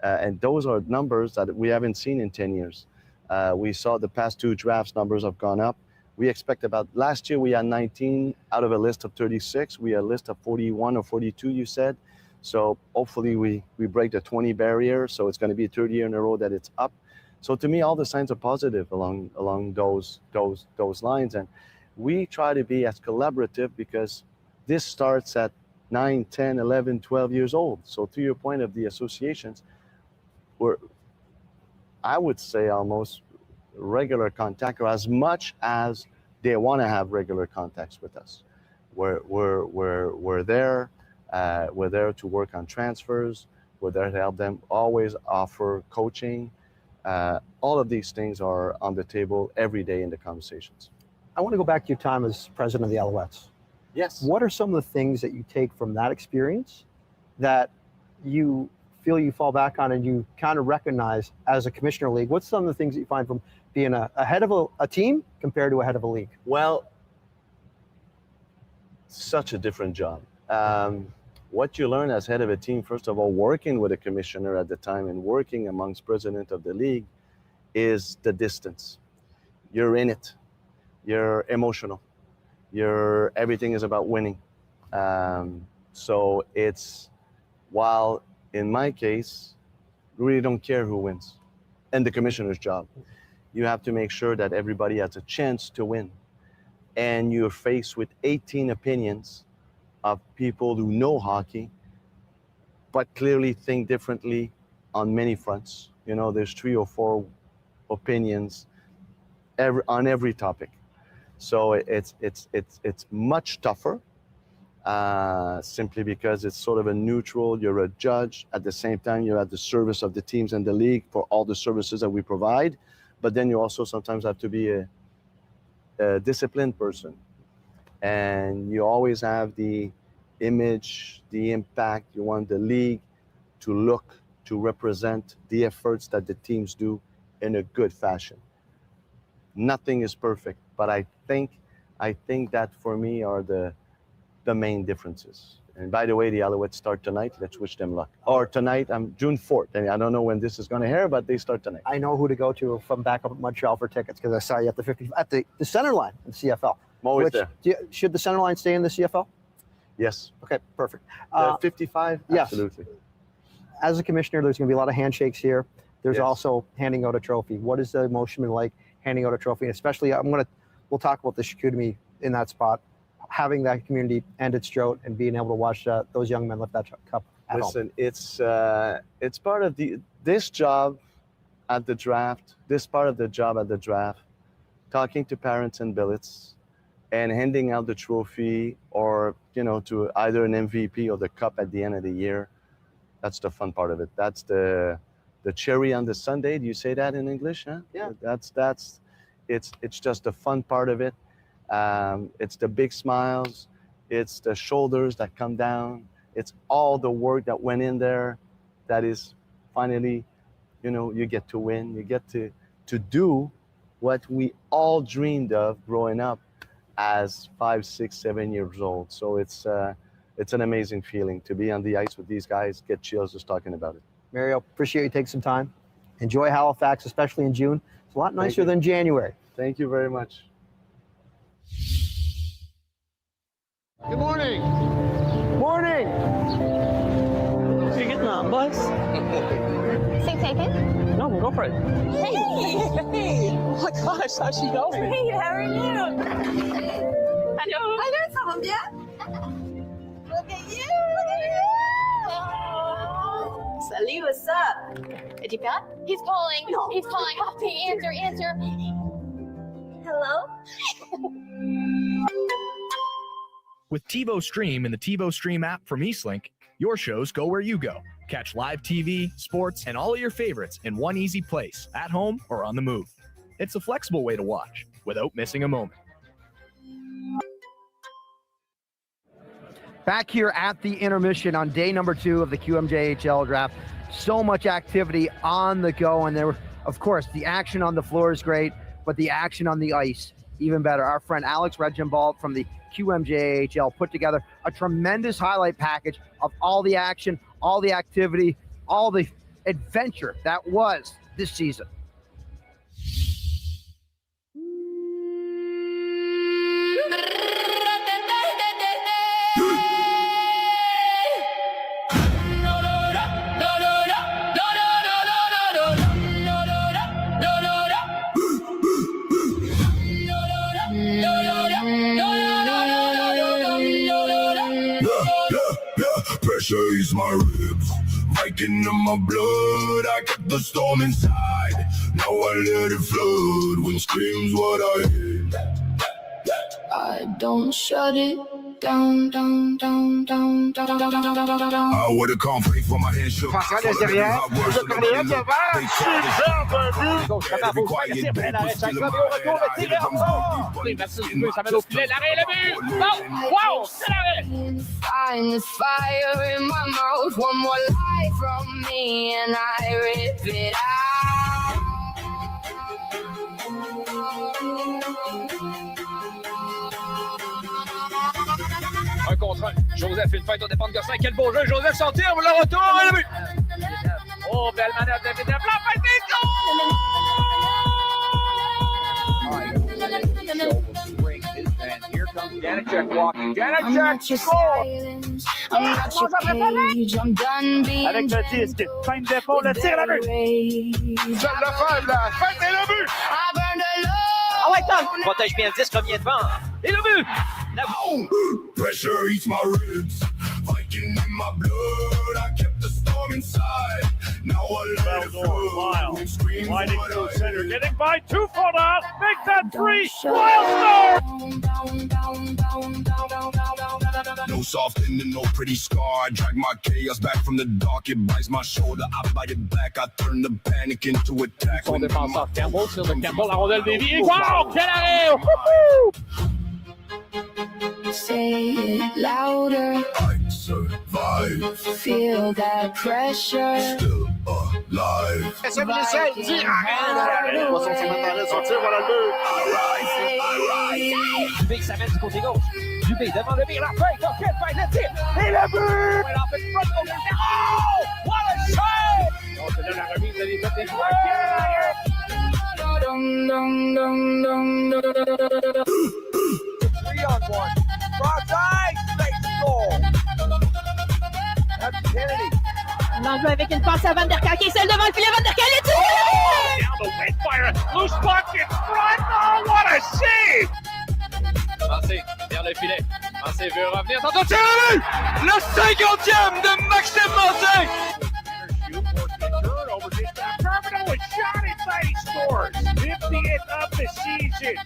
and those are numbers that we haven't seen in 10 years. We saw the past 2 drafts numbers have gone up. We expect last year we had 19 out of a list of 36. We had a list of 41 or 42, you said. So hopefully we break the 20 barrier. So it's going to be a 3rd year in a row that it's up. So to me, all the signs are positive along those lines. And we try to be as collaborative because this starts at 9, 10, 11, 12 years old. So to your point of the associations, I would say almost regular contact, or as much as they want to have regular contacts with us. We're there. We're there to work on transfers. We're there to help them always offer coaching. All of these things are on the table every day in the conversations. I want to go back to your time as president of the Alouettes. Yes. What are some of the things that you take from that experience that you feel you fall back on and you kind of recognize as a commissioner league? What's some of the things that you find from being ahead of a team compared to ahead of a league? Well, such a different job. What you learn as head of a team, first of all, working with a commissioner at the time and working amongst president of the league, is the distance. You're in it. You're emotional. Everything is about winning. So it's, while in my case, we really don't care who wins. And the commissioner's job. You have to make sure that everybody has a chance to win. And you're faced with 18 opinions of people who know hockey, but clearly think differently on many fronts. You know, there's 3 or 4 opinions on every topic. So it's much tougher. Simply because it's sort of a neutral, you're a judge, at the same time you're at the service of the teams and the league for all the services that we provide, but then you also sometimes have to be a disciplined person, and you always have the image, the impact. You want the league to represent the efforts that the teams do in a good fashion. Nothing is perfect, but I think that for me are the main differences. And by the way, the Alouettes start tonight. Let's wish them luck. Or tonight, June 4th. And I don't know when this is going to air, but they start tonight. I know who to go to from back up at Montreal for tickets because I saw you at the center line in the CFL. I'm always there. Should the center line stay in the CFL? Yes. Okay, perfect. 55? Yes. Absolutely. As a commissioner, there's going to be a lot of handshakes here. There's Yes. also handing out a trophy. What is the emotion like handing out a trophy? And especially, we'll talk about the Chicoutimi in that spot, having that community end its drought and being able to watch those young men lift that cup at home. Listen, it's part of this job at the draft, talking to parents and billets and handing out the trophy or, to either an MVP or the cup at the end of the year. That's the fun part of it. That's the cherry on the sundae. Do you say that in English? Huh? Yeah. It's just the fun part of it. It's the big smiles. It's the shoulders that come down. It's all the work that went in there. That is finally, you get to win. You get to do what we all dreamed of growing up as 5, 6, 7 years old. So it's an amazing feeling to be on the ice with these guys. Get chills just talking about it. Mario, appreciate you taking some time. Enjoy Halifax, especially in June. It's a lot nicer than January. Thank you very much. Good morning. Morning. Are you getting on bus? Seat taken? No, we'll go for it. Hey! Oh my gosh, how's she going? Hey, how are you? Hello. Allô, ça va bien? Look at you! Salut, what's up? Is he back? He's calling. No. He's calling. Hey, answer. Hello? With TiVo Stream and the TiVo Stream app from Eastlink, your shows go where you go. Catch live TV, sports, and all of your favorites in one easy place, at home or on the move. It's a flexible way to watch without missing a moment. Back here at the intermission on day number 2 of the QMJHL draft. So much activity on the go, and there were, of course, the action on the floor is great, but the action on the ice, even better. Our friend Alex Regenbald from the QMJHL put together a tremendous highlight package of all the action, all the activity, all the adventure that was this season. Pressure is my ribs, Viking in my blood. I kept the storm inside. Now I let it flood when screams what I hear. I don't shut it down. I would've come free for my hands shook. Pascal derrière, le cornéen devant, superbe but! Bravo, c'est après l'arrêt, chaque fois, mais au retour, le tir est encore! Oui, merci, ça mène au filet, l'arrêt, le but! Oh, wow, c'est l'arrêt! Find the fire in my mouth, one more lie from me, and I rip it out. Un contre un. Joseph, une feinte au départ de Gosselin. Quel beau jeu. Joseph s'en tire. Le retour et le but. Oh, belle manœuvre de Villeneuve. La fête des goals! Here comes Janacek walking. Janacek scores! I'm done being Avec le disque, feinte d'épaule, le tir à la but! Seul le faible, la fête et le but! Ah ouais, Tom! Protège bien le disque, revient devant. Et le but! Pressure eats my ribs, Viking in my blood. I kept the storm inside. Now I let it flow. When screams Winding what through I center, hear. getting by 2 for that, make that 3, Wild No softening, no pretty scar. I drag my chaos back from the dark. It bites my shoulder. I bite it back. I turn the panic into attack. Son défenseur Campbell, sur le Campbell, la rondelle déviée. Wow, quel arrêt! Say it louder. I survive. Feel that pressure. Still alive. C'est blessé, il dit arrête! Son tir, voilà le but! I rise, Dubé qui s'amène du côté gauche. Dubé devant le mire, la feuille, donc il fait le tir. Et le but! Point d'en fait front contre le terrain. Oh! What a shot! Donc là, la remise de l'équipe des joueurs. 3-on-1. Broadside, straight score. That's Kennedy. L'enjeu avec une passe à Van der Kak qui est celle devant le filet. Van der Kak est tiré! Down the wing, fire. Loose puck in front. Oh, what a save! Mancé vers le filet. Mancé veut revenir. Attention! Le 50e de Maxime Mancé! Turnover. Terminal with shot inside. He scores. 50th of the season.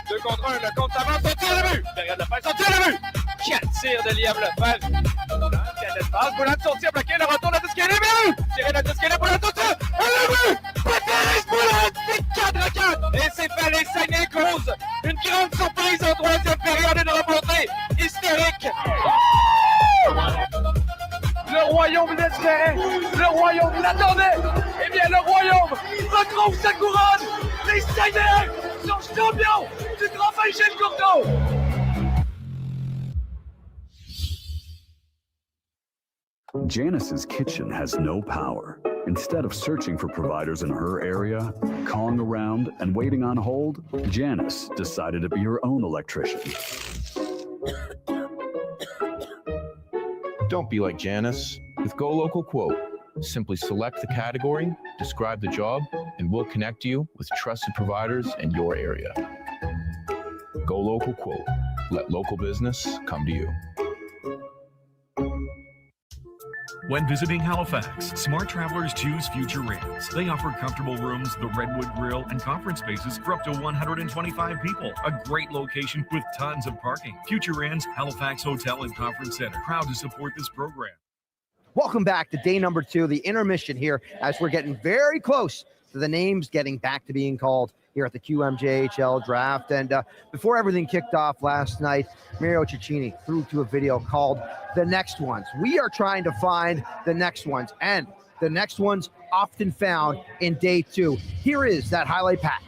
Deux contre un, le compte s'avance, on tire le but! Période de passe, on tire le but! Quel tir de Liam Lefebvre! Quel espace, Boulan de sortir, bloqué, le retour de Tiscanet, but! Tiré de Tiscanet, Boulan de sortir, et le but! Patrice Boulan, c'est 4-4! Et c'est fait les Saguenay cause une grande surprise en troisième période, une remontée hystérique! Le royaume l'espérait, le royaume l'attendait. Eh bien, le royaume retrouve sa couronne. Les Saguenay sont champions du Grand Michel Courteau. Janice's kitchen has no power. Instead of searching for providers in her area, calling around, and waiting on hold, Janice decided to be her own electrician. Don't be like Janice. With Go Local Quote, simply select the category, describe the job, and we'll connect you with trusted providers in your area. Go Local Quote. Let local business come to you. When visiting Halifax, smart travelers choose Future Inns. They offer comfortable rooms, the Redwood Grill, and conference spaces for up to 125 people. A great location with tons of parking. Future Inns, Halifax Hotel and Conference Center. Proud to support this program. Welcome back to day number 2, the intermission here, as we're getting very close to the names getting back to being called here at the QMJHL draft. And before everything kicked off last night, Mario Cecchini threw to a video called The Next Ones. We are trying to find the next ones, and the next ones often found in day 2. Here is that highlight pack.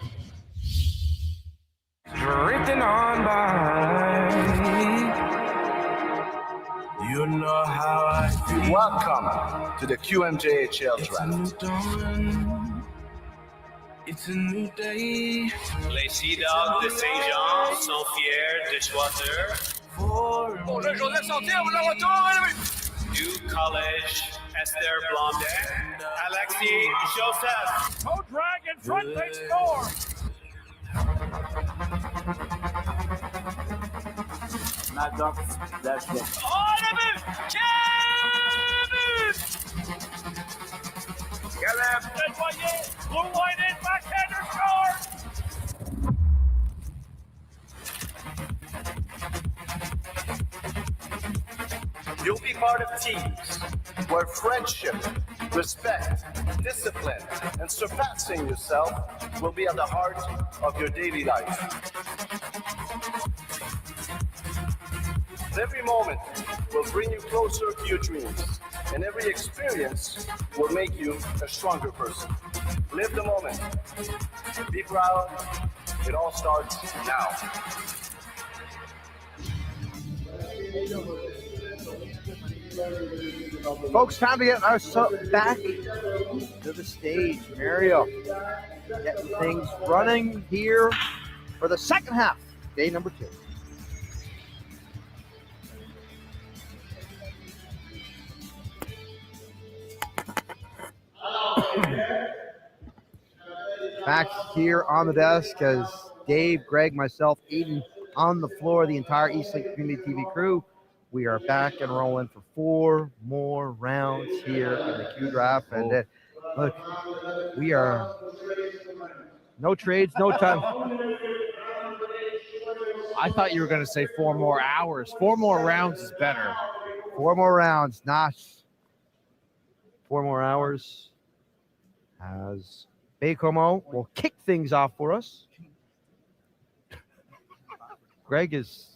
Written on by, you know how I feel. Welcome to the QMJHL draft. It's a new day. Les Sea Dogs de Saint-Jean sont fiers de choisir. Oh, le Joseph sortir, le retour, Du collège, Esther Blondet, Alexis Joseph. Oh, Dragon, front page score. Mad Dog, that's it. Oh, le but! Kevin! Caleb! Nettoyé, blue, white, and backhander score! You'll be part of teams where friendship, respect, discipline, and surpassing yourself will be at the heart of your daily life. Every moment will bring you closer to your dreams, and every experience will make you a stronger person. Live the moment. Be proud. It all starts now. Folks, time to get our back to the stage. Mario getting things running here for the second half, day number 2. Back here on the desk as Dave, Greg, myself, Aiden on the floor, the entire Eastlink Community TV crew. We are back and rolling for 4 more rounds here in the Q draft. And look, we are no trades, no time. I thought you were going to say 4 more hours. 4 more rounds is better. 4 more rounds, not 4 more hours. As Bacomo will kick things off for us. Greg is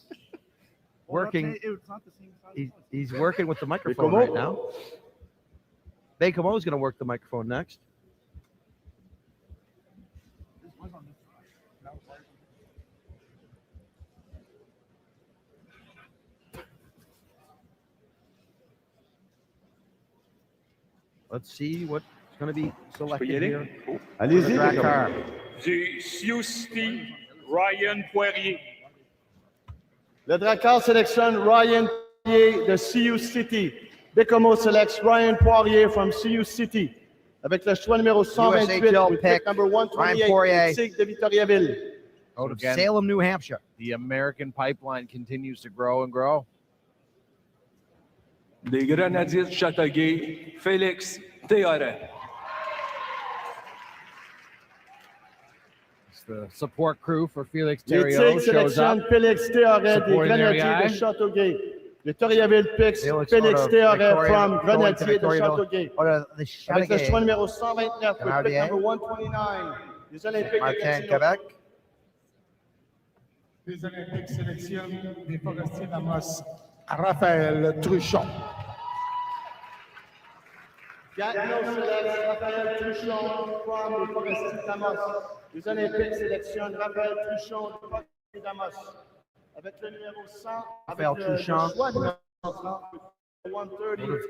working. He's working with the microphone right now. Bacomo is going to work the microphone next. Let's see what's going to be selected here. Allez-y, Draft car. Du Sioux City, Ryan Poirier. Le Drakkar sélectionne Ryan Poirier de Sioux City. Bacomo selects Ryan Poirier from Sioux City. Avec le choix numéro 128, with pick number 128, Sig de Victoriaville. Out of Salem, New Hampshire. The American pipeline continues to grow and grow. Des Grenadiers de Châteauguay, Félix Théoret. It's the support crew for Felix Les Thériault Tigres shows up. sélectionnent Félix Théoret des supporting their Grenadiers de guy. Châteauguay. Le Victoriaville picks Felix Félix out of Théoret Victoria- from going to Grenadiers de Victoriaville. Châteauguay. Out of the Avec le Châteauguay. choix numéro 129, with pick Canadien. number 129, les Olympiques de Martin, Gatineau. Quebec. Les Olympiques sélectionnent des Forestiers d'Amos, Raphaël Truchon. Gatineau selects Raphaël Truchon from les Forestiers d'Amos. Les Olympiques sélectionnent Raphaël Truchon des Forestiers d'Amos. Avec le numéro 100, avec Raphaël le Truchon. choix numéro 130,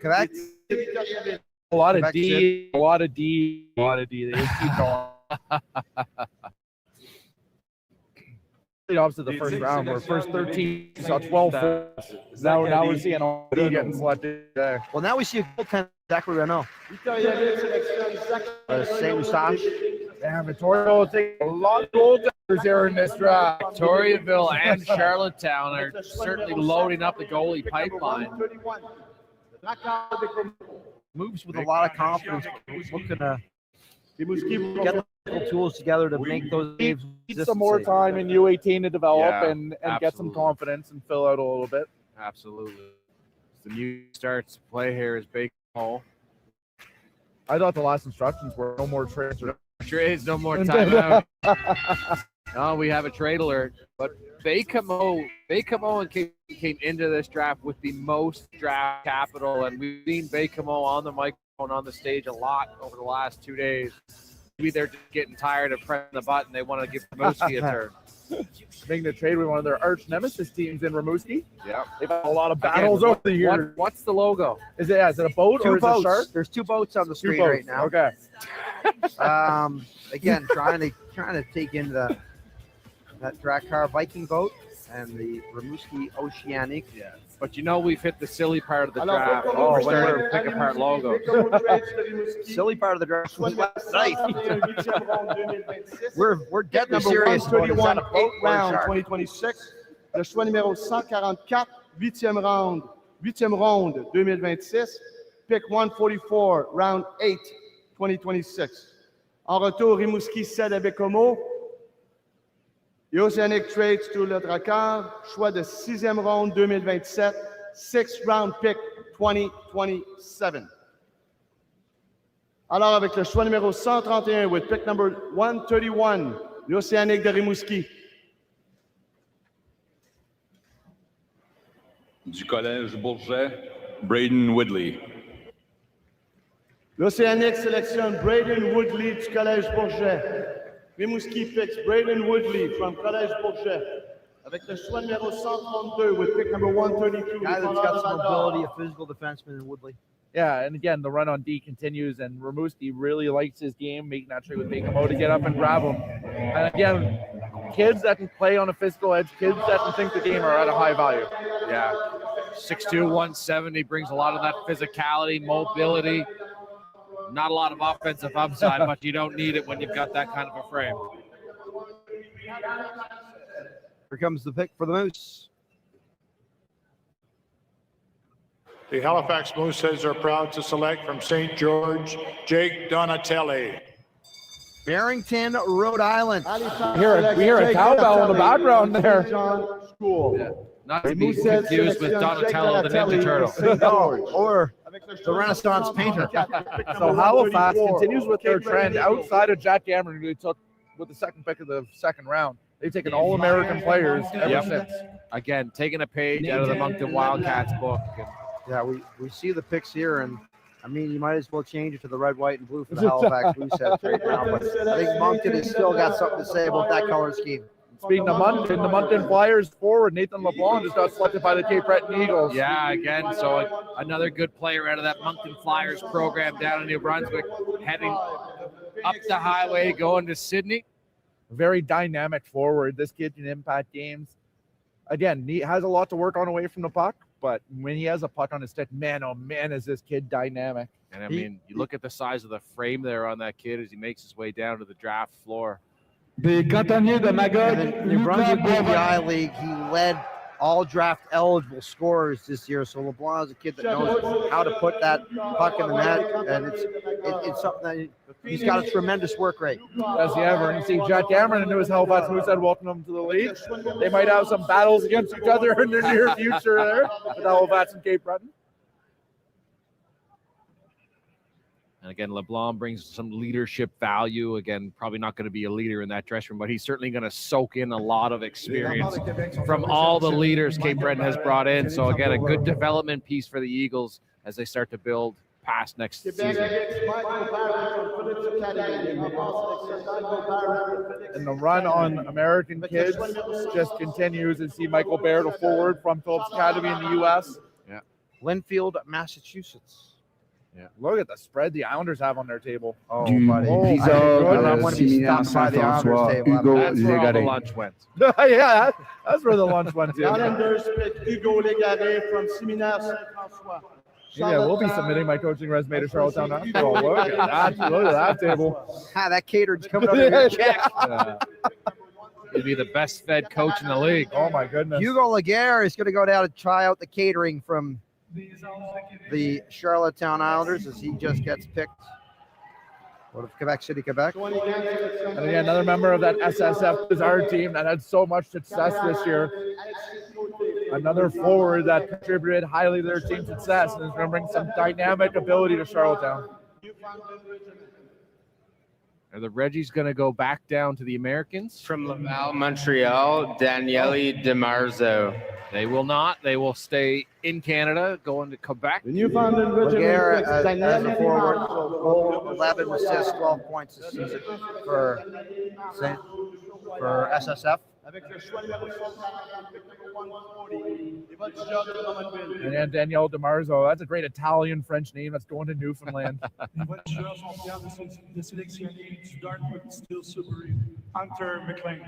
Quebec. de Victoriaville. A lot of Quebec D, a lot of D, a lot of D. They just keep going. The opposite of the first round, where first 13 saw 12 falls. Now we're seeing all D getting selected there. Well, now we see a goaltender, Zachary Renault. Victoriaville sélectionne Zach. St. Eustache. Yeah, Victoria will take a lot of goaltenders here in this draft. Victoriaville and Charlottetown are certainly loading up the goalie pipeline. Moves with a lot of confidence. Looking to get the tools together to make those games. Need some more time in U18 to develop Yeah, and get some absolutely. confidence and fill out a little bit. Absolutely. The new starts to play here is Baker Hall. I thought the last instructions were no more trades. Trades, no more timeout. No, we have a trade alert. But Bacomo and came into this draft with the most draft capital, and we've seen Bacomo on the microphone on the stage a lot over the last 2 days. Maybe they're just getting tired of pressing the button. They want to give Rimouski a turn. Making a trade with one of their arch nemesis teams in Rimouski. Yeah. They've had a lot of battles over the years. What's the logo? Is it a boat or Two is it a boats. shark? There's two boats on the Two screen boats. right now. Okay. Again, trying to take in that Drakkar Viking boat and the Rimouski Oceanic. Yeah. But you know we've hit the silly part of the Alors, draft. Bacomo We're trades starting to pick apart logos. Bacomo trades de Rimouski. Silly part of the draft was last night. 8e round 2026. We're getting Number serious about it. Is 131, that a boat 8th or a round shark? 2026. Le choix numéro 144, 8e ronde 2026. Pick 144, round 8, 2026. En retour, Rimouski cède à Bacomo. Et Oceanic trades to le Drakkar. Choix de 6e ronde 2027. 6th round pick 2027. Alors, avec le choix numéro 131, with pick number 131, l'Océanique de Rimouski. Du Collège Bourget, Braden Woodley. L'Océanique sélectionne Braden Woodley du Collège Bourget. Rimouski picks Braden Woodley from Collège Bourget. Avec le choix numéro 132, with pick number 132. Guy that's got some mobility, a physical defenseman in Woodley. Yeah, and again, the run on D continues, and Rimouski really likes his game, making that trade with Bacomo to get up and grab him. And again, kids that can play on a physical edge, kids that can think the game are at a high value. Yeah. 6'2", 170 brings a lot of that physicality, mobility. Not a lot of offensive upside, but you don't need it when you've got that kind of a frame. Here comes the pick for the Moose. The Halifax Mooseheads are proud to select from St. George, Jake Donatelli. Barrington, Rhode Island. We hear a cowbell in the background there. School. Yeah. Not to be confused with Donatello, the Ninja Turtle. Or the Renaissance painter. So Halifax continues with their trend outside of Jack Cameron, who they took with the second pick of the second round. They've taken All-American players ever since. Again, taking a page out of the Moncton Wildcats book. Yeah, we see the picks here, and I mean, you might as well change it to the red, white, and blue for the Halifax Blue Sets right now. But I think Moncton has still got something to say about that color scheme. Speaking of Moncton, the Moncton Flyers forward, Nathan LeBlanc, just got selected by the Cape Breton Eagles. Yeah, again, so another good player out of that Moncton Flyers program down in New Brunswick, heading up the highway, going to Sydney. Very dynamic forward. This kid can impact games. Again, he has a lot to work on away from the puck, but when he has a puck on his stick, man, oh man, is this kid dynamic. And I mean, you look at the size of the frame there on that kid as he makes his way down to the draft floor. Des cantonniers de Magog, New Brunswick BVI League, he led all draft eligible scorers this year. So LeBlanc is a kid that knows how to put that puck in the net, and it's something that he's got a tremendous work rate. Does he ever? And you see Jack Cameron and his Halifax Moosehead welcome him to the league. They might have some battles against each other in the near future there with Halifax and Cape Breton. And again, LeBlanc brings some leadership value. Again, probably not going to be a leader in that dressing room, but he's certainly going to soak in a lot of experience from all the leaders Cape Breton has brought in. So again, a good development piece for the Eagles as they start to build past next season. And the run on American kids just continues. And see Michael Baird, a forward from Phillips Academy in the U.S. Yeah, Linfield, Massachusetts. Yeah, look at the spread the Islanders have on their table. Oh, Du buddy. Brisard, Similien Saint-François, Hugo That's where all the Légaré. lunch went. Yeah, that's where the lunch went to. Islanders pick Hugo Légaré from Séminaire Saint-François. Yeah, we'll be submitting my coaching resume to Charlottetown after all. Look at that table. That catered's coming up in your check. Yeah. He'd be the best fed coach in the league. Oh my goodness. Hugo Laguerre is going to go down and try out the catering from the Charlottetown Islanders as he just gets picked. What of Quebec City, Quebec? And again, another member of that SSF Bizarre team that had so much success this year. Another forward that contributed highly to their team's success and is going to bring some dynamic ability to Charlottetown. Are the Reggies going to go back down to the Americans? From Laval, Montreal, Daniele DiMarzo. They will not. They will stay in Canada, going to Quebec. Laguerre as a forward, goal, 11 assists, 12 points this season for SSF. And then Danielle DiMarzo, that's a great Italian-French name that's going to Newfoundland. Hunter McLean.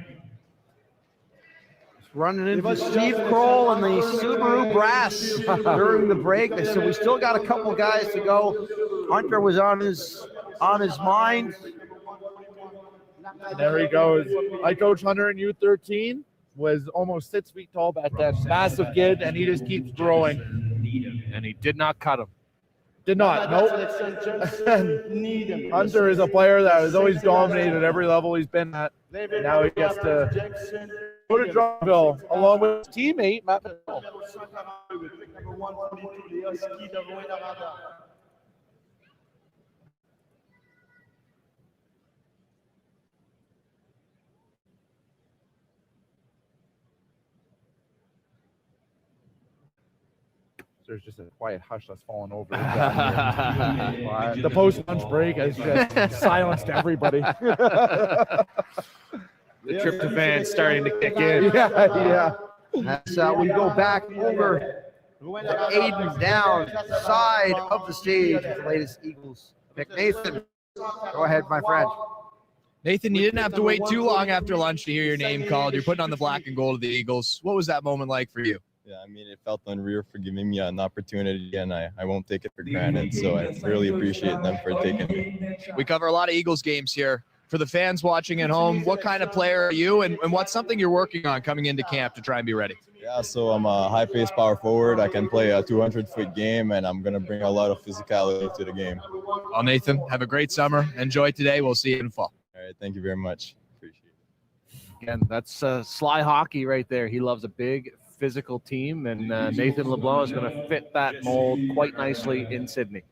Running into Steve Kroll and the Subaru Brass during the break. So we still got a couple guys to go. Hunter was on his mind. And there he goes. I coached Hunter in U13, was almost 6 feet tall back then. Massive kid, and he just keeps growing. And he did not cut him. Did not, nope. Hunter is a player that has always dominated at every level he's been at. Now he gets to go to Drummondville along with his teammate, Matt Patel. There's just a quiet hush that's fallen over. The post-lunch break has just silenced everybody. The tryptophan's starting to kick in. Yeah. As we go back over to Aiden down side of the stage with the latest Eagles pick. Nathan, go ahead, my friend. Nathan, you didn't have to wait too long after lunch to hear your name called. You're putting on the black and gold of the Eagles. What was that moment like for you? Yeah, I mean, it felt unreal for giving me an opportunity, and I won't take it for granted. So I really appreciate them for taking me. We cover a lot of Eagles games here. For the fans watching at home, what kind of player are you, and what's something you're working on coming into camp to try and be ready? Yeah, so I'm a high-paced power forward. I can play a 200-foot game, and I'm going to bring a lot of physicality to the game. Well, Nathan, have a great summer. Enjoy today. We'll see you in the fall. All right, thank you very much. Appreciate it. Again, that's Sly Hockey right there. He loves a big physical team, and Nathan LeBlanc is going to fit that mold quite nicely in Sydney.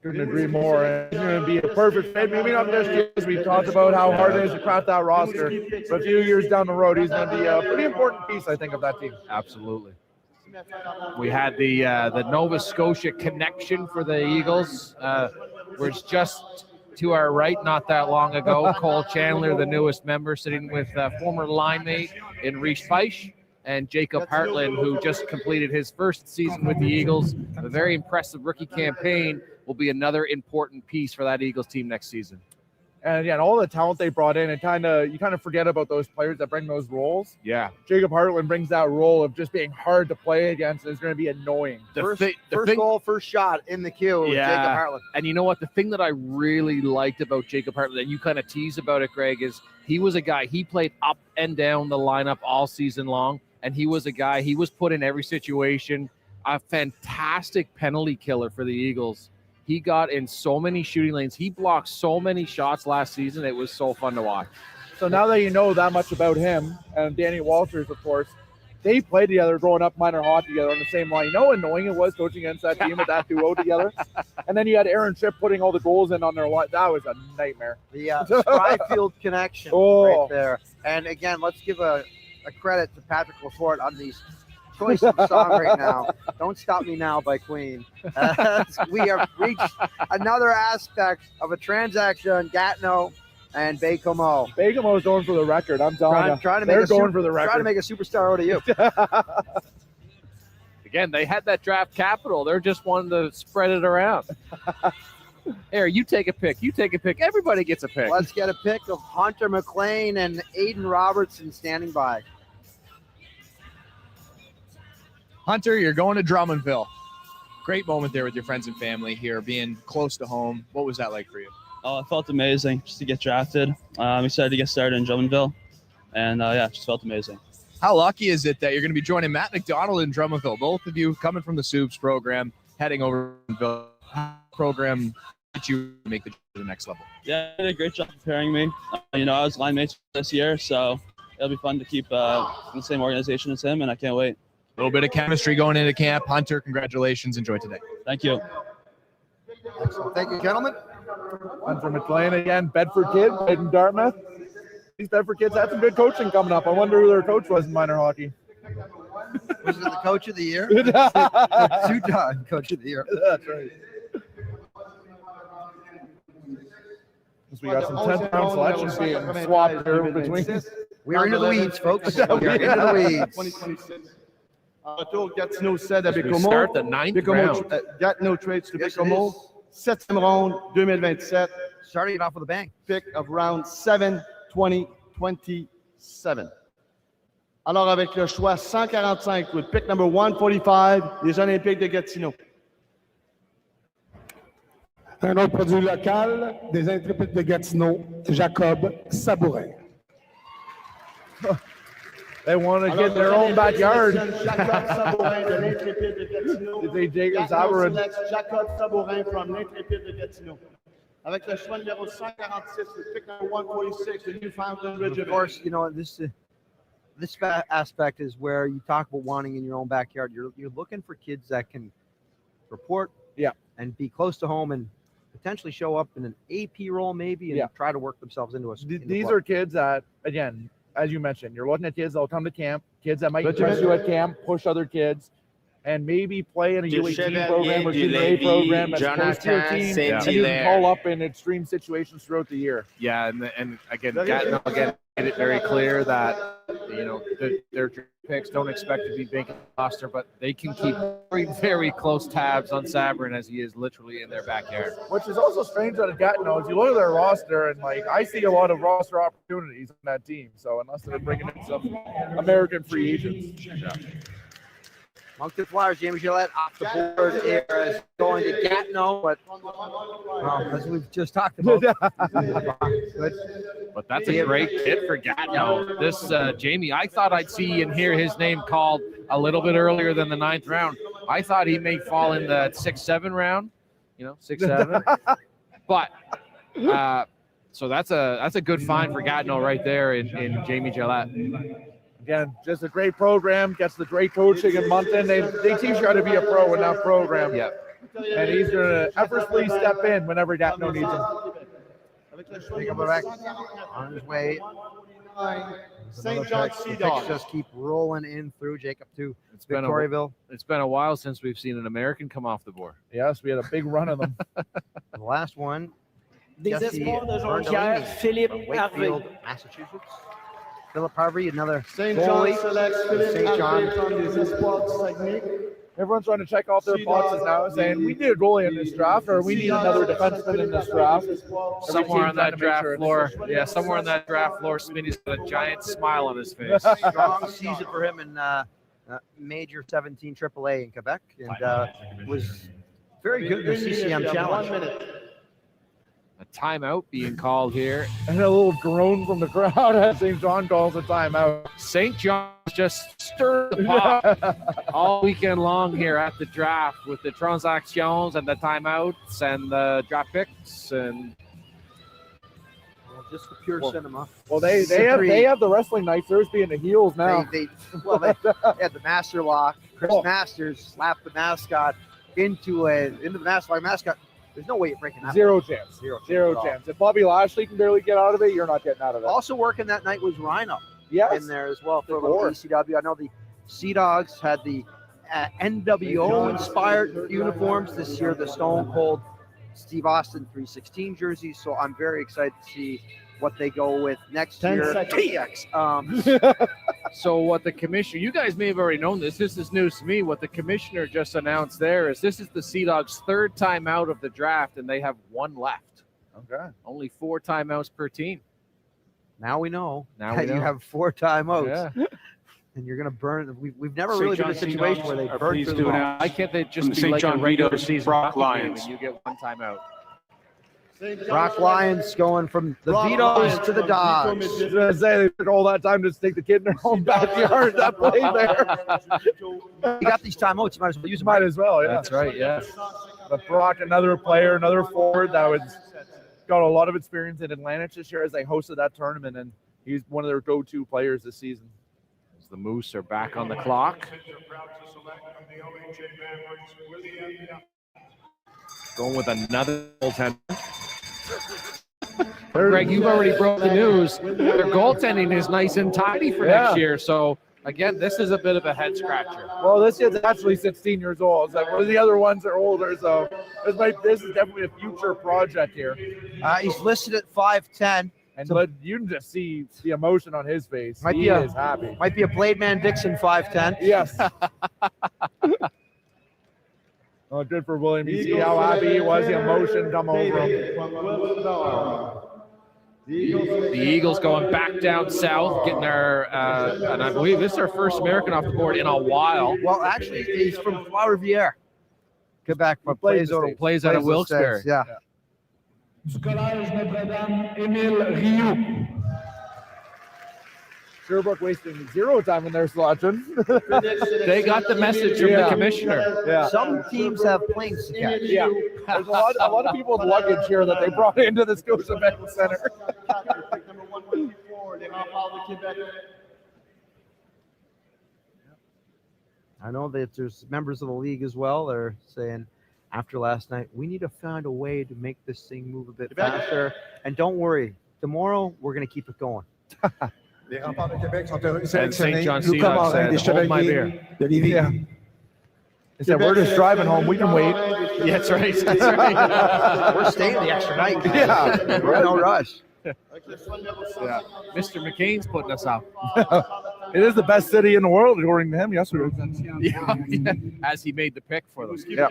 Couldn't agree more. He's going to be a perfect fit. Maybe not just because we've talked about how hard it is to craft that roster, but a few years down the road, he's going to be a pretty important piece, I think, of that team. Absolutely. We had the Nova Scotia connection for the Eagles, was just to our right not that long ago. Cole Chandler, the newest member, sitting with former line mate in Reese Feisch, and Jacob Hartland, who just completed his first season with the Eagles. A very impressive rookie campaign, will be another important piece for that Eagles team next season. And again, all the talent they brought in, and you kind of forget about those players that bring those roles. Yeah. Jacob Hartland brings that role of just being hard to play against. It's going to be annoying. First goal, first shot in the queue with Jacob Hartland. And you know what? The thing that I really liked about Jacob Hartland, and you kind of tease about it, Greg, is he was a guy, he played up and down the lineup all season long, and he was a guy, he was put in every situation, a fantastic penalty killer for the Eagles. He got in so many shooting lanes. He blocked so many shots last season. It was so fun to watch. So now that you know that much about him, and Danny Walters, of course, they played together growing up minor hockey together on the same line. You know how annoying it was coaching against that team with that duo together? And then you had Aaron Shipp putting all the goals in on their line. That was a nightmare. The Spryfield connection right there. And again, let's give a credit to Patrick Laforte on these choice of song right now. Don't Stop Me Now by Queen. We have reached another aspect of a transaction, Gatineau and Baie-Comeau. Baie-Comeau is going for the record. I'm telling you. They're going for the record. Trying to make a superstar out of you. Again, they had that draft capital. They're just wanting to spread it around. Here, you take a pick. You take a pick. Everybody gets a pick. Let's get a pick of Hunter McLean and Aiden Robertson standing by. Hunter, you're going to Drummondville. Great moment there with your friends and family here, being close to home. What was that like for you? Oh, it felt amazing just to get drafted. I'm excited to get started in Drummondville. And it just felt amazing. How lucky is it that you're going to be joining Matt McDonald in Drummondville? Both of you coming from the Subs program, heading over to the program that you make the next level. Yeah, they did a great job preparing me. I was line mates this year, so it'll be fun to keep in the same organization as him, and I can't wait. A little bit of chemistry going into camp. Hunter, congratulations. Enjoy today. Thank you. Excellent. Thank you, gentlemen. Hunter McLean again, Bedford kid, played in Dartmouth. These Bedford kids had some good coaching coming up. I wonder who their coach was in minor hockey. Was it the coach of the year? Two-time coach of the year. That's right. We got some 10th round selections being swapped here between. We're into the weeds, folks. We're into the weeds. 2026. Retour Gatineau said à We Baie-Comeau. start the ninth round. Gatineau trades to Yes, it Baie-Comeau. 7e round 2027. Starting it off with a bang. Pick of round 7, 2027. Alors, avec le choix 145, with pick number 145, les Olympiques de Gatineau. Un autre produit local des Intrépides de Gatineau, Jacob Sabourin. They want to get their own backyard. Jacob Sabourin de l'Intrépide de Gatineau. They Jacob Gatineau Sabourin. selects Jacob Sabourin from l'Intrépide de Gatineau. Avec le choix numéro 146, with pick number 146, the Newfoundland Of Regiment. course, this aspect is where you talk about wanting in your own backyard. You're looking for kids that can report, and be close to home, and potentially show up in an AP role maybe, and try to work themselves into a. These are kids that, again, as you mentioned, you're looking at kids that'll come to camp, kids that might impress you at camp, push other kids, and maybe play in a U18 program or junior A program that's close to your team, and you can call up in extreme situations throughout the year. Yeah, and again, Gatineau again made it very clear that their picks don't expect to be big roster, but they can keep very, very close tabs on Sabourin as he is literally in their backyard. Which is also strange out of Gatineau. If you look at their roster, and I see a lot of roster opportunities on that team. So unless they're bringing in some American free agents. Moncton Flyers, Jamie Gillette off the board here is going to Gatineau, but as we've just talked about. But that's a great hit for Gatineau. This Jamie, I thought I'd see and hear his name called a little bit earlier than the 9th round. I thought he may fall in the 6-7 round, 6-7. But so that's a good find for Gatineau right there in Jamie Gillette. Again, just a great program, gets the great coaching in Moncton. They teach you how to be a pro in that program. Yeah. And he's going to effortlessly step in whenever Gatineau needs him. Take him back on his way St. John Sea The picks Dogs. just keep rolling in through Jacob to It's been Victoriaville. it's been a while since we've seen an American come off the board. Yes, we had a big run of them. The last one, Des Jesse espoirs de Jonquière, Bernardini Philippe from Harvey. Wakefield, Massachusetts. Philip Harvey, another St. John goalie selects from Philippe St. John. Harvey from les Espoirs du Saguenay. Everyone's trying to check off their boxes now, saying we need a goalie in this draft, or we need another defenseman in this draft. Somewhere on that draft floor, somewhere on that draft floor, Smitty's got a giant smile on his face. Strong season for him in Major 17 AAA in Quebec, and was very good in the CCM Challenge. A timeout being called here. And a little groan from the crowd as St. John calls a timeout. St. John's just stirred the pot all weekend long here at the draft with the transactions and the timeouts and the draft picks and just the pure cinema. Well, they have the wrestling nights. They're being the heels now. They had the master lock. Chris Masters slapped the mascot into the mascot. There's no way you're breaking that. Zero chance. Zero chance. If Bobby Lashley can barely get out of it, you're not getting out of it. Also working that night was Rhino. Yes. In there as well for the ECW. I know the Sea Dogs had the NWO-inspired uniforms this year, the Stone Cold Steve Austin 316 jerseys. So I'm very excited to see what they go with next 10 year. seconds. so what the commissioner, you guys may have already known this. This is news to me. What the commissioner just announced there is this is the Sea Dogs' third time out of the draft, and they have one left. Okay. Only 4 timeouts per team. Now we know Now that we know. you have 4 timeouts. Yeah. And you're going to burn. We've never really been in a situation where they burn through the ball. Why can't they just From be St. like John a regular Vito, season Brock hockey game Lions. and you get 1 timeout? Brock Lions going from the Brock Vitos Lions to the from Dogs. I was going to say, they took all that time to just take the kid in their own backyard. That play there. You got these timeouts. You might as well use them. Might as well, yeah. That's right, yeah. But Brock, another player, another forward that was got a lot of experience in Atlantic this year as they hosted that tournament, and he's one of their go-to players this season. As the Moose are back on the clock. Going with another goaltender. Greg, you've already broke the news. Their goaltending is nice and tidy for next year. So, again, this is a bit of a head scratcher. Well, this kid's actually 16 years old. It's like one of the other ones are older, so this is definitely a future project here. He's listed at 5'10". But you can just see the emotion on his face. He is happy. Might be a Blade Man Dixon 5'10". Yes. Oh, good for William. You see how happy he was. The emotion come over him. The Eagles going back down south, getting their, and I believe this is their first American off the board in a while. Well, actually, he's from Trois-Rivières, Quebec, but plays out of Wilkes-Barre. Yeah. Du Collège Notre-Dame, Émile Rioux. Sherbrooke wasting 0 time in their selection. They got the message from the commissioner. Yeah. Some teams have planes to catch. Yeah. There's a lot of people with luggage here that they brought into the Scotiabank Center. I know that there's members of the league as well. They're saying after last night, we need to find a way to make this thing move a bit faster. And don't worry, tomorrow we're going to keep it going. Les remparts de Québec sont heureux de And sélectionner St. John Luca Sea Dogs Morin des said, hold my Chevaliers beer. de Lévis. Yeah. They said, we're just driving home. We can wait. Yeah, that's right. That's right. We're staying the extra night. Yeah. We're in no rush. Yeah. Mr. McCain's putting us up. It is the best city in the world, according to him yesterday. Yeah. As he made the pick for them. Yeah.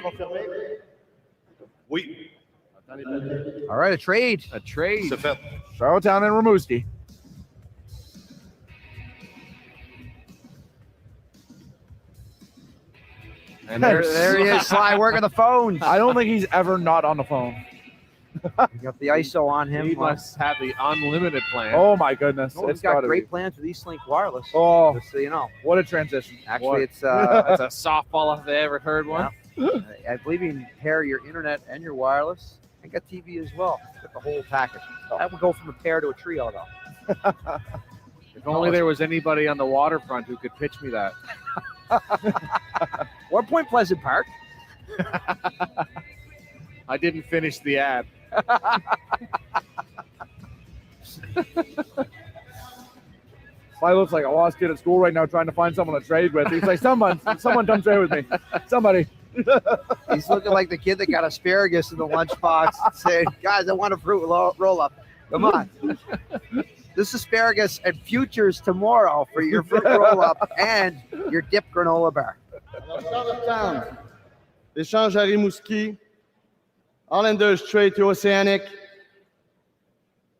All right, a trade. A trade. Charlottetown and Rimouski. And there he is, Sly, working the phones. I don't think he's ever not on the phone. You got the ISO on him. He must have the unlimited plan. Oh, my goodness. He's It's got gotta great be. plans with Eastlink Wireless. Oh, Just so you know. what a transition. Actually, it's That's a softball if they ever heard one. I believe you can pair your internet and your wireless and get TV as well. Get the whole package. That would go from a pair to a trio, though. If only there was anybody on the waterfront who could pitch me that. Or Point Pleasant Park. I didn't finish the ad. I look like a lost kid at school right now trying to find someone to trade with. He's like, someone come trade with me. Somebody. He's looking like the kid that got asparagus in the lunchbox saying, guys, I want a fruit roll up. Come on. This asparagus and futures tomorrow for your fruit roll up and your dip granola bar. Alors, Charlottetown, échange à Rimouski, Islanders trade to Oceanic.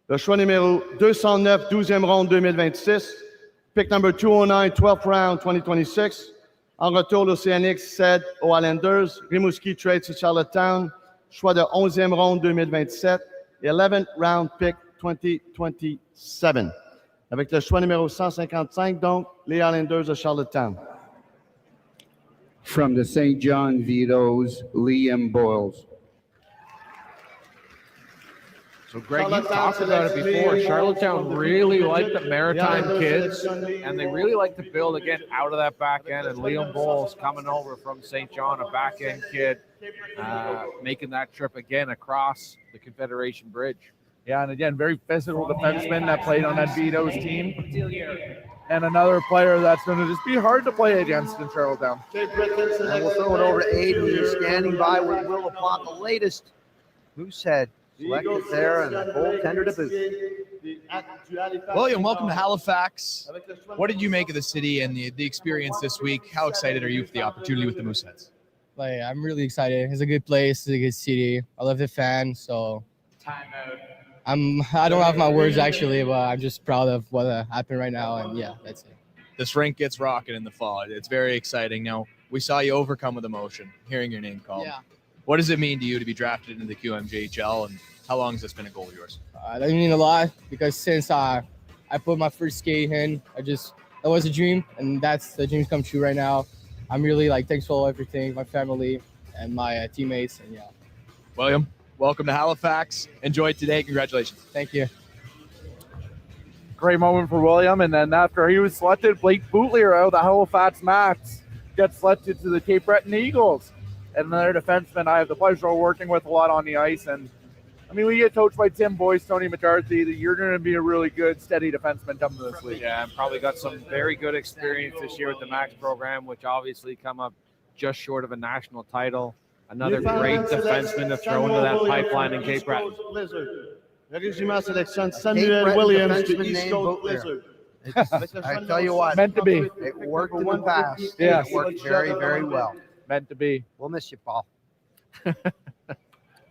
Le choix numéro 209, 12e ronde 2026. Pick number 209, 12th round 2026. En retour, l'Océanique cède aux Islanders. Rimouski trade to Charlottetown. Choix de 11e ronde 2027. 11th round pick 2027. Avec le choix numéro 155, donc, les Islanders de Charlottetown. From the St. John Vito's, Liam Boyles. So, Greg, you talked about it before. Charlottetown really like the Maritime kids, and they really like to build, again, out of that back end. And Liam Bowles coming over from St. John, a back end kid, making that trip again across the Confederation Bridge. Yeah, and again, very physical defenseman that played on that Vito's team. And another player that's going to just be hard to play against in Charlottetown. And we'll throw it over to Aiden. He's standing by with Will upon the latest Moosehead selected there and a goaltender to boot. William, welcome to Halifax. What did you make of the city and the experience this week? How excited are you for the opportunity with the Mooseheads? Like, I'm really excited. It's a good place. It's a good city. I love the fans. So I don't have my words actually, but I'm just proud of what happened right now. And yeah, that's it. This rink gets rocking in the fall. It's very exciting. Now, we saw you overcome with emotion, hearing your name called. Yeah. What does it mean to you to be drafted into the QMJHL, and how long has this been a goal of yours? That means a lot because since I put my first skate in, it was a dream, and that's the dream's come true right now. I'm really thankful for everything, my family and my teammates, and yeah. William, welcome to Halifax. Enjoy today. Congratulations. Thank you. Great moment for William, and then after he was selected, Blake Bootlier out of the Halifax Max gets selected to the Cape Breton Eagles. And another defenseman I have the pleasure of working with a lot on the ice. And I mean, we get coached by Tim Boyce, Tony McCarthy, that you're going to be a really good, steady defenseman coming to this league. Yeah, and probably got some very good experience this year with the Max program, which obviously come up just short of a national title. Another great defenseman to throw into that pipeline in Cape Breton. Le régiment sélectionne Samuel Williams to East Coast Blizzard. I tell you what, meant to be. It worked in the past. Yeah, it worked very, very well. Meant to be. We'll miss you, Paul. That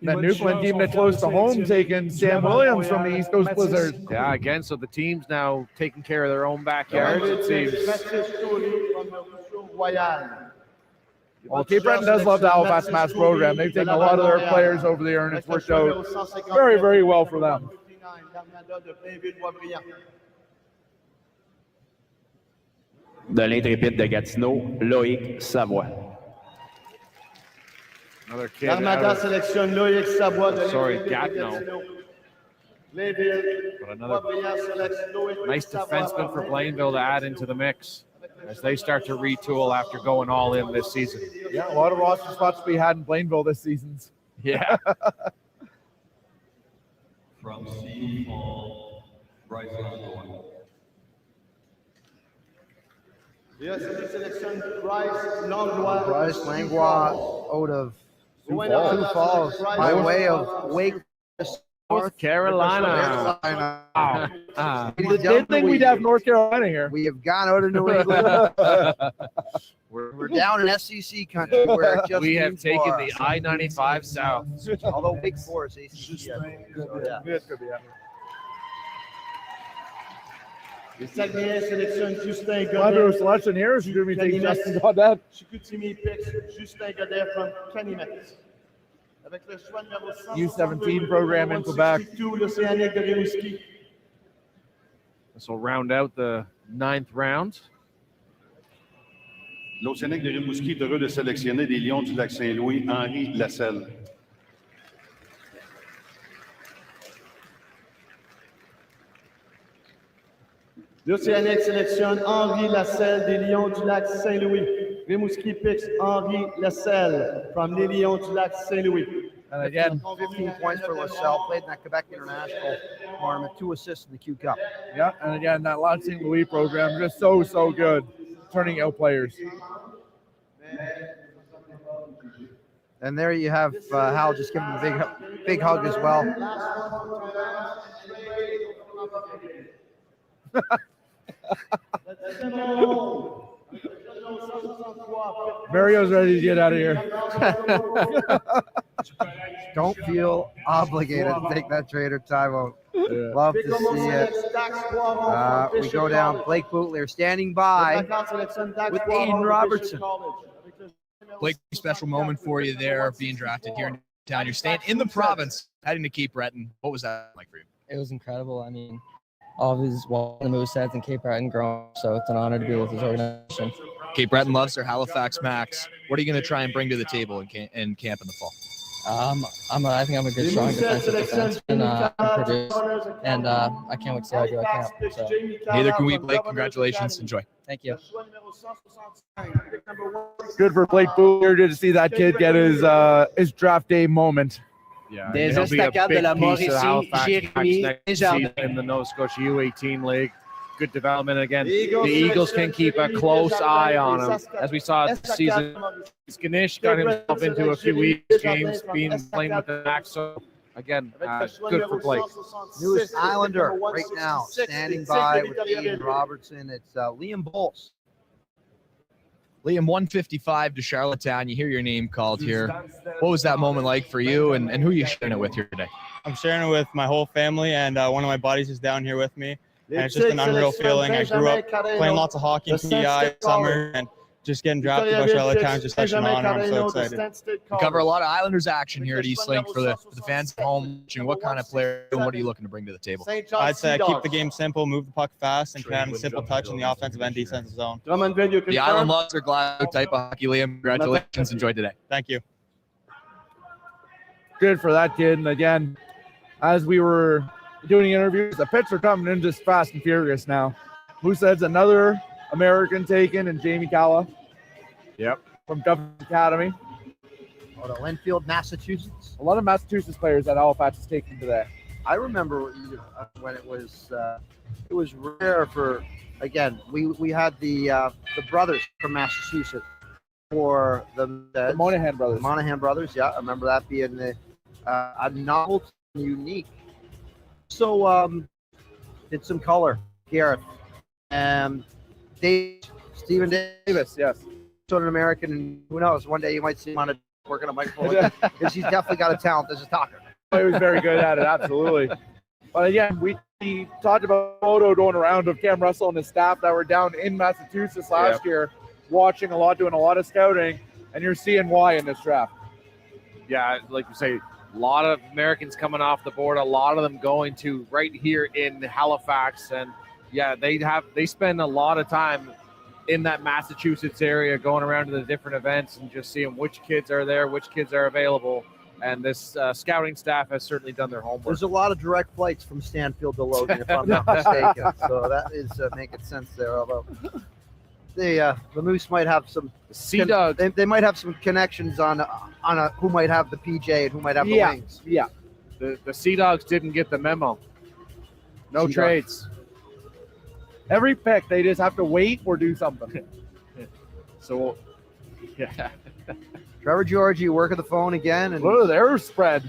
Newfoundland team that close to home taking Sam Williams from the East Coast Blizzard. Yeah, again, so the team's now taking care of their own backyard, it seems. Well, Cape Breton does love the Halifax Mass program. They've taken a lot of their players over there, and it's worked out very, very well for them. De l'Intrépide de Gatineau, Loïc Savoie. Another kid. L'Armada sélectionne Loïc Savoie de Gatineau. But another nice defenseman for Blainville to add into the mix as they start to retool after going all in this season. Yeah, a lot of roster spots we had in Blainville this season. Yeah. From Seton Hall, Bryce Langlois. Yes, he sélectionne Bryce Langlois. Bryce Langlois out of Sioux Falls by way of Wake, North Carolina. Didn't think we'd have North Carolina here. We have gone out of New England. We're down in SEC country where it just we have taken for the us. I-95 south. Although Wake Forest ACC. So, yeah. Les Saguenayens sélectionnent Justin Well, Godet. selection here is you're going to be taking Justin Godet. Chicoutimi picks Justin Godet from Kanimet. Avec le choix numéro 100, U17 program in Quebec. l'Océanique de Rimouski. This will round out the 9th round. L'Océanique de Rimouski est heureux de sélectionner des Lions du Lac-Saint-Louis, Henri Lasselle. L'Océanique sélectionne Henri Lasselle des Lions du Lac Saint-Louis. Rimouski picks Henri Lasselle from les Lions du Lac Saint-Louis. And again, 15 points for LaSalle. Played in that Quebec International tournament. 2 assists in the Q Cup. yeah, and again, that Lac St. Louis program just so good, turning out players. And there you have Hal just giving him a big hug as well. Mario's ready to get out of here. Don't feel obligated to take that trader timeout. Love to see it. We go down. Blake Bootler standing by with Aiden Robertson. Blake, special moment for you there, being drafted here in town. You're staying in the province, heading to Cape Breton. What was that like for you? It was incredible. I mean, all of his the movesets in Cape Breton growing, so it's an honor to be with his organization. Cape Breton loves their Halifax Max. What are you going to try and bring to the table in camp in the fall? I think I'm a good, strong defensive defenseman, and I can't wait to see how I do at camp. So. Neither can we, Blake. Congratulations. Enjoy. Thank you. Good for Blake Bootler. Good to see that kid get his draft day moment. Yeah, Des he'll be a estacades big de la piece of Mauricie, Halifax Jérémy next Desjardins. season in the Nova Scotia U18 League. Good development again. The Eagles can keep a close eye on him, as we saw this season. Skanish got himself into a few weeks games, playing with the Max. So again, good for Blake. Newest Islander right now, standing by with Aiden Robertson. It's Liam Bowles. Liam, 155 to Charlottetown. You hear your name called here. What was that moment like for you, and who are you sharing it with here today? I'm sharing it with my whole family, and one of my buddies is down here with me. And it's just an unreal feeling. I grew up playing lots of hockey in PEI summer, and just getting drafted by Charlottetown is just such an honor. I'm so excited. We cover a lot of Islanders action here at Eastlink for the fans at home. What kind of player and what are you looking to bring to the table? I'd say I keep the game simple, move the puck fast, and have a simple touch in the offensive and defensive zone. The Island loves their Glasgow type of hockey, Liam. Congratulations. Enjoy today. Thank you. Good for that kid. And again, as we were doing interviews, the picks are coming in just fast and furious now. Moosehead's another American taken, and Jamie Calla. Yep. From Government Academy. Out of Linfield, Massachusetts. A lot of Massachusetts players that Halifax is taking today. I remember when it was rare for, again, we had the brothers from Massachusetts for the Monahan brothers. The Monahan brothers, yeah. I remember that being a novel and unique. So did some color, Garrett. Stephen Davis, yes. So an American, and who knows, one day you might see him on a working a microphone because he's definitely got a talent as a talker. He was very good at it, absolutely. But again, we talked about a photo going around of Cam Russell and his staff that were down in Massachusetts last year, watching a lot, doing a lot of scouting, and you're seeing why in this draft. Yeah, like you say, a lot of Americans coming off the board, a lot of them going to right here in Halifax, and yeah, they spend a lot of time in that Massachusetts area, going around to the different events and just seeing which kids are there, which kids are available. And this scouting staff has certainly done their homework. There's a lot of direct flights from Stanfield to Logan, if I'm not mistaken. So that is making sense there. Although the Moose might have some Sea Dogs. They might have some connections on who might have the PJ and who might have the wings. Yeah. The Sea Dogs didn't get the memo. No trades. Every pick, they just have to wait or do something. So, yeah. Trevor Georgie working the phone again. And look at their spread.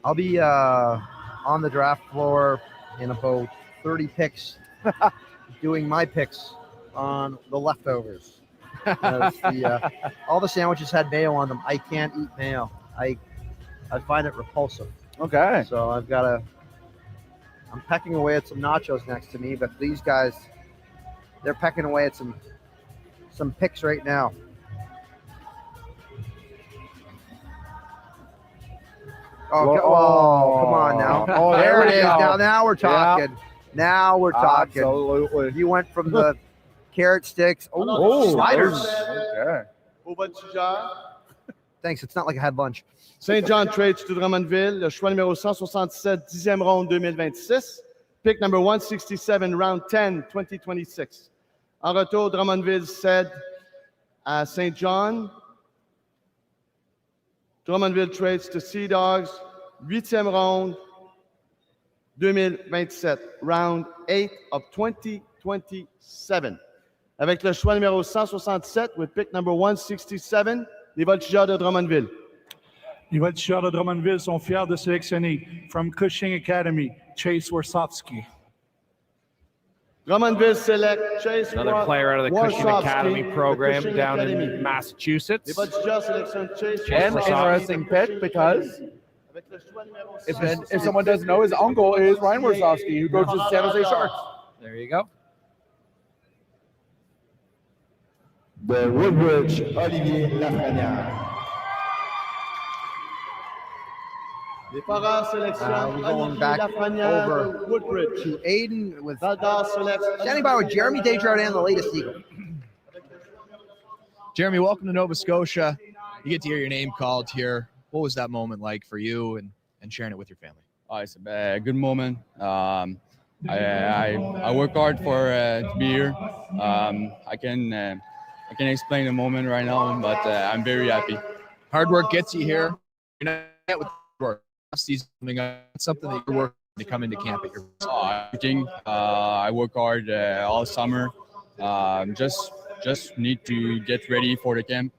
I'll be on the draft floor in about 30 picks, doing my picks on the leftovers. All the sandwiches had mayo on them. I can't eat mayo. I find it repulsive. Okay. So I'm pecking away at some nachos next to me, but these guys, they're pecking away at some picks right now. Oh, come on now. Oh, there it is. go. Now we're talking. Yeah. Now we're talking. Absolutely. You went from the carrot sticks. Oh, sliders. Okay. Thanks. It's not like I had lunch. Saint John trades to Drummondville, le choix numéro 167, 10e ronde 2026. Pick number 167, round 10, 2026. En retour, Drummondville cède à Saint John Drummondville trades to Sea Dogs, 8e ronde, 2027, round 8 of 2027. Avec le choix numéro 167, with pick number 167, les Voltigeurs de Drummondville. Les Voltigeurs de Drummondville sont fiers de sélectionner from Cushing Academy, Chase Warsofsky. Drummondville select Chase Another player out of the Cushing Academy program down in Massachusetts. And interesting pick because if someone doesn't know, his uncle is Ryan Warsofsky, who coaches San Jose Sharks. There you go. De Woodbridge, Olivier Lafrenière. We're going back over Woodbridge to Aiden with standing by with Jeremy Desjardins, the latest Eagle. Jeremy, welcome to Nova Scotia. You get to hear your name called here. What was that moment like for you and sharing it with your family? Oh, it's a good moment. I work hard for to be here. I can explain the moment right now, but I'm very happy. Hard work gets you here. You're not with work. Season coming up. It's something that you're working to come into camp at your. I work hard all summer. Just need to get ready for the camp.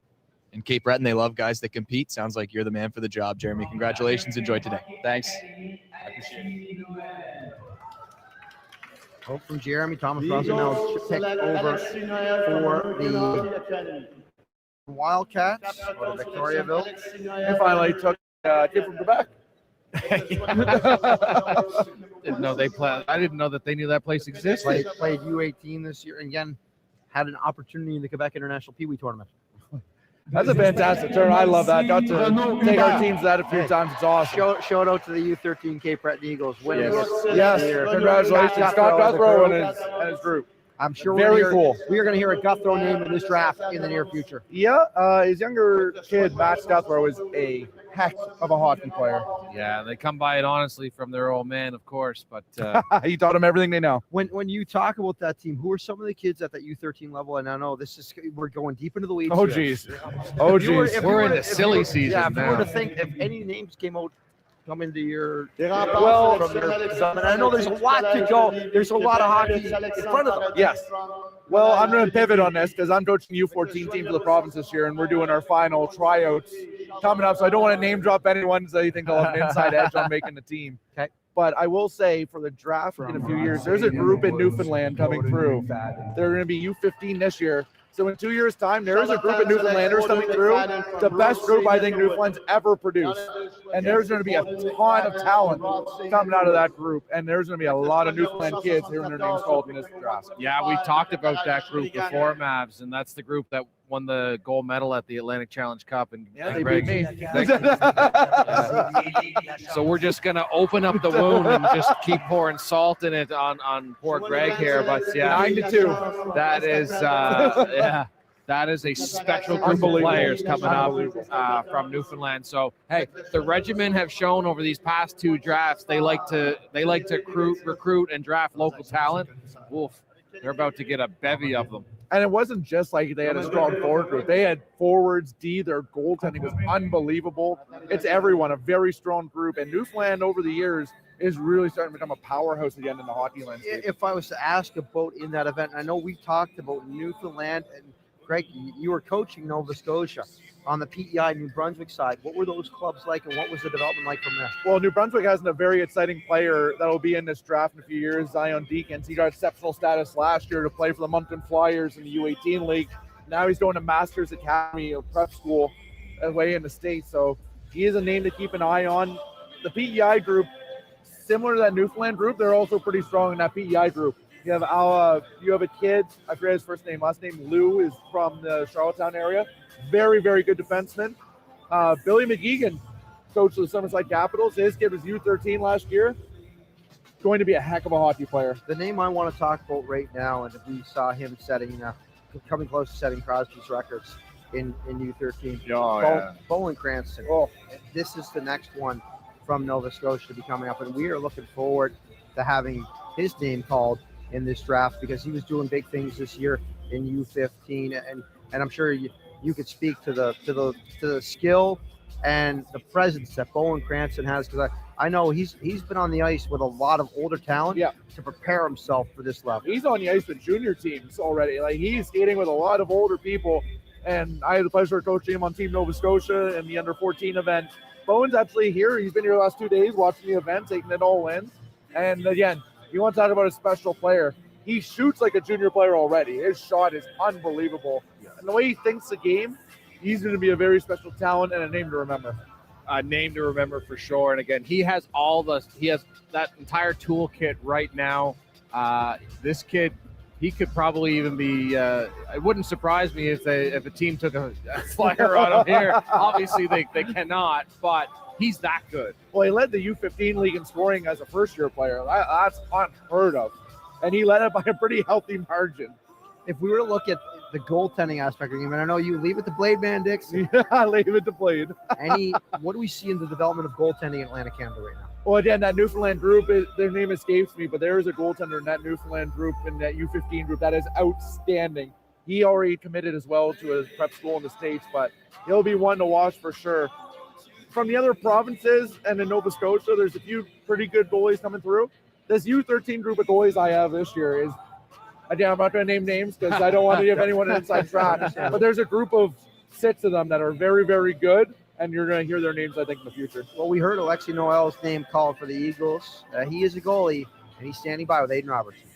In Cape Breton, they love guys that compete. Sounds like you're the man for the job, Jeremy. Congratulations. Enjoy today. Thanks. I appreciate it. Hope from Jeremy. Thomas Russell now picked over for the Wildcats or Victoriaville. And finally took a kid from Quebec. Didn't know they play. I didn't know that they knew that place existed. Played U18 this year, and again had an opportunity in the Quebec International Pee Wee tournament. That's a fantastic turn. I love that. Got to take our teams that a few times. It's awesome. Shout out to the U13 Cape Breton Eagles. Yes. Congratulations, Scott Guthrow and his group. I'm sure Very cool. We are going to hear a Guthrow name in this draft in the near future. Yeah, his younger kid, Max Guthrow, is a heck of a hockey player. Yeah, they come by it honestly from their old man, of course, but he taught them everything they know. When you talk about that team, who are some of the kids at that U13 level? And I know we're going deep into the weeds. Oh geez, we're in the silly season yeah, if now. you were to think if any names came out coming to your and I know there's a lot to go. There's a lot of hockey in front of them. Yes. Well, I'm going to pivot on this because I'm coaching the U14 team for the province this year, and we're doing our final tryouts coming up. So I don't want to name drop anyone so you think I'll have an inside edge on making the team. Okay. But I will say for the draft in a few years, there's a group in Newfoundland coming through. They're going to be U15 this year. So in 2 years' time, there is a group of Newfoundlanders coming through. The best group I think Newfoundland's ever produced. And there's going to be a ton of talent coming out of that group. And there's going to be a lot of Newfoundland kids hearing their names called in this draft. Yeah, we talked about that group before, Mavs, and that's the group that won the gold medal at the Atlantic Challenge Cup. And they beat me. So we're just going to open up the wound and just keep pouring salt in it on poor Greg here. But yeah, 9-2. That is that is a special group of players coming up from Newfoundland. So hey, the regiment have shown over these past two drafts they like to recruit and draft local talent. Oof, they're about to get a bevy of them. And it wasn't just like they had a strong forward group. They had forwards, D, their goaltending was unbelievable. It's everyone, a very strong group. And Newfoundland over the years is really starting to become a powerhouse again in the hockey landscape. If I was to ask about in that event, I know we talked about Newfoundland, and Greg, you were coaching Nova Scotia on the PEI New Brunswick side. What were those clubs like, and what was the development like from there? Well, New Brunswick has a very exciting player that will be in this draft in a few years, Zion Deacons. He got exceptional status last year to play for the Moncton Flyers in the U18 League. Now he's going to Masters Academy of Prep School away in the States. So he is a name to keep an eye on. The PEI group, similar to that Newfoundland group, they're also pretty strong in that PEI group. You have a kid, I forget his first name, last name Lou, is from the Charlottetown area. Very, very good defenseman. Billy McGeegan, coach of the Summerside Capitals. His kid was U13 last year. Going to be a heck of a hockey player. The name I want to talk about right now, and we saw him coming close to setting Crosby's records in U13. Bolin Cranston. Oh, this is the next one from Nova Scotia to be coming up, and we are looking forward to having his name called in this draft because he was doing big things this year in U15, and I'm sure you could speak to the skill and the presence that Bowen Cranston has, because I know he's been on the ice with a lot of older talent to prepare himself for this level. He's on the ice with junior teams already. Like, he's skating with a lot of older people, and I had the pleasure of coaching him on Team Nova Scotia in the under-14 event. Bowen's actually here. He's been here the last 2 days watching the event, taking it all in. And again, you want to talk about a special player. He shoots like a junior player already. His shot is unbelievable. And the way he thinks the game, he's going to be a very special talent and a name to remember. A name to remember for sure. And again, he has that entire toolkit right now. This kid, he could probably even be. It wouldn't surprise me if a team took a flyer on him here. Obviously, they cannot, but he's that good. Well, he led the U15 league in scoring as a first-year player. That's unheard of, and he led it by a pretty healthy margin. If we were to look at the goaltending aspect of the game, and I know you leave it to Blade Man Dixon. Yeah, I leave it to Blade. What do we see in the development of goaltending in Atlantic Canada right now? Well, again, that Newfoundland group, their name escapes me, but there is a goaltender in that Newfoundland group, in that U15 group, that is outstanding. He already committed as well to a prep school in the States, but he'll be one to watch for sure. From the other provinces and in Nova Scotia, there's a few pretty good goalies coming through. This U13 group of goalies I have this year is, again, I'm not going to name names because I don't want to give anyone an inside track, but there's a group of 6 of them that are very, very good, and you're going to hear their names, I think, in the future. Well, we heard Alexi Noel's name called for the Eagles. He is a goalie, and he's standing by with Aiden Robertson.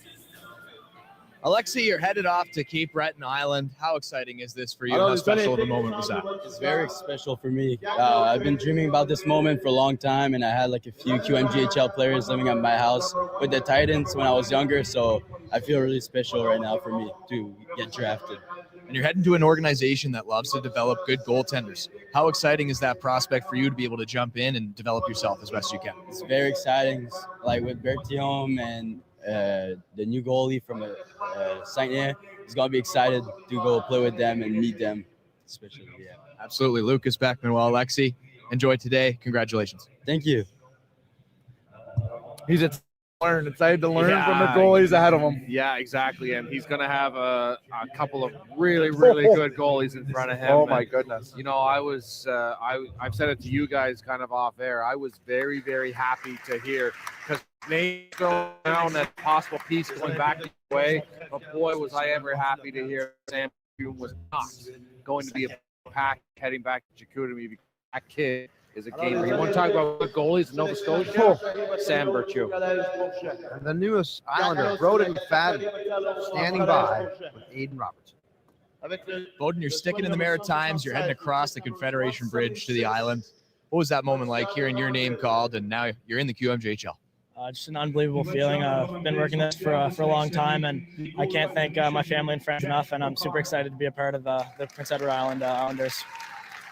Alexi, you're headed off to Cape Breton Island. How exciting is this for you? How special of a moment was that? It's very special for me. I've been dreaming about this moment for a long time, and I had like a few QMJHL players living at my house with the Titans when I was younger, so I feel really special right now for me to get drafted. And you're heading to an organization that loves to develop good goaltenders. How exciting is that prospect for you to be able to jump in and develop yourself as best you can? It's very exciting, like with Bertillon and the new goalie from Saint-Nier. He's going to be excited to go play with them and meet them, especially. Yeah. Absolutely. Lucas Beckman, well, Alexi, enjoy today. Congratulations. Thank you. He's excited to learn from the goalies ahead of him. Yeah, exactly. And he's going to have a couple of really, really good goalies in front of him. Oh, my goodness. You know, I've said it to you guys kind of off air. I was very, very happy to hear, because names going down that possible piece going back the way. But boy, was I ever happy to hear Sam was not going to be a pack heading back to Chicoutimi. That kid is a gamer. You want to talk about good goalies in Nova Scotia? Sam Berthiaume. And the newest Islander, Broden McFadden, standing by with Aiden Robertson. Bowden, you're sticking in the Maritimes. You're heading across the Confederation Bridge to the island. What was that moment like, hearing your name called, and now you're in the QMJHL? Just an unbelievable feeling. I've been working this for a long time, and I can't thank my family and friends enough, and I'm super excited to be a part of the Prince Edward Island Islanders.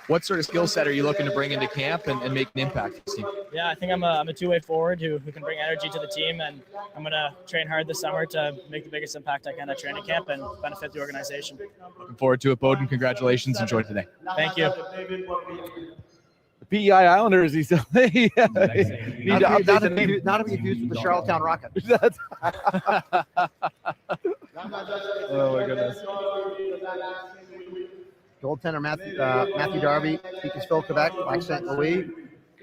What sort of skill set are you looking to bring into camp and make an impact on this team? Yeah, I think I'm a two-way forward who can bring energy to the team, and I'm going to train hard this summer to make the biggest impact I can at training camp and benefit the organization. Looking forward to it, Bowden. Congratulations. Enjoy today. Thank you. The PEI Islanders, he's not to be confused with the Charlottetown Rockets. Oh, my goodness. Goaltender Matthew Darby, Petersville, Quebec, Lac St. Louis.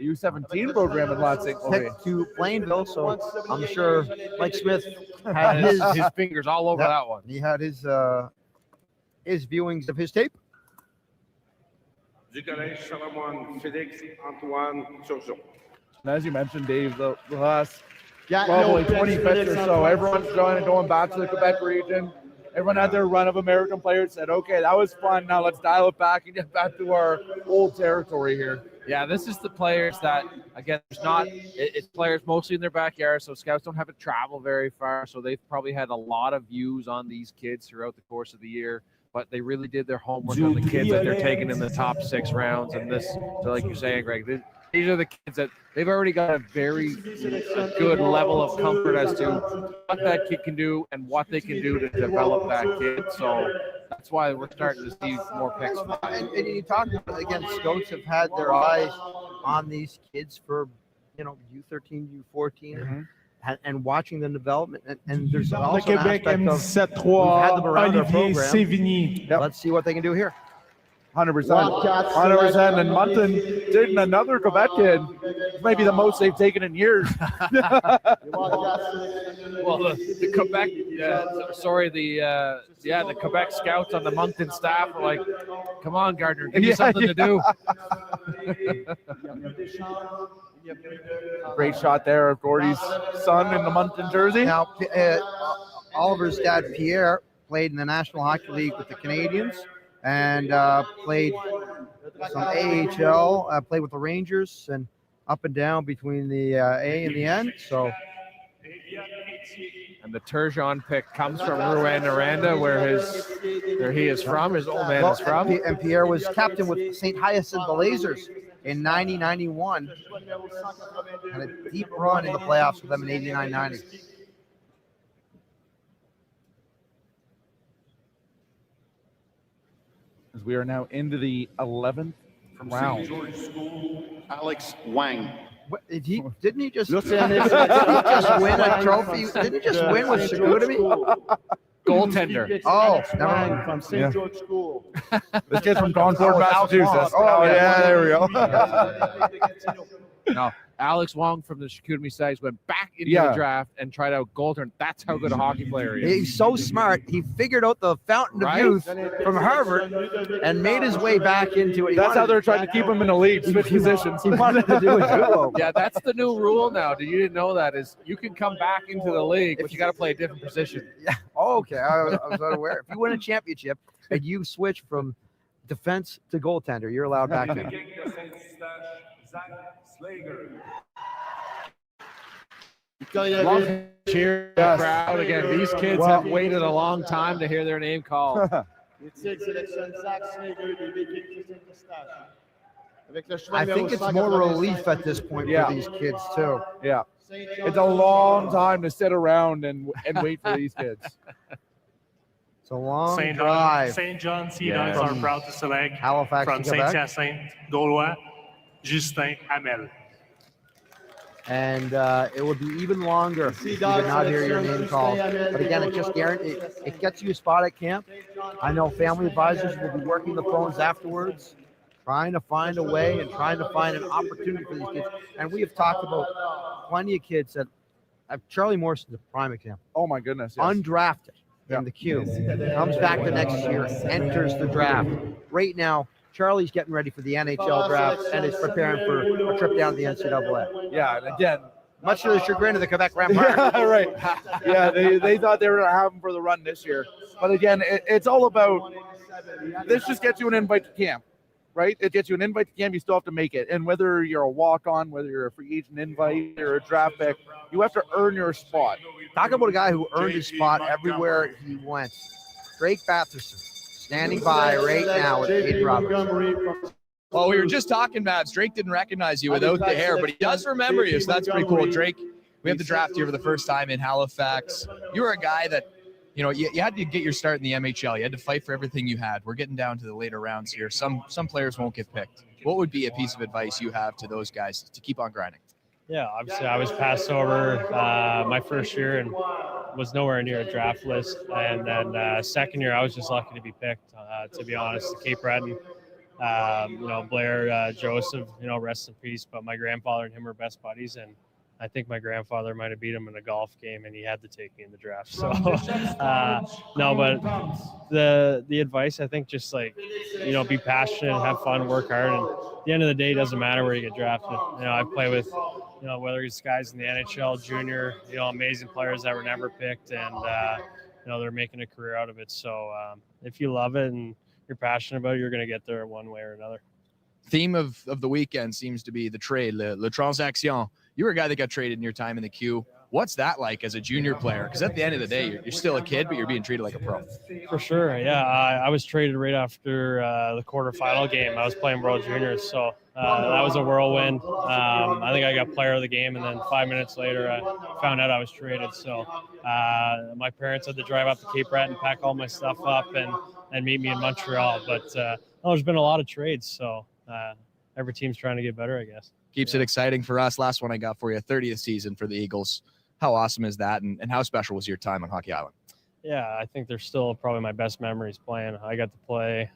U17 program in Lac St. Louis. Picked to Plainville, so I'm sure Mike Smith had his fingers all over that one. He had his viewings of his tape. And as you mentioned, Dave, the last probably 20 minutes or so, everyone's going back to the Quebec region. Everyone had their run of American players, said, okay, that was fun. Now let's dial it back and get back to our old territory here. Yeah, this is the players that, again, it's players mostly in their backyard, so scouts don't have to travel very far, so they've probably had a lot of views on these kids throughout the course of the year, but they really did their homework on the kids that they're taking in the top 6 rounds, and this, so like you're saying, Greg, these are the kids that they've already got a very good level of comfort as to what that kid can do and what they can do to develop that kid. So that's why we're starting to see more picks. And you talk about, again, scouts have had their eyes on these kids for, U13, U14, and watching the development. And there's also an aspect of we've had them around our program. Let's see what they can do here. 100%. And Munton did another Quebec kid. Maybe the most they've taken in years. Well, the Quebec, the Quebec scouts on the Moncton staff are like, come on, Gardner, give you something to do. Great shot there of Gordy's son in the Moncton jersey. Now, Oliver's dad, Pierre, played in the National Hockey League with the Canadians and played some AHL, played with the Rangers and up and down between the A and the N. So, and the Turgeon pick comes from Rouyn-Noranda, where he is from, his old man is from. And Pierre was captain with St. Hyacinthe Blazers in 90-91. Had a deep run in the playoffs with them in 89-90. As we are now into the 11th round. Alex Wang. Didn't he just win a trophy? Didn't he just win with Chicoutimi? Goaltender. Oh, never mind. From St. George School. This kid's from Concord, Massachusetts. Oh, yeah, there we go. No, Alex Wong from the Chicoutimi Sags went back into the draft and tried out goaltender. That's how good a hockey player he is. He's so smart. He figured out the fountain of youth from Harvard and made his way back into it. That's how they're trying to keep him in the league, switch positions. He wanted to do it. Yeah, that's the new rule now. You didn't know that is you can come back into the league, but you got to play a different position. Yeah. Oh, okay. I was unaware. If you win a championship and you switch from defense to goaltender, you're allowed back in. Cheer crowd again. These kids have waited a long time to hear their name called. I think it's more relief at this point for these kids too. Yeah, it's a long time to sit around and wait for these kids. It's a long drive. St. John Sea Dogs are proud to select Halifax from Saint-Hyacinthe, Gaulois, Justin Hamel. And it would be even longer if you did not hear your name called. But again, it just guarantees it gets you a spot at camp. I know family advisors will be working the phones afterwards, trying to find a way and trying to find an opportunity for these kids. And we have talked about plenty of kids that Charlie Morrison's a prime example. Oh my goodness! Yes. Undrafted in the queue, comes back the next year, enters the draft. Right now, Charlie's getting ready for the NHL draft and is preparing for a trip down to the NCAA. Yeah, and again, much to the chagrin of the Quebec Rampart. Yeah, right. Yeah, they thought they were going to have him for the run this year. But again, it's all about, this just gets you an invite to camp, right? It gets you an invite to camp, you still have to make it. And whether you're a walk-on, whether you're a free agent invite or a draft pick, you have to earn your spot. Talk about a guy who earned his spot everywhere he went. Drake Batherson. Standing by right now with Aiden Roberts. Well, we were just talking, Mavs. Drake didn't recognize you without the hair, but he does remember you, so that's pretty cool. Drake, we have the draft here for the first time in Halifax. You were a guy that, you had to get your start in the MHL. You had to fight for everything you had. We're getting down to the later rounds here. Some players won't get picked. What would be a piece of advice you have to those guys to keep on grinding? Yeah, obviously I was passed over my first year and was nowhere near a draft list. And then second year, I was just lucky to be picked, to be honest. Cape Breton, Blair, Joseph, rest in peace. But my grandfather and him were best buddies. And I think my grandfather might have beat him in a golf game, and he had to take me in the draft. So, no, but the advice, I think, just be passionate, have fun, work hard. And at the end of the day, it doesn't matter where you get drafted. I play with, whether it's guys in the NHL, junior, amazing players that were never picked, and, they're making a career out of it. So if you love it and you're passionate about it, you're going to get there one way or another. Theme of the weekend seems to be the trade, le transaction. You were a guy that got traded in your time in the queue. What's that like as a junior player? Because at the end of the day, you're still a kid, but you're being treated like a pro. For sure, yeah. I was traded right after the quarterfinal game. I was playing World Juniors, so that was a whirlwind. I think I got player of the game, and then 5 minutes later, I found out I was traded. So my parents had to drive up to Cape Breton and pack all my stuff up and meet me in Montreal. But there's been a lot of trades, so every team's trying to get better, I guess. Keeps it exciting for us. Last one I got for you, 30th season for the Eagles. How awesome is that, and how special was your time on Hockey Island? Yeah, I think they're still probably my best memories playing. I got to play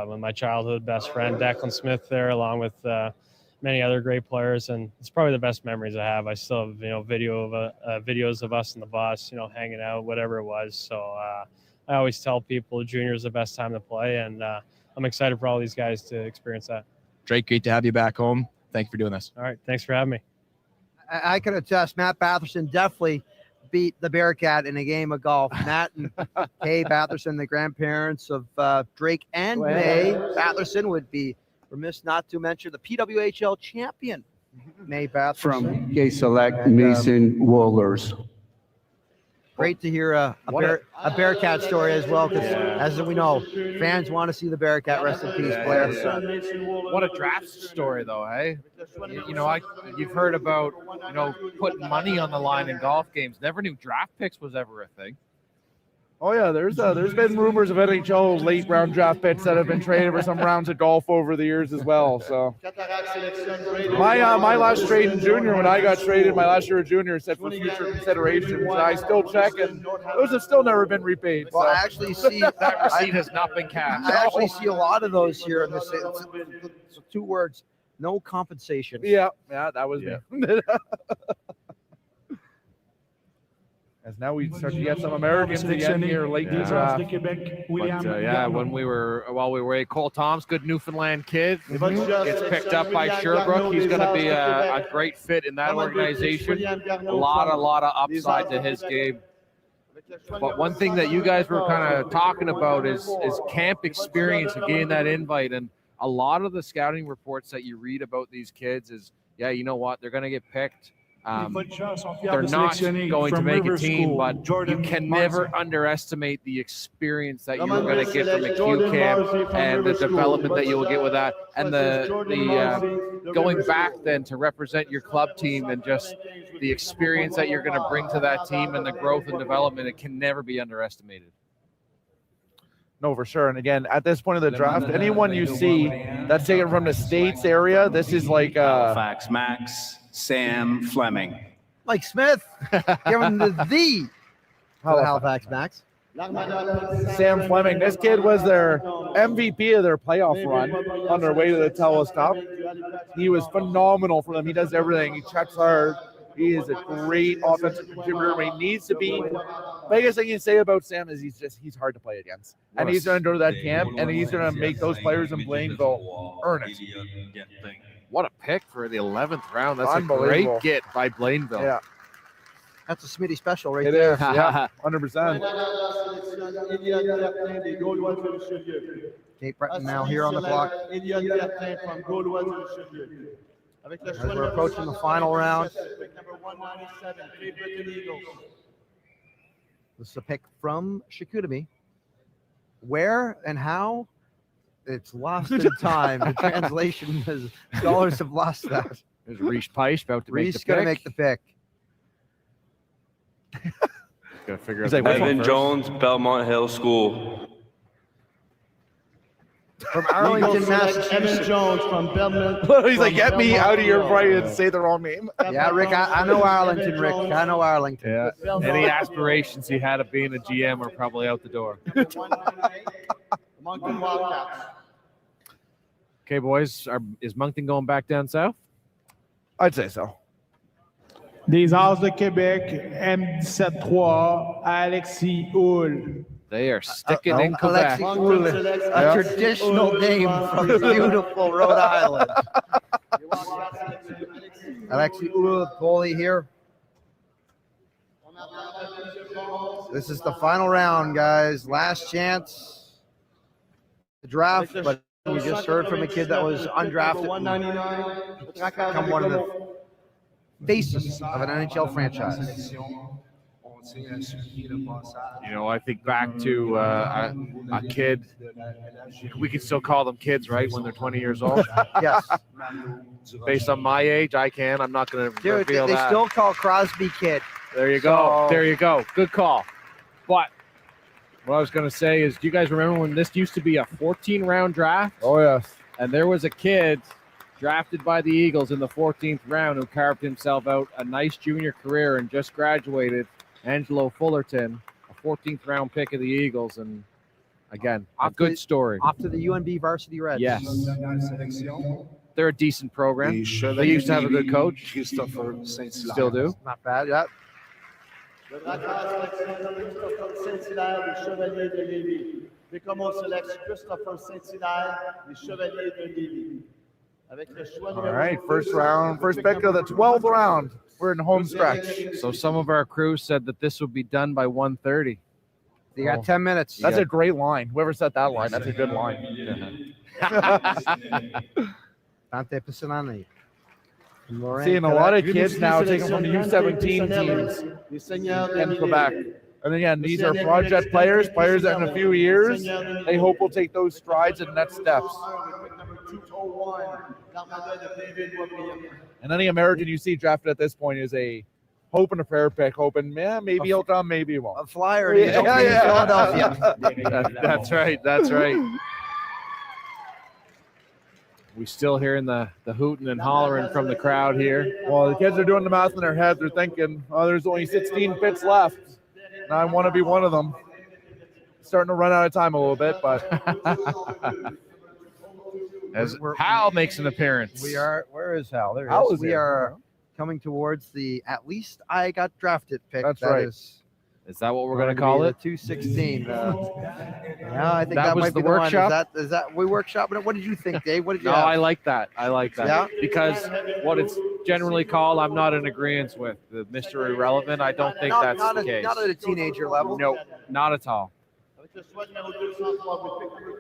with my childhood best friend, Declan Smith, there, along with many other great players, and it's probably the best memories I have. I still have, videos of us in the bus, hanging out, whatever it was. So I always tell people junior is the best time to play, and I'm excited for all these guys to experience that. Drake, great to have you back home. Thank you for doing this. All right, thanks for having me. I can attest, Matt Batherson definitely beat the Bearcat in a game of golf. Matt and Kay Batherson, the grandparents of Drake and May Batherson, would be remiss not to mention the PWHL champion, May Batherson. From Gay Select Mason Wohlers. Great to hear a Bearcat story as well, because as we know, fans want to see the Bearcat. Rest in peace, Blair. What a draft story, though, hey? You've heard about, putting money on the line in golf games. Never knew draft picks was ever a thing. Oh yeah, there's been rumors of NHL late round draft picks that have been traded for some rounds of golf over the years as well. So my last trade in junior, when I got traded my last year of junior, said for future considerations. I still check, and those have still never been repaid. Well, so. I actually see that receipt has not been cashed. I actually see a lot of those here in this. It's 2 words: no compensation. Yeah, that was me. As now we start to get some Americans again here late in the draft. While we were away, Cole Tom's good Newfoundland kid. Gets picked up by Sherbrooke. He's going to be a great fit in that organization. A lot of upside to his game. But one thing that you guys were kind of talking about is camp experience and getting that invite. And a lot of the scouting reports that you read about these kids is, you know what, they're going to get picked. They're not going to make a team, but you can never underestimate the experience that you're going to get from a Q camp and the development that you will get with that, and the going back then to represent your club team and just the experience that you're going to bring to that team and the growth and development. It can never be underestimated. No, for sure. And again, at this point of the draft, anyone you see that's taken from the States area, this is like Halifax Max, Sam Fleming. Mike Smith, give him the Halifax Max. Sam Fleming. This kid was their MVP of their playoff run on their way to the TELUS Cup. He was phenomenal for them. He does everything. He checks hard. He is a great offensive contributor. He needs to be. Biggest thing you say about Sam is he's hard to play against. And he's going to go to that camp, and he's going to make those players in Blainville earn it. What a pick for the 11th round. That's a great get by Blainville. Yeah. That's a Smitty special right it there. Is, yeah, 100%. Kate Breton now here on the clock. As we're approaching the final round. This is a pick from Chicoutimi. Where and how? It's lost in time. The translation is scholars have lost that. There's Reese Peisch about to make the pick. Reese going to make the pick. Got to figure out. Evan Jones, Belmont Hill School. From Arlington, Massachusetts. Evan Jones from Belmont. He's like, get me out of here before I say the wrong name. Yeah, Rick, I know Arlington, Rick. I know Arlington. Yeah. Any aspirations he had of being a GM are probably out the door. Moncton Wildcats. Okay, boys, is Moncton going back down south? I'd say so. Des As de Québec, M17-3, Alexis Hull. They are sticking in Quebec. Alexis Hull, a traditional name from beautiful Rhode Island. Alexis Hull, goalie here. This is the final round, guys. Last chance to draft, but we just heard from a kid that was undrafted. Become one of the faces of an NHL franchise. You know, I think back to a kid. We can still call them kids, right, when they're 20 years old? Yes. Based on my age, I can. I'm not going to reveal they that. still call Crosby kid. There you go. There you go. Good call. But what I was going to say is, do you guys remember when this used to be a 14-round draft? Oh, yes. And there was a kid drafted by the Eagles in the 14th round who carved himself out a nice junior career and just graduated, Angelo Fullerton, a 14th round pick of the Eagles, and again, a Off good to- story. Off to the UNB varsity Reds. Yes. They're a decent program. They used to have a good coach. Still do. Not bad, yeah. Le braqueur sélectionne Christopher Saint-Hilaire des Chevaliers de Lévis. Bécomo sélectionne Christopher Saint-Hilaire des Chevaliers de Lévis. Avec le choix All right, first round, first pick of the 12th round. We're in home stretch. So some of our crew said that this would be done by 1:30. They got 10 minutes. That's a great line. Whoever set that line, that's a good line. Dante Piscinani. Seeing a lot of kids now taking from the U17 teams in Quebec. And again, these are project players that in a few years, they hope will take those strides and next steps. And any American you see drafted at this point is a hope and a prayer pick, hoping, yeah, maybe he'll come, maybe he won't. A flyer in Philadelphia. That's right. That's right. We still hearing the hooting and hollering from the crowd here. Well, the kids are doing the math in their heads. They're thinking, oh, there's only 16 pits left. And I want to be one of them. Starting to run out of time a little bit, but as Hal makes an appearance. Where is Hal? There Hal he is we here. are coming towards the at least I got drafted pick. That's right. Is that what we're going to call it? 216. Yeah, I think That that, was might the be the workshop? one. Is that we workshop? What did you think, Dave? What did you No, have? I like that. I like that. Yeah? Because what it's generally called, I'm not in agreement with. The Mr. Irrelevant, I don't think that's the case. Not at a teenager level. Nope, not at all.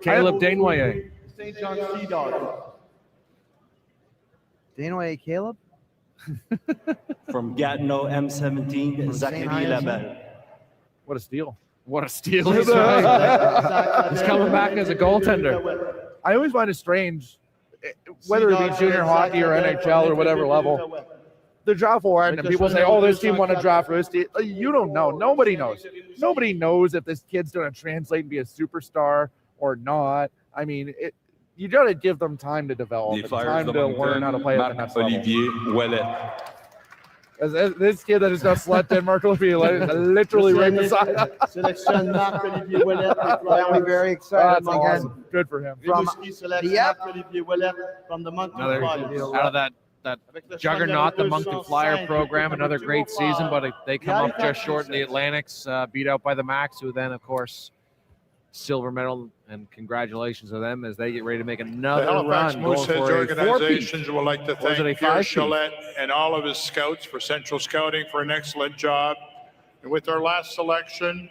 Caleb Desnoyers. St. John Sea Dog. Desnoyers Caleb? From Gatineau M17, Zachary Labelle. What a steal. What a steal. He's right. He's coming back as a goaltender. I always find it strange, whether it be junior hockey or NHL or whatever level, the draft will end and people say, oh, this team won a draft for this team. You don't know. Nobody knows. Nobody knows if this kid's going to translate and be a superstar or not. I mean, you got to give them time to develop, and time to learn how to play at the next level. Olivier Ouellet. This kid that has just slept in, Mark Olivier, literally right beside him. Sélectionne Marc-Olivier Ouellet. Family very excited. That's awesome. Good for him. From Rimouski Marc-Olivier Ouellet from the Moncton Flyers. Out of that juggernaut, the Moncton Flyer program, another great season, but they come up just short in the Atlantics, beat out by the Max, who then, of course, silver medal, and congratulations to them as they get ready to make another The Halifax run. Going Mooseheads for a organizations would like to Or was it a thank Pierre 5-peat? Chalette and all of his scouts for Central Scouting for an excellent job. And with our last selection,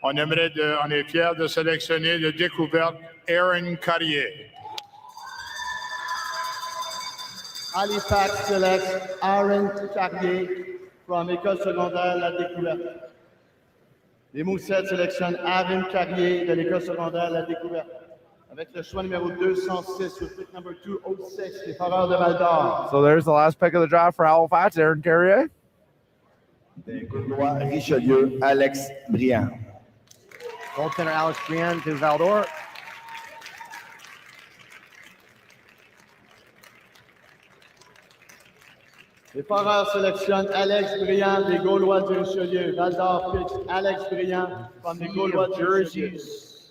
on est fiers de sélectionner de découverte Aaron Carrier. Halifax selects Aaron Carrier from École secondaire La Découverte. Les Moussettes sélectionnent Aaron Carrier de l'École secondaire La Découverte. Avec le choix numéro 206, with pick number 206, les Foreurs de Val-d'Or. So there's the last pick of the draft for Halifax, Aaron Carrier. Richelieu, Alex Briand. Goaltender Alex Briand to Val-d'Or. Les Foreurs sélectionnent Alex Briand des Gaulois du Richelieu. Val-d'Or picks Alex Briand from the Gaulois du Richelieu.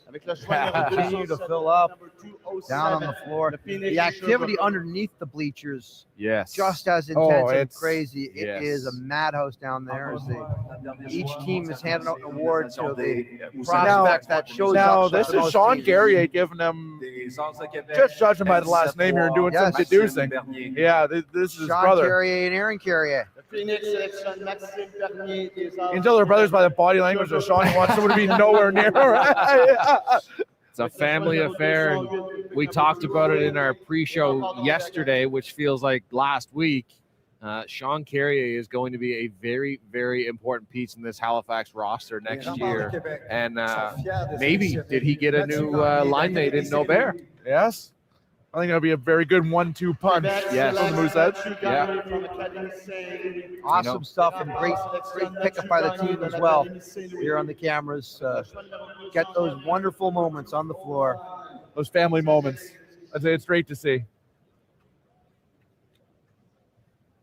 Avec le choix numéro Continue to 207, fill up number 207, down on the floor. le Phoenix The activity Sherbrooke. underneath the bleachers, Yes. just as intense and it's- crazy. It is a madhouse down there. As each team is handing out an award to the prospects that shows Now, up. this is Sean Carrier giving them, just judging by the last name here and doing some deducing. Yeah, this is his Sean brother. Carrier and Aaron Carrier. Le Phoenix sélectionne Maxime Bernier des You can tell they're brothers by the body language, so Sean wants someone to be nowhere near. It's a family affair. And we talked about it in our pre-show yesterday, which feels like last week. Sean Carrier is going to be a very, very important piece in this Halifax roster next year. And maybe did he get a new line they didn't know bear? Yes. I think that'll be a very good 1-2 punch. Yes. On the Mooseheads. Yeah. Awesome stuff and great pickup by the team as well. Here on the cameras, get those wonderful moments on the floor. Those family moments. I'd say it's great to see.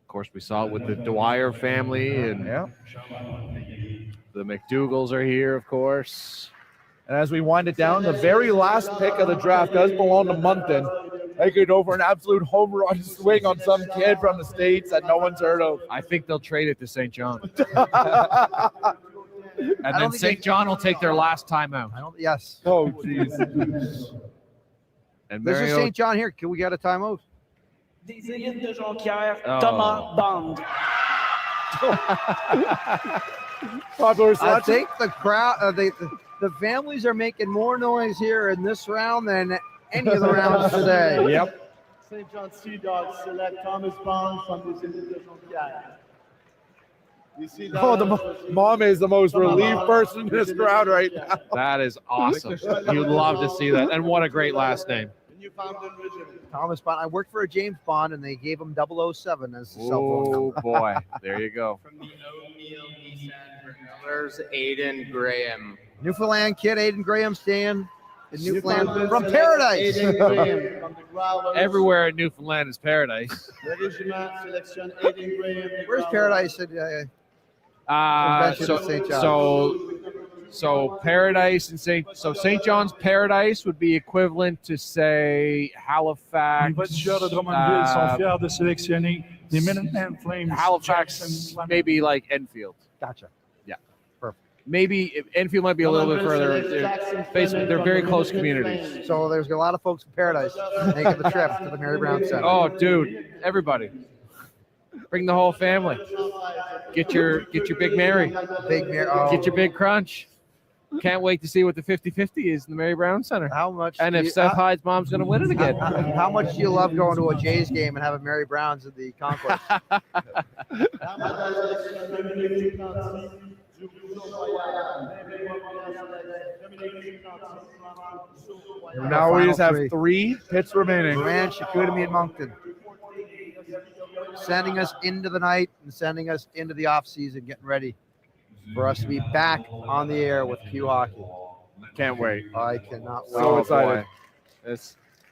Of course, we saw it with the Dwyer family and The McDougals are here, of course. And as we wind it down, the very last pick of the draft does belong to Moncton. They could go for an absolute home run swing on some kid from the States that no one's heard of. I think they'll trade it to St. John. And then St. John will take their last timeout. Yes. Oh, jeez. And This is St. John here. Can we get a timeout? Des élites de Jonquière, Oh. Thomas Bond. Popular I selection. think the crowd, the families are making more noise here in this round than any of the rounds today. Yep. St. John Sea Dogs select Thomas Bond from the élites de Jonquière. Oh, the mom is the most relieved person in this crowd right now. That is awesome. You'd love to see that. And what a great last name. Thomas Bond. I worked for a James Bond, and they gave him 007 as his cell phone Oh, number. boy. There you go. From the O'Neill Nissan Millers, Aiden Graham. Newfoundland kid, Aiden Graham, staying in Newfoundland from Paradise. Aiden Graham from the Growlers. Everywhere in Newfoundland is paradise. Le régiment sélectionne Aiden Graham. Where's Paradise? Convention in St. John. So Paradise and St. John's Paradise would be equivalent to, say, Halifax. Les voitures de Drummondville sont fiers de sélectionner des Minuteman Flames. Halifax, Jackson Fleming. maybe like Enfield. Gotcha. Yeah. Perfect. Maybe Enfield might be a little bit further. Basically, they're very close communities. So there's a lot of folks from Paradise making the trip to the Mary Brown Center. Oh, dude, everybody. Bring the whole family. Get your Big Mary. Big Mary. Oh. Get your Big Crunch. Can't wait to see what the 50-50 is in the Mary Brown Center. How much? And if Seth Hyde's mom's going to win it again. How much do you love going to a Jays game and having Mary Browns in the concourse? Now we just have three pits remaining. Moran, Chicoutimi, and Moncton. Sending us into the night and sending us into the off season, getting ready for us to be back on the air with Q Hockey. Can't wait. I cannot wait. So excited.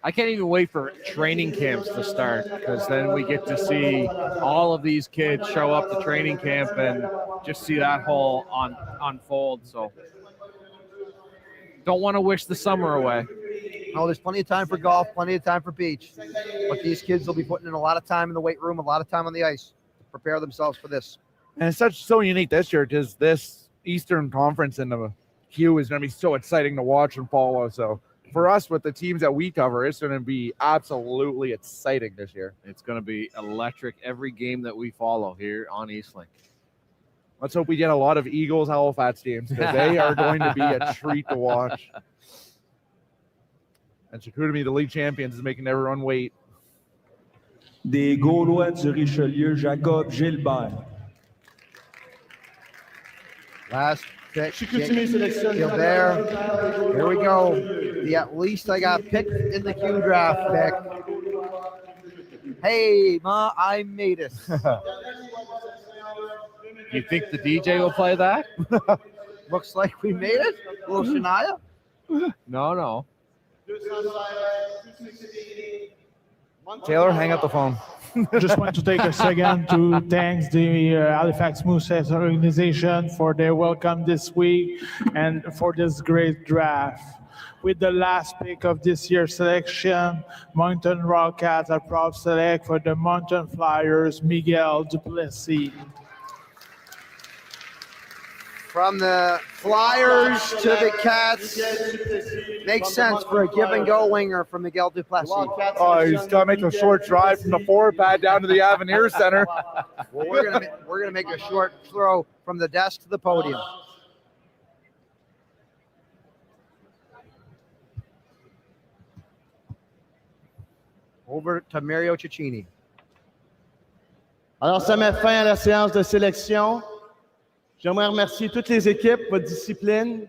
I can't even wait for training camps to start, because then we get to see all of these kids show up to training camp and just see that whole unfold. So don't want to wish the summer away. No, there's plenty of time for golf, plenty of time for beach. But these kids will be putting in a lot of time in the weight room, a lot of time on the ice to prepare themselves for this. And it's so unique this year because this Eastern Conference in the Q is going to be so exciting to watch and follow. So for us, with the teams that we cover, it's going to be absolutely exciting this year. It's going to be electric every game that we follow here on Eastlink. Let's hope we get a lot of Eagles Halifax games, because they are going to be a treat to watch. And Chicoutimi, the league champions, is making everyone wait. Des Gaulois du Richelieu, Jacob Gilbert. Last pick. Chicoutimi sélectionne Gilbert. Here we go. The at least I got picked in the Q draft pick. Hey, Ma, I made it. You think the DJ will play that? Looks like we made it. A little Shania. No. Taylor, hang up the phone. Just want to take a second to thank the Halifax Mooseheads organization for their welcome this week and for this great draft. With the last pick of this year's selection, Moncton Rockcats are proud select for the Moncton Flyers, Miguel Duplessis. From the Flyers to the Cats. Makes sense for a give and go winger from Miguel Duplessis. Oh, he's got to make a short drive from the forward pad down to the Avenir Center. Well, we're gonna make a short throw from the desk to the podium. Over to Mario Cecchini. Alors, ça met fin à la séance de sélection. J'aimerais remercier toutes les équipes, votre discipline.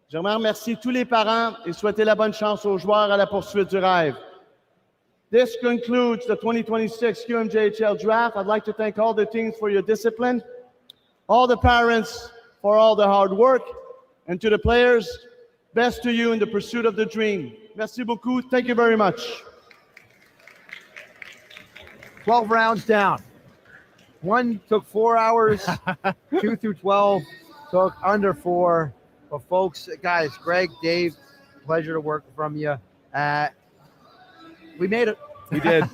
J'aimerais remercier tous les parents et souhaiter la bonne chance aux joueurs à la poursuite du rêve. This concludes the 2026 QMJHL Draft. I'd like to thank all the teams for your discipline, all the parents for all the hard work, and to the players, best to you in the pursuit of the dream. Merci beaucoup. Thank you very much. 12 rounds down. One took 4 hours, 2 through 12. took under 4. But folks, guys, Greg, Dave, pleasure to work from you. We made it. We did.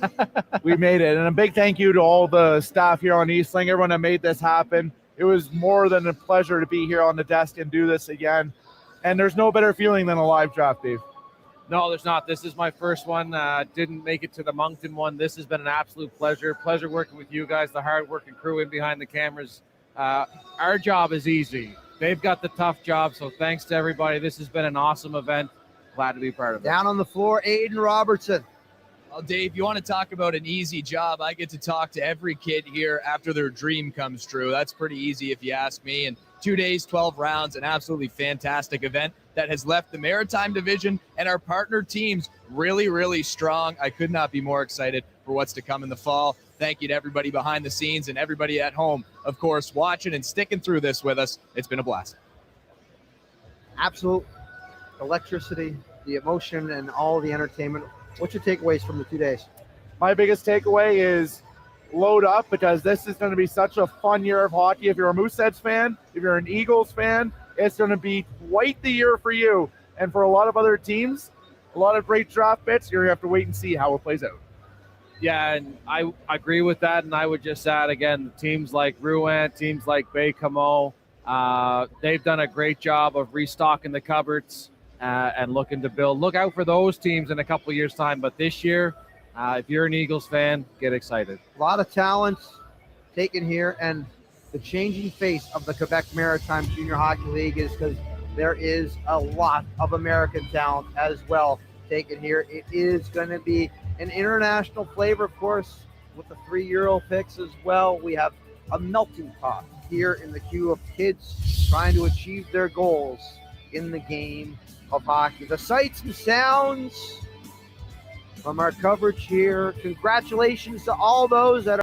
We made it. And a big thank you to all the staff here on Eastlink, everyone that made this happen. It was more than a pleasure to be here on the desk and do this again. And there's no better feeling than a live draft, Dave. No, there's not. This is my first one. Didn't make it to the Moncton one. This has been an absolute pleasure. Pleasure working with you guys, the hard-working crew in behind the cameras. Our job is easy. They've got the tough job, so thanks to everybody. This has been an awesome event. Glad to be part of it. Down on the floor, Aiden Robertson. Well, Dave, you want to talk about an easy job? I get to talk to every kid here after their dream comes true. That's pretty easy if you ask me. And 2 days, 12 rounds, an absolutely fantastic event that has left the Maritime Division and our partner teams really, really strong. I could not be more excited for what's to come in the fall. Thank you to everybody behind the scenes and everybody at home, of course, watching and sticking through this with us. It's been a blast. Absolute electricity, the emotion, and all the entertainment. What's your takeaways from the 2 days? My biggest takeaway is load up, because this is going to be such a fun year of hockey. If you're a Mooseheads fan, if you're an Eagles fan, it's going to be quite the year for you. And for a lot of other teams, a lot of great draft picks, you're going to have to wait and see how it plays out. Yeah, and I agree with that. And I would just add, again, teams like Rouen, teams like Baie-Comeau, they've done a great job of restocking the cupboards and looking to build. Look out for those teams in a couple of years' time. But this year, if you're an Eagles fan, get excited. A lot of talent taken here, and the changing face of the Quebec Maritime Junior Hockey League is because there is a lot of American talent as well taken here. It is going to be an international flavor, of course, with the 3 Euro picks as well. We have a melting pot here in the queue of kids trying to achieve their goals in the game of hockey. The sights and sounds from our coverage here. Congratulations to all those that